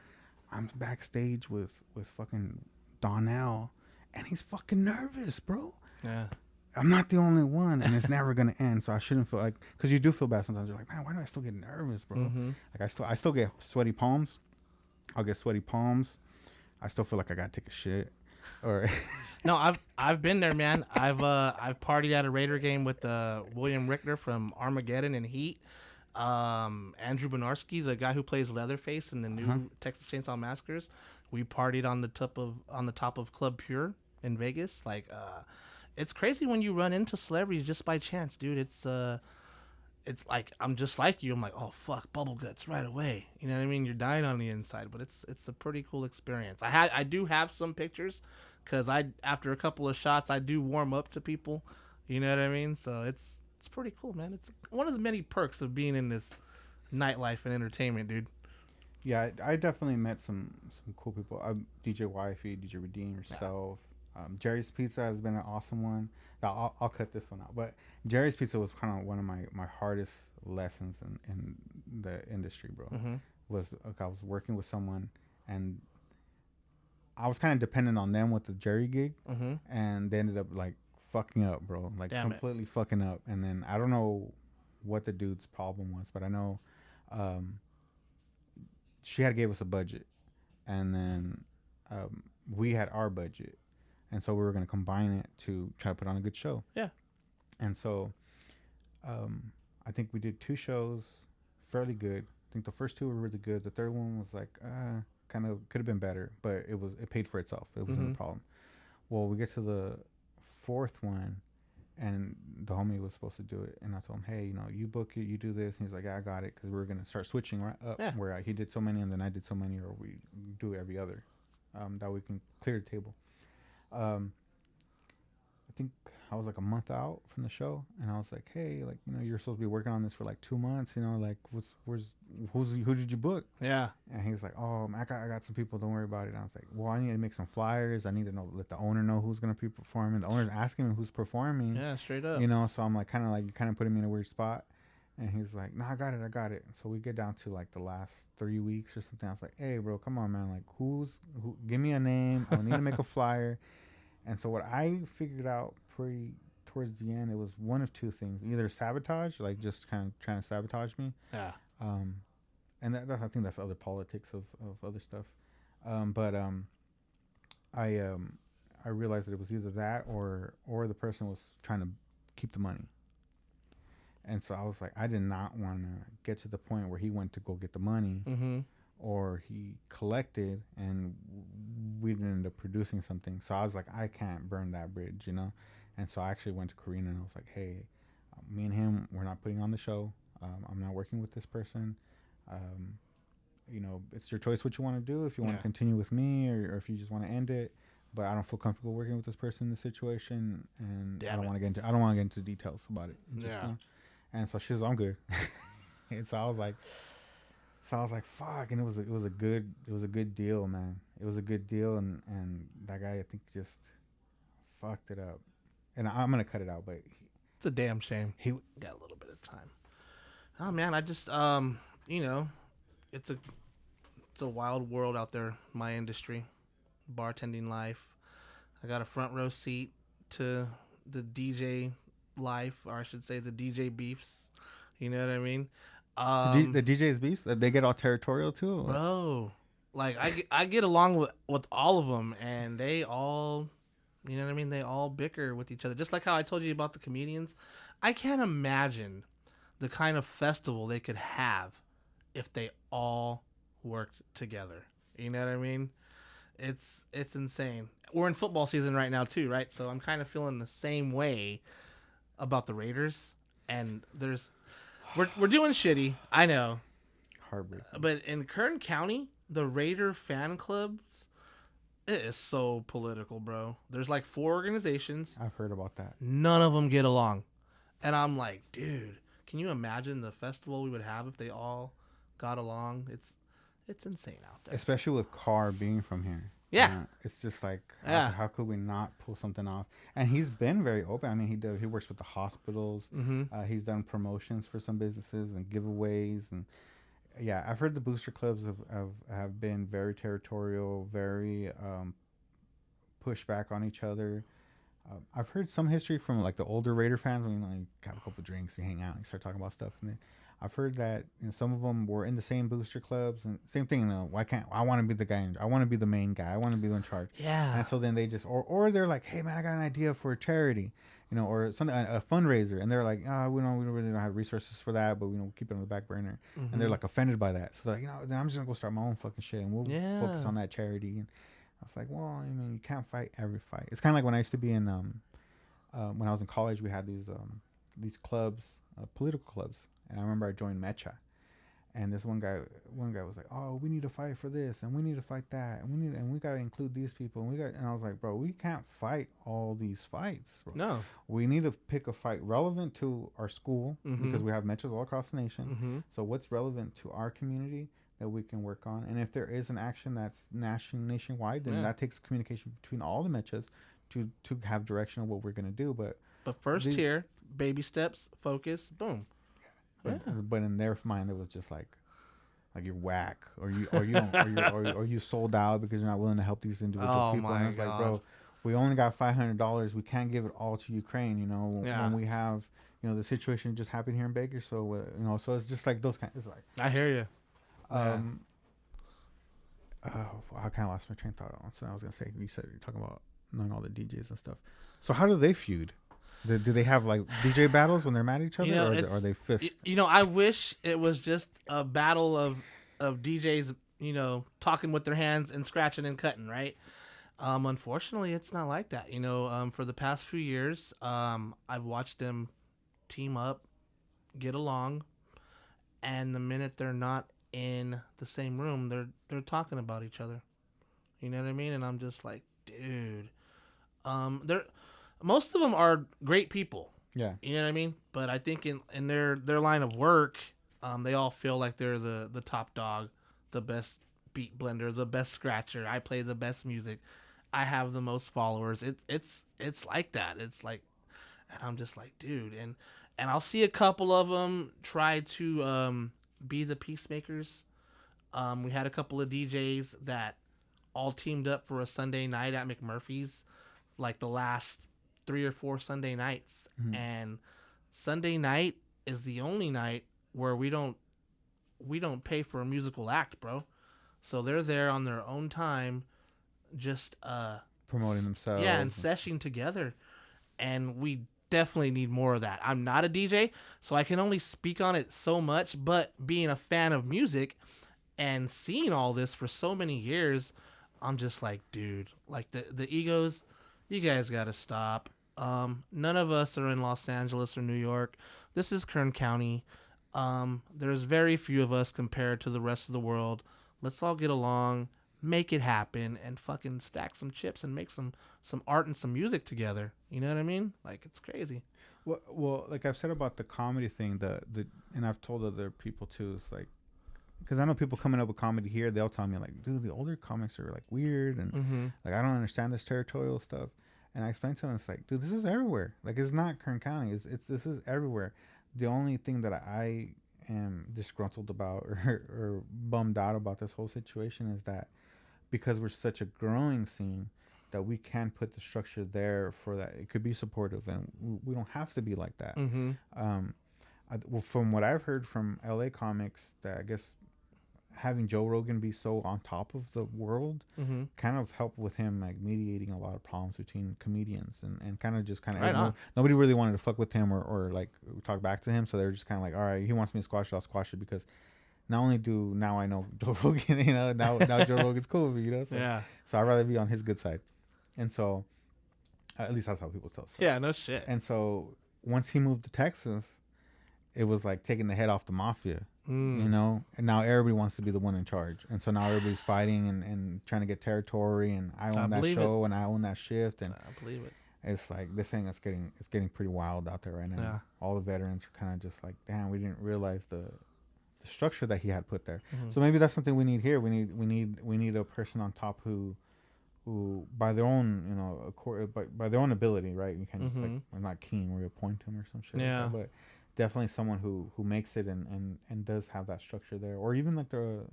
backstage with fucking Donnell, and he's fucking nervous, bro. Yeah. I'm not the only one, and it's never gonna end. So I shouldn't feel like, because you do feel bad sometimes. You're like, man, why do I still get nervous, bro? Like I still get sweaty palms. I'll get sweaty palms. I still feel like I gotta take a shit. Or no, I've been there, man. I've partied at a Raider game with William Richter from Armageddon and Heat. Andrew Benarski, the guy who plays Leatherface in the new Texas Chainsaw Massacres. We partied on the top of Club Pure in Vegas. Like it's crazy when you run into celebrities just by chance, dude. It's like I'm just like you. I'm like, oh fuck, bubble guts right away. You know what I mean? You're dying on the inside, but it's a pretty cool experience. I do have some pictures, cause after a couple of shots I do warm up to people. You know what I mean? So it's pretty cool, man. It's one of the many perks of being in this nightlife and entertainment, dude. Yeah, I definitely met some cool people. DJ Wifey, DJ Redeem, yourself. Jerry's Pizza has been an awesome one. I'll cut this one out. But Jerry's Pizza was kind of one of my hardest lessons in the industry, bro. Was I was working with someone, and I was kind of dependent on them with the Jerry gig, and they ended up like fucking up, bro. Like completely fucking up. And then I don't know what the dude's problem was, but I know she had gave us a budget, and then we had our budget. And so we were going to combine it to try to put on a good show. Yeah. And so I think we did 2 shows fairly good. I think the first 2 were really good. The third one was like kind of could have been better, but it paid for itself. It wasn't a problem. Well, we get to the 4th one, and the homie was supposed to do it. And I told him, hey, you book it, you do this. And he's like, yeah, I got it, because we were going to start switching right up, where he did so many and then I did so many, or we do every other, that we can clear the table. think I was like a month out from the show, and I was like, hey, like, you're supposed to be working on this for like 2 months, like, who did you book? Yeah. And he's like, oh, I got some people. Don't worry about it. And I was like, well, I need to make some flyers. I need to let the owner know who's gonna be performing. The owner's asking me who's performing. Yeah, straight up. So I'm like, you're kind of putting me in a weird spot. And he's like, no, I got it. And so we get down to like the last 3 weeks or something. I was like, hey, bro, come on, man. Like, who? Give me a name. I need to make a flyer. And so what I figured out pretty towards the end, it was one of two things: either sabotage, like just kind of trying to sabotage me. Yeah. And I think that's other politics of other stuff. But I I realized that it was either that or the person was trying to keep the money. And so I was like, I did not want to get to the point where he went to go get the money, or he collected and we didn't end up producing something. So I was like, I can't burn that bridge. And so I actually went to Karina and I was like, hey, me and him, we're not putting on the show. I'm not working with this person. It's your choice what you want to do. If you want to continue with me, or if you just want to end it. But I don't feel comfortable working with this person in this situation, and I don't want to get into details about it. And so she's, I'm good. And so I was like, fuck. And it was a good deal, man. It was a good deal, and that guy, I think, just fucked it up. And I'm gonna cut it out, but it's a damn shame. He got a little bit of time. Oh man, I just it's a wild world out there. My industry, bartending life. I got a front row seat to the DJ life, or I should say the DJ beefs. You know what I mean? The DJ's beefs, they get all territorial too, bro. Like I get along with all of them, and they all, you know what I mean? They all bicker with each other. Just like how I told you about the comedians. I can't imagine the kind of festival they could have if they all worked together. You know what I mean? It's insane. We're in football season right now too, right? So I'm kind of feeling the same way about the Raiders. And we're doing shitty, I know. Heartbreaking. But in Kern County, the Raider fan clubs, it is so political, bro. There's like 4 organizations. I've heard about that. None of them get along. And I'm like, dude, can you imagine the festival we would have if they all got along? It's insane out there. Especially with Carr being from here. Yeah. It's just like, how could we not pull something off? And he's been very open. I mean, he works with the hospitals. He's done promotions for some businesses and giveaways. And yeah, I've heard the booster clubs have been very territorial, very push back on each other. I've heard some history from like the older Raider fans when you have a couple of drinks, you hang out, you start talking about stuff. And I've heard that some of them were in the same booster clubs, and same thing. Why can't I want to be the guy? I want to be the main guy. I want to be in charge. Yeah. And so then they just or they're like, hey man, I got an idea for a charity, or something, a fundraiser, and they're like, we really don't have resources for that, but keep it on the back burner. And they're like offended by that, so they're like, then I'm just gonna go start my own fucking shit, and we'll focus on that charity. And I was like, well, I mean, you can't fight every fight. It's kind of like when I used to be in when I was in college, we had these clubs, political clubs, and I remember I joined Mecha, and this one guy was like, oh, we need to fight for this, and we need to fight that, and we gotta include these people, and I was like, bro, we can't fight all these fights, bro. No, we need to pick a fight relevant to our school, because we have Mechas all across the nation. So what's relevant to our community that we can work on, and if there is an action that's nationwide, then that takes communication between all the Mechas to have direction of what we're gonna do. But first tier, baby steps, focus, boom. But in their mind, it was just like you're whack, or you don't, or you sold out because you're not willing to help these individual people. And it's like, bro, we only got $500. We can't give it all to Ukraine. When we have the situation just happened here in Baker. So so it's just like those kind. It's like, I hear you. I kind of lost my train of thought on something I was gonna say. You said you're talking about knowing all the DJs and stuff. So how do they feud? Do they have like DJ battles when they're mad at each other, or are they fists? I wish it was just a battle of DJs, talking with their hands and scratching and cutting, right? Unfortunately, it's not like that. For the past few years, I've watched them team up, get along, and the minute they're not in the same room, they're talking about each other. You know what I mean? And I'm just like, dude, most of them are great people. Yeah. You know what I mean? But I think in their line of work, they all feel like they're the top dog, the best beat blender, the best scratcher. I play the best music. I have the most followers. It's like that. It's like, and I'm just like, dude, and I'll see a couple of them try to be the peacemakers. We had a couple of DJs that all teamed up for a Sunday night at McMurphy's, like the last 3 or 4 Sunday nights. Mm-hmm. And Sunday night is the only night where we don't pay for a musical act, bro. So they're there on their own time, just promoting themselves. Yeah, and seshing together. And we definitely need more of that. I'm not a DJ, so I can only speak on it so much, but being a fan of music and seeing all this for so many years, I'm just like, dude, like the egos, you guys got to stop. None of us are in Los Angeles or New York. This is Kern County. There's very few of us compared to the rest of the world. Let's all get along, make it happen, and fucking stack some chips and make some art and some music together. You know what I mean? Like, it's crazy. Well, like I've said about the comedy thing, and I've told other people too. It's like, because I know people coming up with comedy here, they'll tell me like, dude, the older comics are like weird, and like I don't understand this territorial stuff. And I explained to them, it's like, dude, this is everywhere. Like, it's not Kern County. This is everywhere. The only thing that I am disgruntled about or bummed out about this whole situation is that because we're such a growing scene, that we can put the structure there for that. It could be supportive, and we don't have to be like that. Well, from what I've heard from LA comics, that I guess having Joe Rogan be so on top of the world kind of helped with him like mediating a lot of problems between comedians and kind of nobody really wanted to fuck with him or like talk back to him, so they were just kind of like, all right, he wants me to squash it, I'll squash it, because not only do now I know Joe Rogan, you know, now Joe Rogan's cool with me, you know, so I'd rather be on his good side. And so at least that's how people tell stuff. Yeah, no shit. And so once he moved to Texas, it was like taking the head off the mafia. You know, and now everybody wants to be the one in charge, and so now everybody's fighting and trying to get territory, and I own that show and I own that shift, and I believe it. It's like this thing is getting pretty wild out there right now. Yeah. All the veterans are kind of just like, damn, we didn't realize the structure that he had put there. So maybe that's something we need here. We need a person on top who by their own, you know, by their own ability, right? You can't just like, I'm not keen where you appoint him or some shit. Yeah. Like that, but definitely someone who makes it and does have that structure there, or even like the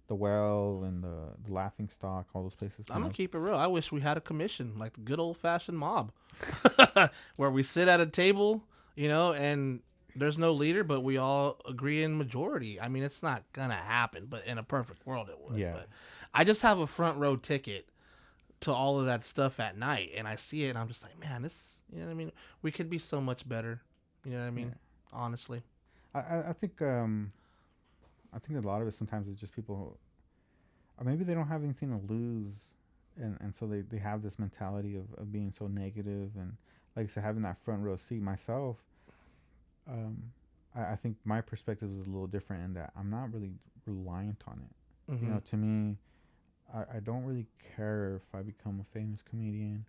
Well and the Laughing Stock, all those places. I'm gonna keep it real. I wish we had a commission, like the good old fashioned mob, where we sit at a table, you know, and there's no leader, but we all agree in majority. I mean, it's not gonna happen, but in a perfect world, it would. Yeah. But I just have a front row ticket to all of that stuff at night, and I see it, and I'm just like, man, this, you know what I mean? We could be so much better. You know what I mean? Yeah. Honestly, I think a lot of it sometimes is just people, maybe they don't have anything to lose, and so they have this mentality of being so negative, and like I said, having that front row seat myself. I think my perspective is a little different in that I'm not really reliant on it. You know, to me, I don't really care if I become a famous comedian.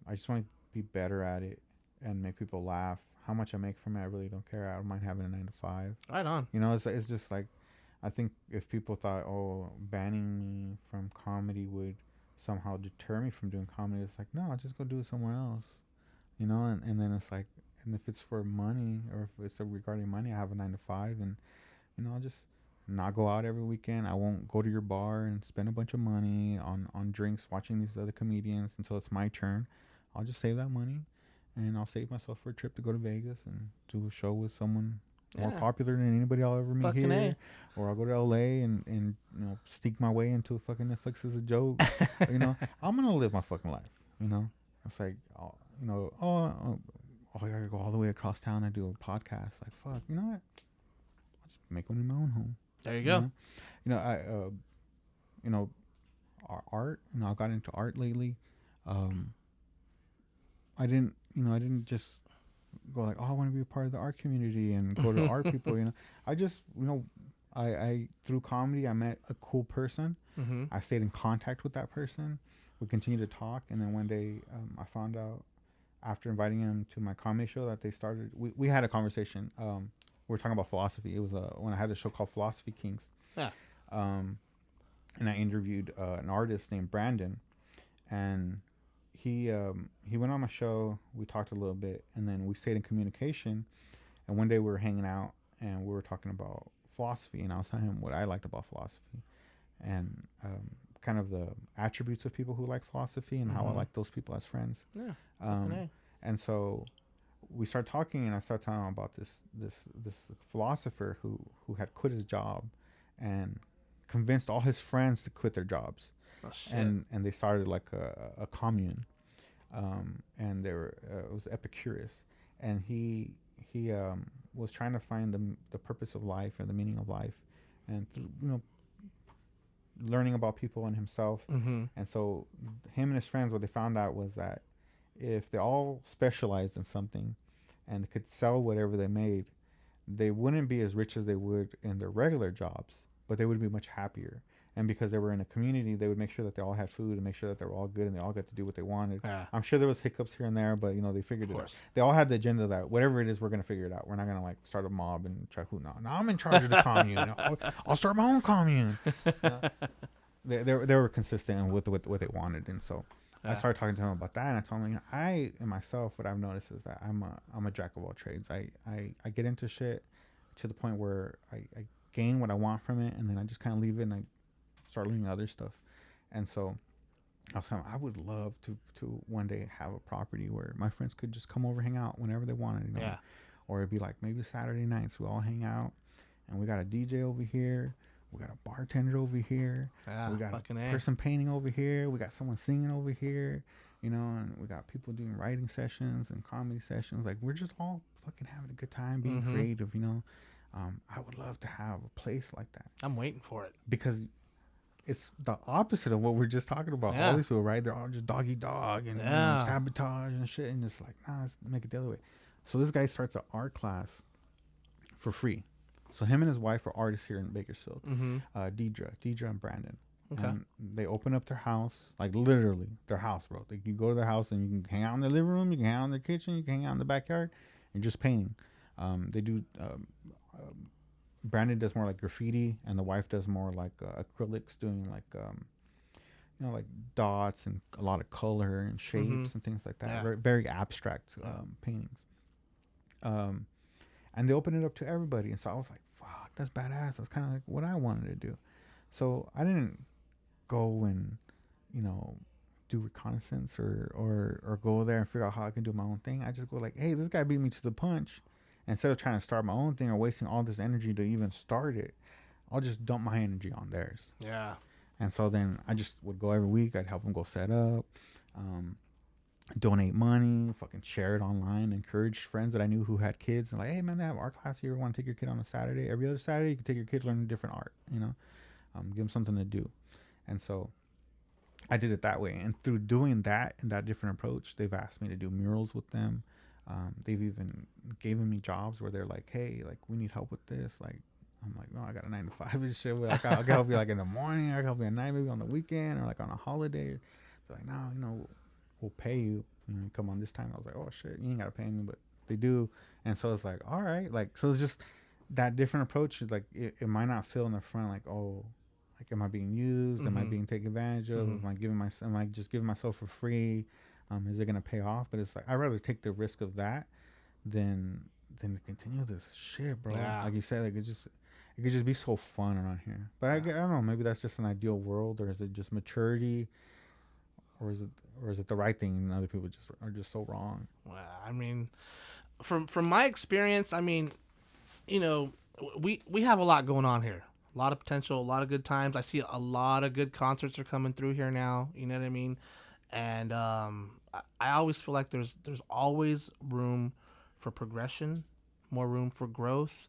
I just want to be better at it and make people laugh. How much I make from it, I really don't care. I don't mind having a 9 to 5. Right on. You know, it's just like, I think if people thought, oh, banning me from comedy would somehow deter me from doing comedy, it's like, no, I'll just go do it somewhere else. You know, and then it's like, and if it's for money or if it's regarding money, I have a 9 to 5, and you know, I'll just not go out every weekend. I won't go to your bar and spend a bunch of money on drinks watching these other comedians until it's my turn. I'll just save that money. And I'll save myself for a trip to go to Vegas and do a show with someone more popular than anybody I'll ever meet fucking here. Or I'll go to LA and you know, sneak my way into fucking Netflix as a joke. You know, I'm gonna live my fucking life. You know, it's like, you know, I gotta go all the way across town and do a podcast. Like, fuck, you know what? I'll just make one in my own home. There you go. Know? You know, our art. You know, I got into art lately. I didn't just go like, oh, I want to be a part of the art community and go to art people, you know. I just, you know, I through comedy, I met a cool person. I stayed in contact with that person. We continued to talk, and then one day I found out after inviting him to my comedy show that they started, we had a conversation. We were talking about philosophy. It was when I had a show called Philosophy Kings. Yeah. And I interviewed an artist named Brandon, and he went on my show. We talked a little bit, and then we stayed in communication. And one day we were hanging out, and we were talking about philosophy, and I was telling him what I liked about philosophy, and kind of the attributes of people who like philosophy, and how I like those people as friends. Yeah. And so we started talking, and I started telling him about this philosopher who had quit his job, and convinced all his friends to quit their jobs. Oh, shit. And they started like a commune, and they were it was Epicurus, and he was trying to find the purpose of life and the meaning of life, and through, learning about people and himself. Mm-hmm. And so him and his friends, what they found out was that if they all specialized in something and could sell whatever they made, they wouldn't be as rich as they would in their regular jobs, but they would be much happier. And because they were in a community, they would make sure that they all had food and make sure that they were all good and they all got to do what they wanted. Yeah. I'm sure there was hiccups here and there, but they figured it out. They all had the agenda that whatever it is, we're gonna figure it out. We're not gonna like start a mob and try who. No, I'm in charge of the commune. I'll start my own commune. They were consistent with what they wanted, and so I started talking to him about that, and I told him, I and myself, what I've noticed is that I'm a jack of all trades. I get into shit to the point where I gain what I want from it, and then I just kind of leave it and I start learning other stuff. And so I was telling him I would love to one day have a property where my friends could just come over, hang out whenever they wanted, Yeah. Or it'd be like maybe Saturday nights we all hang out, and we got a DJ over here, we got a bartender over here, we got a person painting over here, we got someone singing over here, and we got people doing writing sessions and comedy sessions. Like, we're just all fucking having a good time, being creative, I would love to have a place like that. I'm waiting for it. Because it's the opposite of what we're just talking about. Yeah. All these people, right? They're all just dog eat dog and sabotage and shit. And it's like, let's make it the other way. So this guy starts an art class for free. So him and his wife are artists here in Bakersfield. Deidre and Brandon. Okay. And they open up their house, like literally their house, bro. Like, you go to their house and you can hang out in their living room, you can hang out in their kitchen, you can hang out in the backyard, and just painting. They do... Brandon does more like graffiti, and the wife does more like acrylics, doing like like dots and a lot of color and shapes and things like that. Yeah. Very, very abstract paintings. And they open it up to everybody, and so I was like, "Fuck, that's badass." That's kind of like what I wanted to do. So I didn't go and do reconnaissance or go there and figure out how I can do my own thing. I just go like, "Hey, this guy beat me to the punch." Instead of trying to start my own thing or wasting all this energy to even start it, I'll just dump my energy on theirs. Yeah. And so then I just would go every week. I'd help them go set up, donate money, fucking share it online, encourage friends that I knew who had kids, and like, hey man, they have art class. You ever want to take your kid on a Saturday? Every other Saturday, you can take your kid, learn a different art. Give them something to do. And so I did it that way. And through doing that and that different approach, they've asked me to do murals with them. They've even given me jobs where they're like, hey, like, we need help with this. Like, I'm like, no, I got a 9 to 5 and shit. Like, I can help you like in the morning. I can help you at night, maybe on the weekend or like on a holiday. They're like, no, we'll pay you. You come on this time. I was like, oh shit, you ain't got to pay me, but they do. And so it's like, all right. Like, so it's just that different approach. Is like, it might not feel in the front like, oh, like, am I being used? Am I being taken advantage of? Am I just giving myself for free? Is it gonna pay off? But it's like, I'd rather take the risk of that than continue this shit, bro. Yeah. Like you said, like it could just be so fun around here. But I don't know, maybe that's just an ideal world, or is it just maturity, or is it the right thing and other people are just so wrong? Well, I mean, from my experience, I mean, we have a lot going on here. A lot of potential, a lot of good times. I see a lot of good concerts are coming through here now. You know what I mean? And I always feel like there's always room for progression, more room for growth.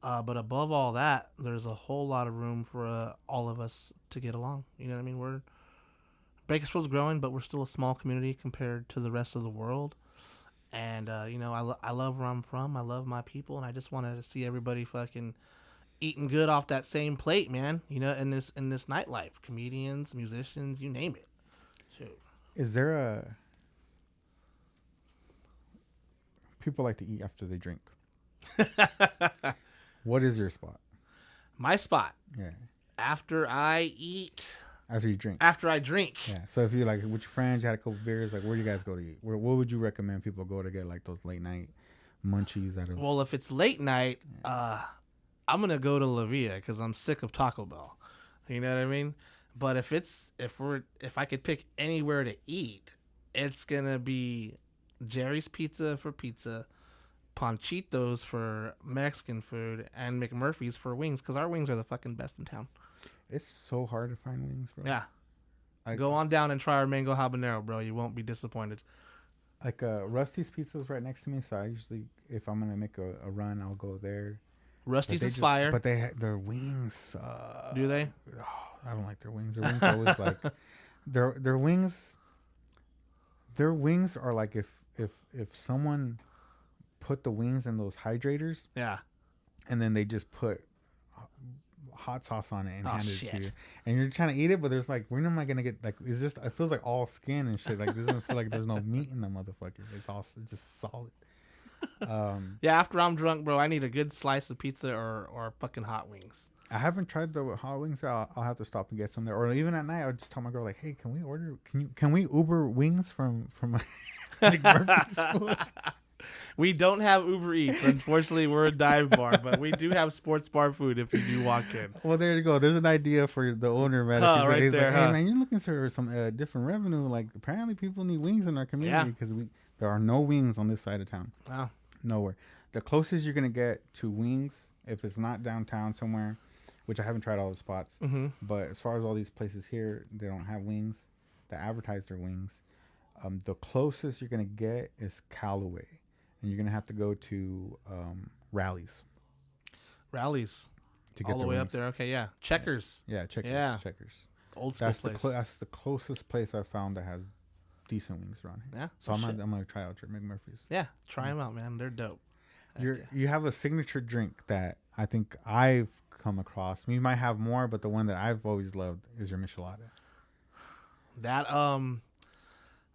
But above all that, there's a whole lot of room for all of us to get along. You know what I mean? Bakersfield's growing, but we're still a small community compared to the rest of the world. And, I love where I'm from. I love my people. And I just wanted to see everybody fucking eating good off that same plate, man. In this nightlife. Comedians, musicians, you name it. Shoot. Is there people like to eat after they drink. What is your spot? My spot. Yeah. After I eat. After you drink. After I drink. Yeah. So if you like with your friends, you had a couple beers, like where do you guys go to eat? What would you recommend people go to get like those late night munchies out of? Well, if it's late night, I'm gonna go to La Villa because I'm sick of Taco Bell. You know what I mean? But if I could pick anywhere to eat, it's gonna be Jerry's Pizza for pizza, Panchitos for Mexican food, and McMurphy's for wings because our wings are the fucking best in town. It's so hard to find wings, bro. Yeah. Go on down and try our mango habanero, bro. You won't be disappointed. Like Rusty's Pizza's right next to me, so I usually, if I'm gonna make a run, I'll go there. Rusty's is fire. But their wings suck. Do they? Oh, I don't like their wings. Their wings are always like their wings. Their wings are like if someone put the wings in those hydrators. Yeah. And then they just put hot sauce on it and hand it to you, shit. and you're trying to eat it, but there's like, when am I gonna get like? It's just, it feels like all skin and shit. Like, it doesn't feel like there's no meat in the motherfucker. It's just solid. Yeah, after I'm drunk, bro, I need a good slice of pizza or fucking hot wings. I haven't tried the hot wings. I'll have to stop and get some there. Or even at night, I'll just tell my girl like, hey, can we Uber wings from like Murphy's food? We don't have Uber Eats. Unfortunately, we're a dive bar, but we do have sports bar food if you do walk in. Well, there you go. There's an idea for the owner, man. He's there, like, hey, man, you're looking for some different revenue. Like, apparently people need wings in our community because there are no wings on this side of town. Oh. Nowhere. The closest you're going to get to wings, if it's not downtown somewhere, which I haven't tried all the spots, but as far as all these places here, they don't have wings. They advertise their wings. The closest you're going to get is Callaway. And you're going to have to go to Rallies. Rallies. To get all the way up there. Okay, yeah. Checkers. Yeah, Checkers. Yeah. Checkers. Old school place. That's the closest place I've found that has decent wings around here. Yeah. So I'm going to try out your McMurphy's. Yeah. Try them out, man. They're dope. You have a signature drink that I think I've come across. You might have more, but the one that I've always loved is your Michelada.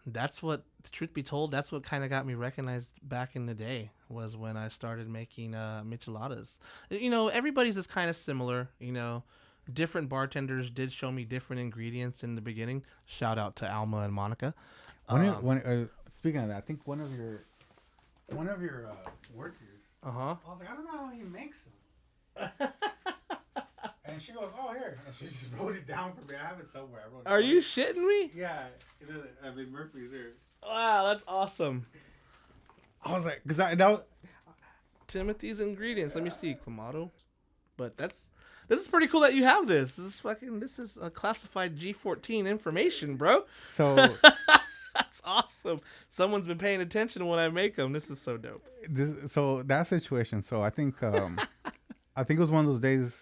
That's what, the truth be told, that's what kind of got me recognized back in the day, was when I started making micheladas. You know, everybody's is kind of similar. You know, different bartenders did show me different ingredients in the beginning. Shout out to Alma and Monica. Speaking of that, I think one of your workers. I was like, I don't know how he makes them. And she goes, oh, here. And she just wrote it down for me. I have it somewhere. I wrote it. Are you shitting me? Yeah. I mean, Murphy's here. Wow, that's awesome. I was like, because that was Timothy's ingredients. Let me see, Clamato. But this is pretty cool that you have this. This is a classified G14 information, bro. So that's awesome. Someone's been paying attention when I make them. This is so dope. So that situation. So I think it was one of those days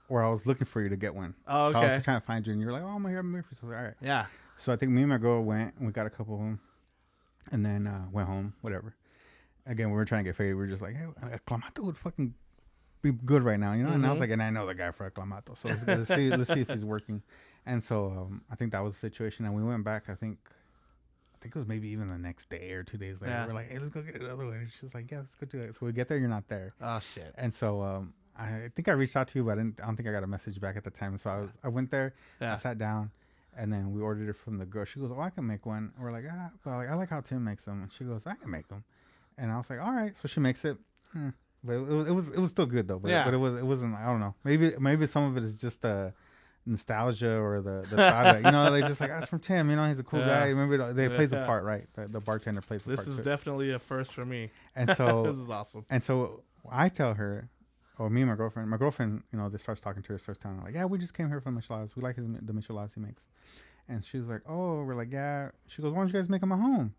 where I was looking for you to get one. Oh, okay. So I was trying to find you, and you were like, "Oh, I'm here at Murphy's." So I was like, all right. Yeah. So I think me and my girl went, and we got a couple of them, and then went home. Whatever. Again, we were trying to get faded. We were just like, "Hey, Clamato would fucking be good right now," you know. And I was like, and I know the guy for Clamato, so let's see if he's working. And so I think that was the situation, and we went back. I think it was maybe even the next day or 2 days later. Yeah. We're like, hey, let's go get it another one. And she was like, yeah, let's go do it. So we get there, you're not there. Oh shit. And so I think I reached out to you, but I don't think I got a message back at the time. So I went there, I sat down, and then we ordered it from the girl. She goes, oh, I can make one. We're like, well, I like how Tim makes them. And she goes, I can make them. And I was like, all right. So she makes it. But it was still good though. But it wasn't. I don't know. Maybe some of it is just nostalgia or the thought of it. You know, they just like, that's from Tim. You know, he's a cool guy. Remember, they plays a part, right? The bartender plays a part. This is definitely a first for me. And so this is awesome. And so I tell her, or me and my girlfriend, you know, this starts talking to her, starts telling her like, yeah, we just came here from Micheladas. We like the Micheladas he makes. And she's like, oh, we're like, yeah. She goes, why don't you guys make them at home?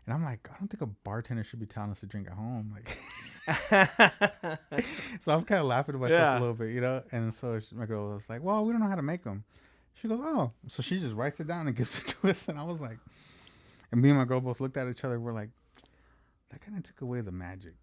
And I'm like, I don't think a bartender should be telling us to drink at home. Like, so I'm kind of laughing to myself a little bit, you know. And so my girl was like, well, we don't know how to make them. She goes, oh. So she just writes it down and gives it to us. And I was like, and me and my girl both looked at each other. We're like, that kind of took away the magic.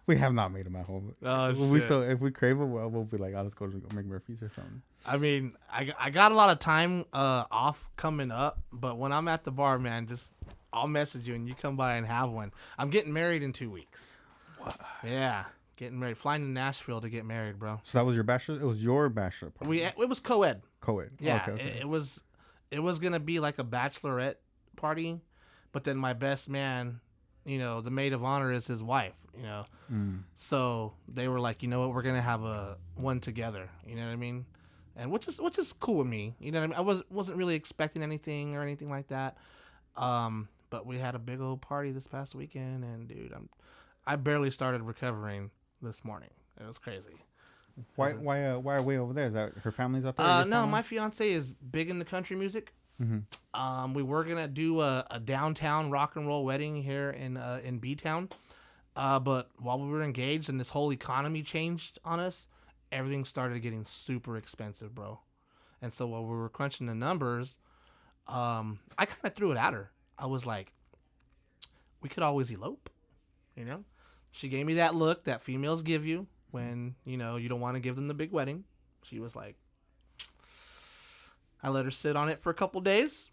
We have not made them at home. Oh, we still, if we crave them, well, we'll be like, oh, let's go to McMurphy's or something. I mean, I got a lot of time off coming up, but when I'm at the bar, man, just I'll message you and you come by and have one. I'm getting married in 2 weeks. What? Yeah, getting married. Flying to Nashville to get married, bro. So that was your bachelor? It was your bachelor party? It was co-ed. Co-ed. Yeah, Okay. it was gonna be like a bachelorette party, but then my best man, the maid of honor is his wife. So they were like, you know what, we're gonna have a one together. You know what I mean? And which is cool with me. You know what I mean? I wasn't really expecting anything or anything like that. But we had a big old party this past weekend, and dude, I barely started recovering this morning. It was crazy. Why are we over there? Is that her family's up there? No, family? my fiance is big into country music. Mm-hmm. We were gonna do a downtown rock and roll wedding here in B Town, but while we were engaged and this whole economy changed on us, everything started getting super expensive, bro. And so while we were crunching the numbers, I kind of threw it at her. I was like, we could always elope, She gave me that look that females give you when, you don't want to give them the big wedding. She was like, I let her sit on it for a couple days.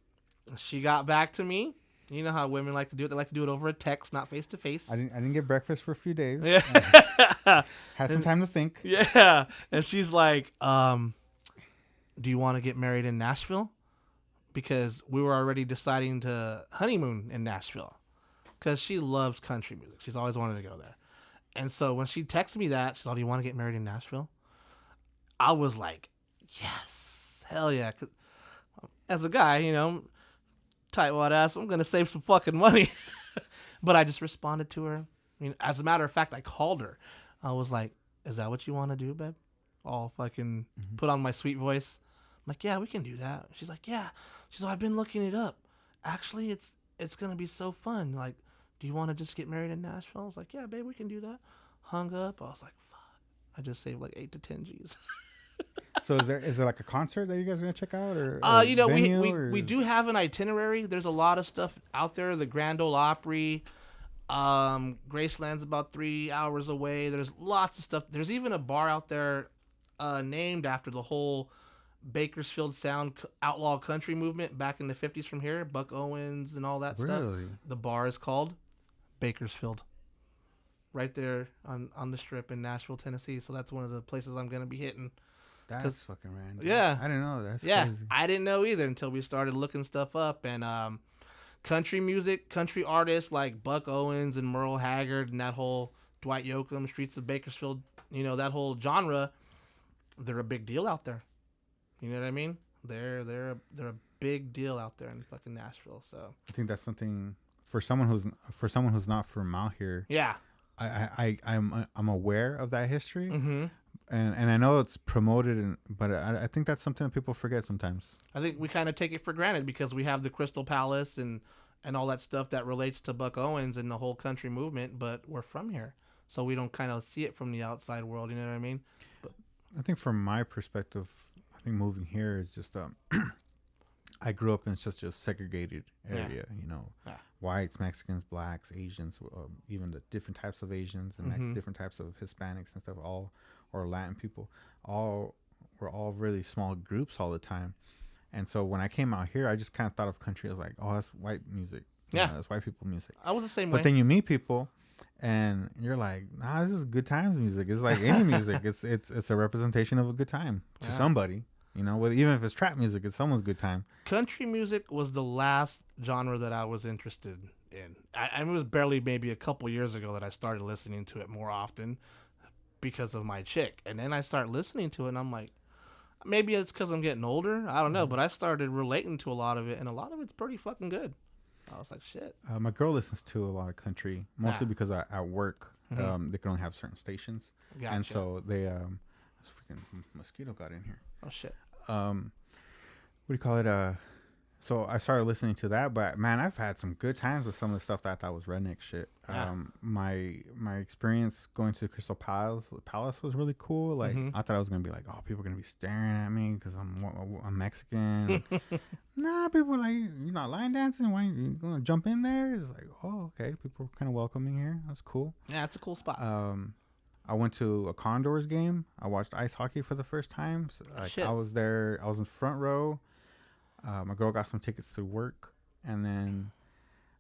She got back to me. You know how women like to do it. They like to do it over a text, not face to face. I didn't get breakfast for a few days. Yeah. Had some time to think. Yeah. And she's like, do you want to get married in Nashville? Because we were already deciding to honeymoon in Nashville. Because she loves country music. She's always wanted to go there. And so when she texted me that, she's like, do you want to get married in Nashville? I was like, yes. Hell yeah. 'Cause as a guy, tightwad ass, I'm going to save some fucking money. But I just responded to her. As a matter of fact, I called her. I was like, is that what you want to do, babe? All fucking put on my sweet voice. I'm like, yeah, we can do that. She's like, yeah. She's like, I've been looking it up. Actually, it's going to be so fun. Like, do you want to just get married in Nashville? I was like, yeah, babe, we can do that. Hung up. I was like, fuck. I just saved like 8 to 10 G's. So is there like a concert that you guys are gonna check out, or we do have an itinerary. There's a lot of stuff out there. The Grand Ole Opry, Graceland's about 3 hours away. There's lots of stuff. There's even a bar out there named after the whole Bakersfield Sound outlaw country movement back in the 50s from here. Buck Owens and all that stuff. The bar is called Bakersfield. Right there on the strip in Nashville, Tennessee. So that's one of the places I'm gonna be hitting. That's fucking random. Yeah. I didn't know. That's crazy. I didn't know either until we started looking stuff up. And country music, country artists like Buck Owens and Merle Haggard and that whole Dwight Yoakam, Streets of Bakersfield, that whole genre, they're a big deal out there. You know what I mean? They're a big deal out there in fucking Nashville. So I think that's something for someone who's not from out here. Yeah. I'm aware of that history. Mm-hmm. And I know it's promoted, but I think that's something that people forget sometimes. I think we kind of take it for granted because we have the Crystal Palace and all that stuff that relates to Buck Owens and the whole country movement, but we're from here. So we don't kind of see it from the outside world, you know what I mean? But I think from my perspective, I think moving here is just, I grew up in such a segregated area, Yeah. Whites, Mexicans, blacks, Asians, even the different types of Asians and different types of Hispanics and stuff, or Latin people, we're all really small groups all the time. And so when I came out here, I just kind of thought of country as like, oh, that's white music. That's white people music. I was the same way. But then you meet people and you're like, nah, this is good times music. It's like any music. It's a representation of a good time to somebody. Even if it's trap music, it's someone's good time. Country music was the last genre that I was interested in. It was barely maybe a couple years ago that I started listening to it more often because of my chick. And then I start listening to it and I'm like, maybe it's because I'm getting older. I don't know. But I started relating to a lot of it, and a lot of it's pretty fucking good. I was like, shit. My girl listens to a lot of country, mostly because at work, they can only have certain stations. Gotcha. And so they, this freaking mosquito got in here. Oh, shit. What do you call it? So I started listening to that, but man, I've had some good times with some of the stuff that I thought was redneck shit. Yeah. My experience going to the Crystal Palace was really cool. Like I thought I was gonna be like, oh, people are gonna be staring at me because I'm Mexican. Nah, people were like, you're not line dancing. Why you gonna jump in there? It's like, oh, okay. People are kind of welcoming here. That's cool. Yeah, it's a cool spot. I went to a Condors game. I watched ice hockey for the first time. So, I was there. I was in the front row. My girl got some tickets to work, and then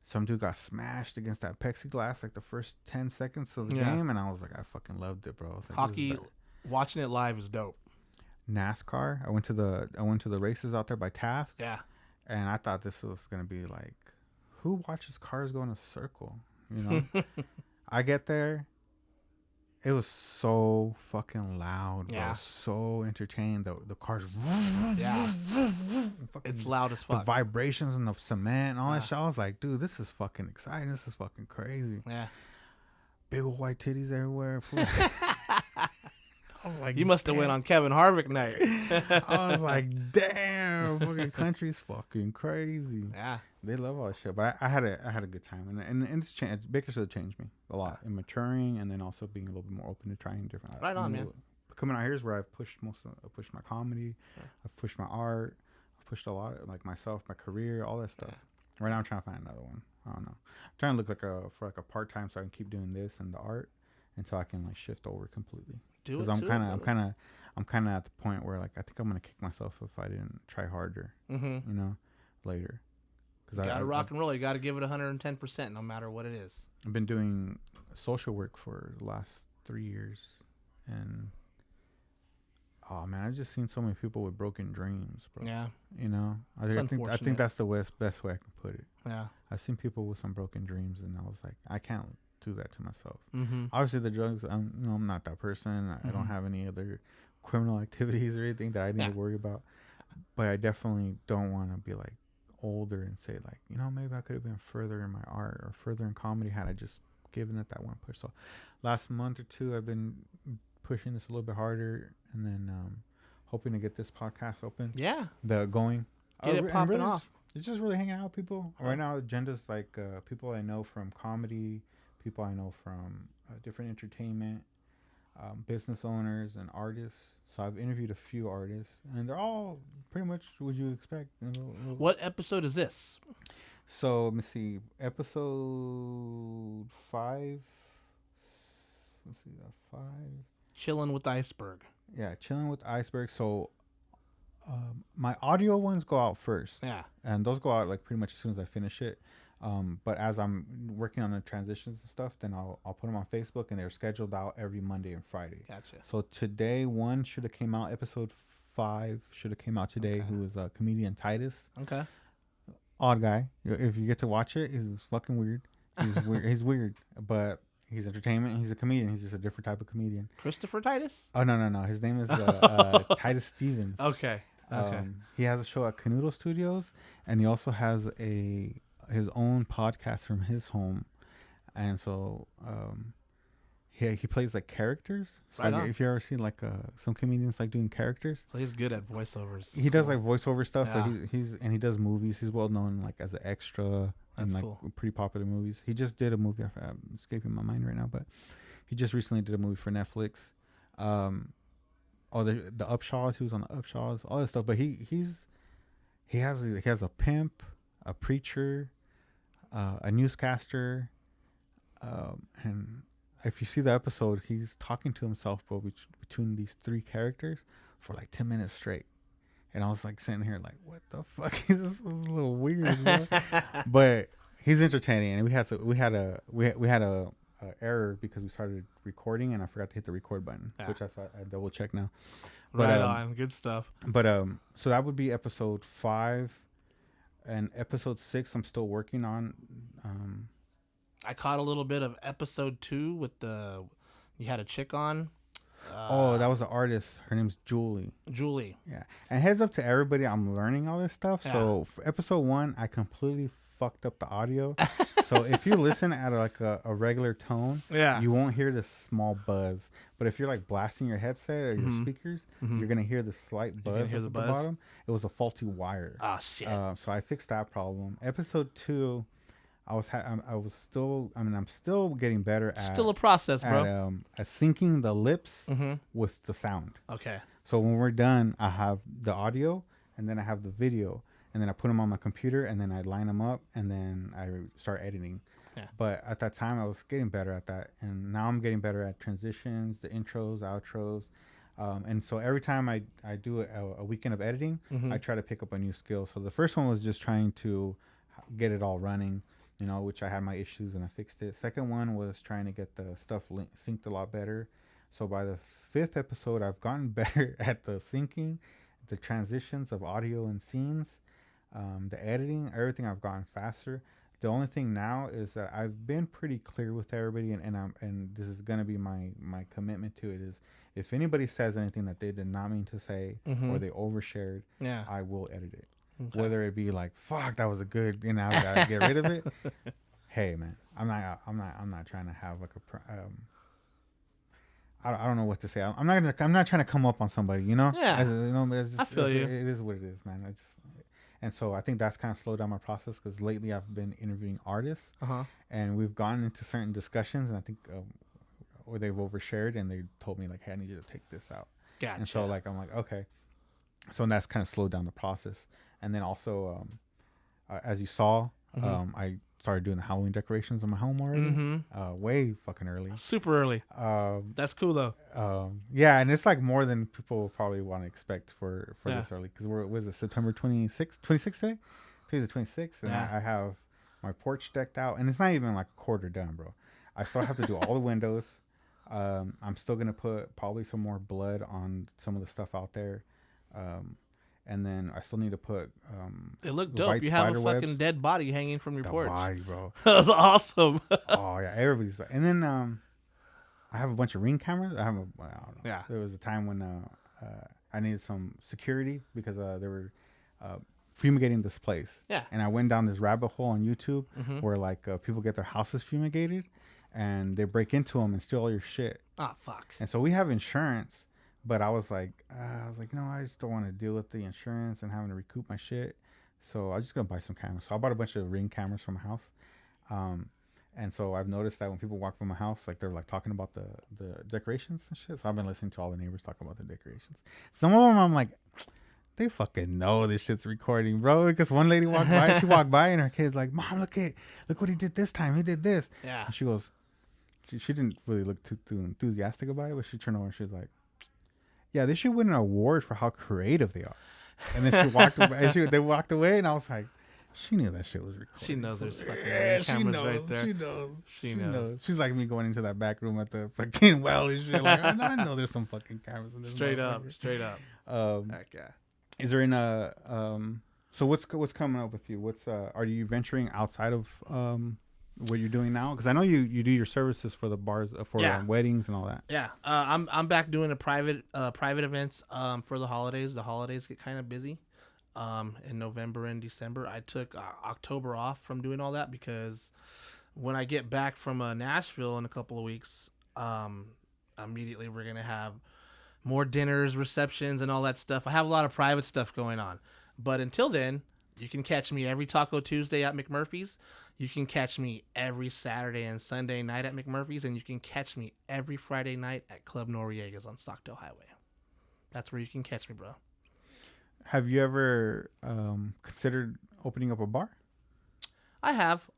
some dude got smashed against that plexiglass like the first 10 seconds of the game, and I was like, I fucking loved it, bro. I was like, hockey, watching it live is dope. NASCAR. I went to the races out there by Taft. Yeah. And I thought this was gonna be like, who watches cars go in a circle? You know. I get there. It was so fucking loud, bro. Yeah. So entertaining. The cars. Yeah. It's loud as fuck. The vibrations and the cement and all that shit. I was like, dude, this is fucking exciting. This is fucking crazy. Yeah. Big old white titties everywhere. I was like, you must have went on Kevin Harvick night. I was like, damn, fucking country's fucking crazy. Yeah. They love all that shit, but I had a good time, and it's changed. Bakersfield changed me a lot in maturing, and then also being a little bit more open to trying different. Right on, man. Coming out here is where I've pushed my comedy, I've pushed my art, I've pushed a lot of, like myself, my career, all that stuff. Right now I'm trying to find another one. I don't know. I'm trying to look for a part time so I can keep doing this and the art until I can like shift over completely. Because I'm kind of at the point where like I think I'm gonna kick myself if I didn't try harder. You know, later. You gotta rock and roll. You gotta give it 110%, no matter what it is. I've been doing social work for the last 3 years, and oh man, I've just seen so many people with broken dreams, bro. Yeah. You know, I think that's the best way I can put it. Yeah. I've seen people with some broken dreams, and I was like, I can't do that to myself. Mm-hmm. Obviously, the drugs. I'm not that person. I don't have any other criminal activities or anything that I need to worry about. But I definitely don't want to be like older and say like, you know, maybe I could have been further in my art or further in comedy had I just given it that one push. So last month or two I've been pushing this a little bit harder, and then hoping to get this podcast open. Yeah. Going. Get it popping really off. It's just really hanging out with people. Right now, agenda's like people I know from comedy, people I know from different entertainment, business owners and artists. So I've interviewed a few artists, and they're all pretty much what you expect. What episode is this? So let me see, episode 5. Let's see, 5. Chilling with the Iceberg. Yeah, chilling with Iceberg. So my audio ones go out first. Yeah, and those go out like pretty much as soon as I finish it. But as I'm working on the transitions and stuff, then I'll put them on Facebook, and they're scheduled out every Monday and Friday. Gotcha. So today, one should have came out. Episode 5 should have came out today. Okay. Who is comedian Titus? Okay. Odd guy. If you get to watch it, he's fucking weird. He's weird. He's weird, but he's entertainment. He's a comedian. He's just a different type of comedian. Christopher Titus? Oh no. His name is Titus Stevens. Okay. He has a show at Canoodle Studios, and he also has his own podcast from his home, and so he plays like characters. So right like, if you ever seen like some comedians like doing characters, so he's good at voiceovers. He does like voiceover stuff. Yeah. So he does movies. He's well known like as an extra in like pretty popular movies. He just did a movie. I'm escaping my mind right now, but he just recently did a movie for Netflix. The Upshaws. He was on the Upshaws. All that stuff. But he has a pimp, a preacher, a newscaster, and if you see the episode, he's talking to himself, bro, between these 3 characters for like 10 minutes straight. And I was like sitting here like, what the fuck? This was a little weird, bro. But he's entertaining, and we had a error because we started recording and I forgot to hit the record button, which I double check now. But, right on, good stuff. But so that would be episode 5. And episode 6, I'm still working on. I caught a little bit of episode 2 with you had a chick on. That was the artist. Her name's Julie. Yeah. And heads up to everybody, I'm learning all this stuff. Yeah. So for episode 1, I completely fucked up the audio. So if you listen at like a regular tone, you won't hear this small buzz. But if you're like blasting your headset or your speakers, you're gonna hear the slight buzz at the bottom. It was a faulty wire. Oh shit! So I fixed that problem. Episode 2, I'm still getting better at. Still a process, bro. At syncing the lips with the sound. Okay. So when we're done, I have the audio, and then I have the video. And then I put them on my computer, and then I line them up, and then I start editing. Yeah. But at that time, I was getting better at that. And now I'm getting better at transitions, the intros, outros. And so every time I do a weekend of editing, I try to pick up a new skill. So the first one was just trying to get it all running. which I had my issues and I fixed it. Second one was trying to get the stuff synced a lot better. So by the fifth episode, I've gotten better at the syncing, the transitions of audio and scenes, the editing, everything. I've gotten faster. The only thing now is that I've been pretty clear with everybody, and this is gonna be my commitment to it is if anybody says anything that they did not mean to say or they overshared, I will edit it. Okay. Whether it be like, fuck, that was a good, I gotta get rid of it. Hey man, I'm not trying to have like I don't know what to say. I'm not trying to come up on somebody, Yeah. It's just, I feel you. It is what it is, man. It's just, and so I think that's kind of slowed down my process because lately I've been interviewing artists, and we've gone into certain discussions, and I think or they've overshared, and they told me like, hey, I need you to take this out. Gotcha. And so like I'm like, okay. So that's kind of slowed down the process. And then also, as you saw, I started doing the Halloween decorations in my home already. Way fucking early. Super early. That's cool though. Yeah, and it's like more than people probably want to expect for this early because was it September 26th? 26th day? Today's the 26th, and I have my porch decked out, and it's not even like a quarter done, bro. I still have to do all the windows. I'm still gonna put probably some more blood on some of the stuff out there. And then I still need to put they look dope. You have a fucking dead body hanging from your porch. Body, bro. That's awesome. Oh yeah, everybody's like, and then I have a bunch of Ring cameras. I don't know. There was a time when I needed some security because they were fumigating this place. Yeah. And I went down this rabbit hole on YouTube where like people get their houses fumigated and they break into them and steal all your shit. Oh fuck. And so we have insurance. But I was like, I just don't want to deal with the insurance and having to recoup my shit. So I was just going to buy some cameras. So I bought a bunch of Ring cameras from my house. And so I've noticed that when people walk by my house, like they're like talking about the decorations and shit. So I've been listening to all the neighbors talk about the decorations. Some of them I'm like, they fucking know this shit's recording, bro. Because one lady walked by, she walked by and her kid's like, Mom, look what he did this time. He did this. Yeah. And she goes, she didn't really look too enthusiastic about it, but she turned over and she was like, yeah, they should win an award for how creative they are. And then she walked away. They walked away, and I was like, she knew that shit was recorded. She knows there's fucking cameras right there. She knows. She's like me going into that back room at the fucking well and shit. Like, I know there's some fucking cameras in this. Straight up. Okay. Is there so what's coming up with you? Are you venturing outside of what you're doing now? Because I know you do your services for the bars for weddings and all that. Yeah, I'm back doing a private events for the holidays. The holidays get kind of busy in November and December. I took October off from doing all that because when I get back from Nashville in a couple of weeks, immediately we're gonna have more dinners, receptions, and all that stuff. I have a lot of private stuff going on, but until then, you can catch me every Taco Tuesday at McMurphy's. You can catch me every Saturday and Sunday night at McMurphy's, and you can catch me every Friday night at Club Noriega's on Stockdale Highway. That's where you can catch me, bro. Have you ever considered opening up a bar? I have.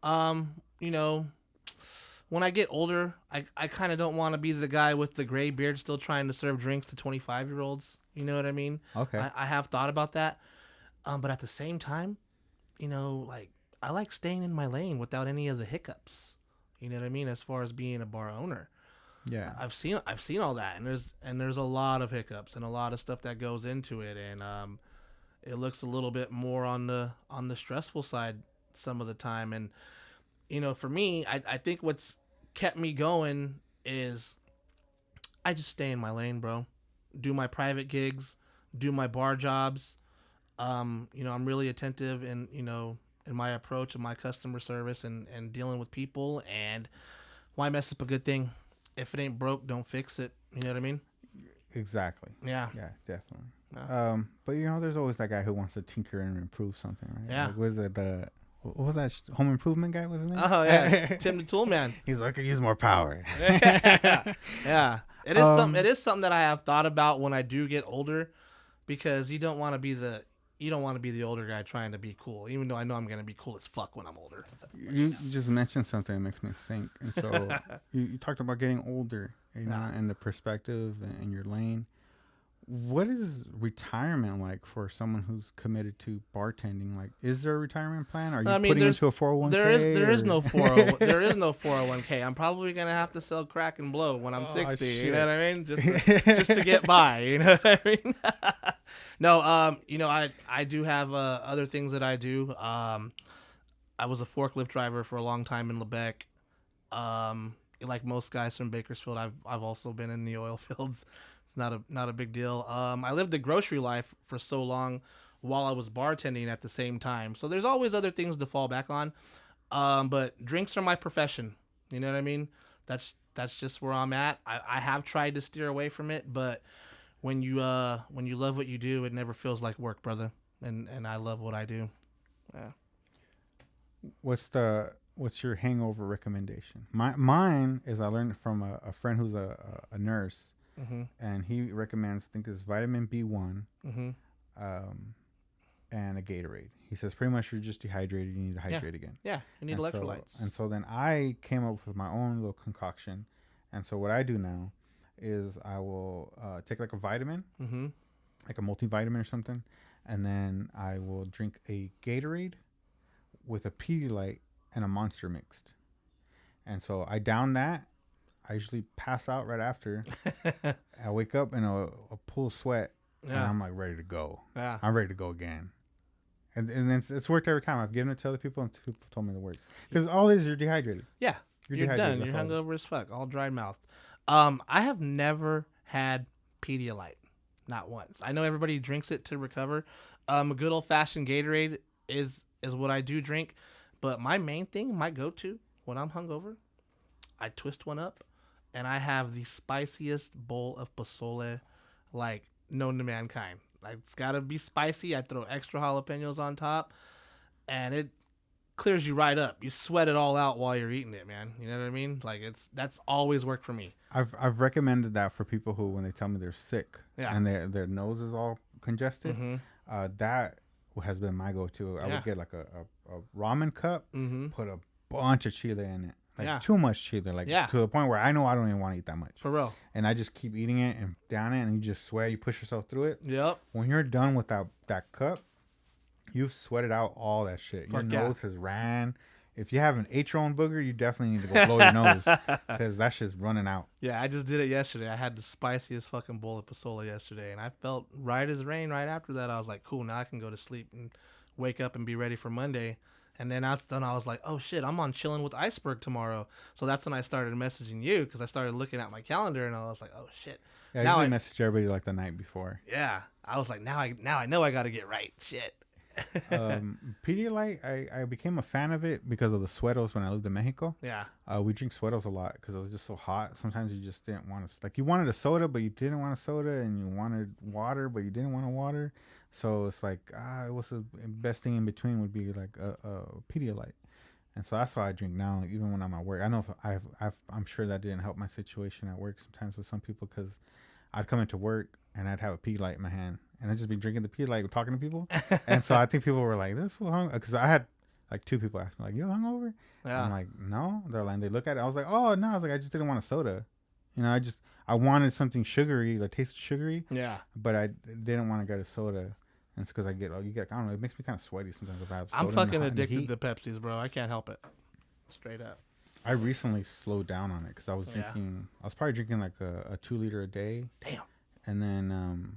When I get older, I kind of don't want to be the guy with the gray beard still trying to serve drinks to 25-year-olds. You know what I mean? Okay. I have thought about that. But at the same time, I like staying in my lane without any of the hiccups. You know what I mean? As far as being a bar owner. Yeah. I've seen all that, and there's a lot of hiccups and a lot of stuff that goes into it, and it looks a little bit more on the stressful side some of the time. And for me, I think what's kept me going is I just stay in my lane, bro. Do my private gigs, do my bar jobs. I'm really attentive in my approach of my customer service and dealing with people. And why mess up a good thing? If it ain't broke, don't fix it. You know what I mean? Exactly. Yeah. Yeah, definitely. Yeah. But there's always that guy who wants to tinker and improve something, right? Yeah. Like, what was that Home Improvement guy? Was his name? Oh yeah, Tim the Tool Man. He's like, I could use more power. Yeah. It is something that I have thought about when I do get older, because you don't want to be the older guy trying to be cool, even though I know I'm gonna be cool as fuck when I'm older. You just mentioned something that makes me think, and so you talked about getting older, and the perspective and your lane. What is retirement like for someone who's committed to bartending? Like, is there a retirement plan? Are you I mean, putting into a 401k? there is no 401 there is no 401k. I'm probably gonna have to sell crack and blow when I'm 60. Shit. You know what I mean? Just to get by. You know what I mean? No, you know, I do have other things that I do. I was a forklift driver for a long time in Lebec. Like most guys from Bakersfield, I've also been in the oil fields. It's not a big deal. I lived the grocery life for so long while I was bartending at the same time. So there's always other things to fall back on. But drinks are my profession. You know what I mean? That's just where I'm at. I have tried to steer away from it, but when you love what you do, it never feels like work, brother. And I love what I do. Yeah. What's your hangover recommendation? Mine is I learned from a friend who's a nurse, and he recommends, I think it's vitamin B1, and a Gatorade. He says pretty much you're just dehydrated. You need to hydrate again. Yeah, you need electrolytes. So then I came up with my own little concoction, and so what I do now is I will take like a vitamin, like a multivitamin or something, and then I will drink a Gatorade with a Pedialyte and a Monster mixed. And so I down that. I usually pass out right after. I wake up in a pool of sweat, and I'm like ready to go. Yeah. I'm ready to go again. And it's worked every time. I've given it to other people, and people told me it works. Because all it is, you're dehydrated. Yeah. You're done. You're hungover as fuck. All dry mouthed. I have never had Pedialyte. Not once. I know everybody drinks it to recover. A good old fashioned Gatorade is what I do drink. But my main thing, my go-to when I'm hungover, I twist one up, and I have the spiciest bowl of pozole, like, known to mankind. Like, it's got to be spicy. I throw extra jalapenos on top, and it clears you right up. You sweat it all out while you're eating it, man. You know what I mean? Like, that's always worked for me. I've recommended that for people who, when they tell me they're sick, and their nose is all congested, that has been my go-to. I would get like a ramen cup, put a bunch of chile in it, like too much chile, like to the point where I know I don't even want to eat that much. For real. And I just keep eating it and down it, and you just sweat. You push yourself through it. Yep. When you're done with that cup, you've sweated out all that shit. Your nose has ran. If you have an H-Rone booger, you definitely need to go blow your nose, because that shit's running out. Yeah, I just did it yesterday. I had the spiciest fucking bowl of pozole yesterday, and I felt right as rain right after that. I was like, cool, now I can go to sleep and wake up and be ready for Monday. And then after done, I was like, oh shit, I'm on Chilling with Iceberg tomorrow. So that's when I started messaging you, because I started looking at my calendar, and I was like, oh shit. Yeah, now I message everybody like the night before. Yeah, I was like, now I know I got to get right. Shit. Pedialyte, I became a fan of it because of the Sueros when I lived in Mexico. Yeah. We drink Sueros a lot because it was just so hot. Sometimes you just didn't want to, like, you wanted a soda, but you didn't want a soda, and you wanted water, but you didn't want a water. So it's like, what's the best thing in between would be like a Pedialyte. And so that's why I drink now, even when I'm at work. I know I'm sure that didn't help my situation at work sometimes with some people, because I'd come into work and I'd have a Pedialyte in my hand, and I'd just be drinking the Pedialyte, talking to people. And so I think people were like, "This fool hung," because I had like two people ask me, like, "You hungover?" Yeah. I'm like, "No." They're like, they look at it. I was like, "Oh no!" I was like, "I just didn't want a soda." You know, I wanted something sugary, like tasted sugary. Yeah. But I didn't want to get a soda. And it's because I don't know, it makes me kind of sweaty sometimes if I have soda. I'm fucking addicted to Pepsis, bro. I can't help it. Straight up. I recently slowed down on it because I was drinking. I was probably drinking like a 2 liter a day. Damn. And then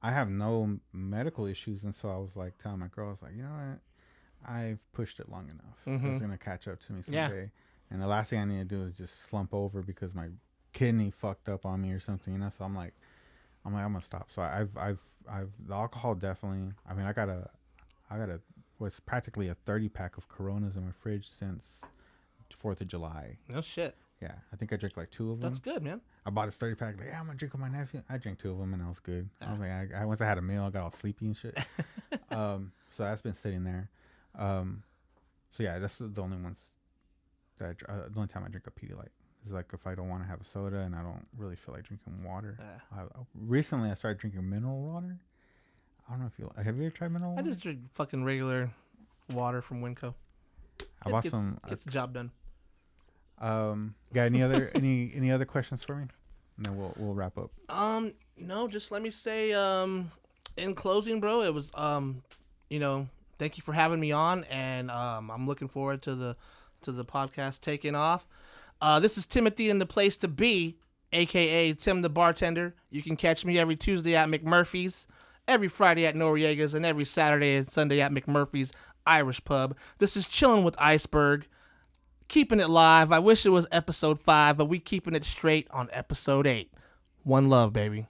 I have no medical issues, and so I was like telling my girl, I was like, you know what, I've pushed it long enough. It's gonna catch up to me someday. Yeah. And the last thing I need to do is just slump over because my kidney fucked up on me or something, you know. So I'm like, I'm gonna stop. So I've the alcohol definitely. I mean, I got what's practically a 30 pack of Coronas in my fridge since 4th of July. No shit. Yeah, I think I drank like 2 of them. That's good, man. I bought this 30 pack. Like, yeah, I'm gonna drink with my nephew. I drank 2 of them, and I was good. I was like, once I had a meal, I got all sleepy and shit. So that's been sitting there. So yeah, that's the only ones that the only time I drink a Pedialyte is like if I don't want to have a soda and I don't really feel like drinking water. Recently, I started drinking mineral water. I don't know if have you ever tried mineral water? I just drink fucking regular water from Winco. I bought some. Gets the job done. Got any other any other questions for me? And then we'll wrap up. No, just let me say, in closing, bro, it was, thank you for having me on, and I'm looking forward to the podcast taking off. This is Timothy in the Place to Be, aka Tim the Bartender. You can catch me every Tuesday at McMurphy's, every Friday at Noriega's, and every Saturday and Sunday at McMurphy's Irish Pub. This is Chilling with Iceberg. Keeping it live. I wish it was episode 5, but we keeping it straight on episode 8. One love, baby.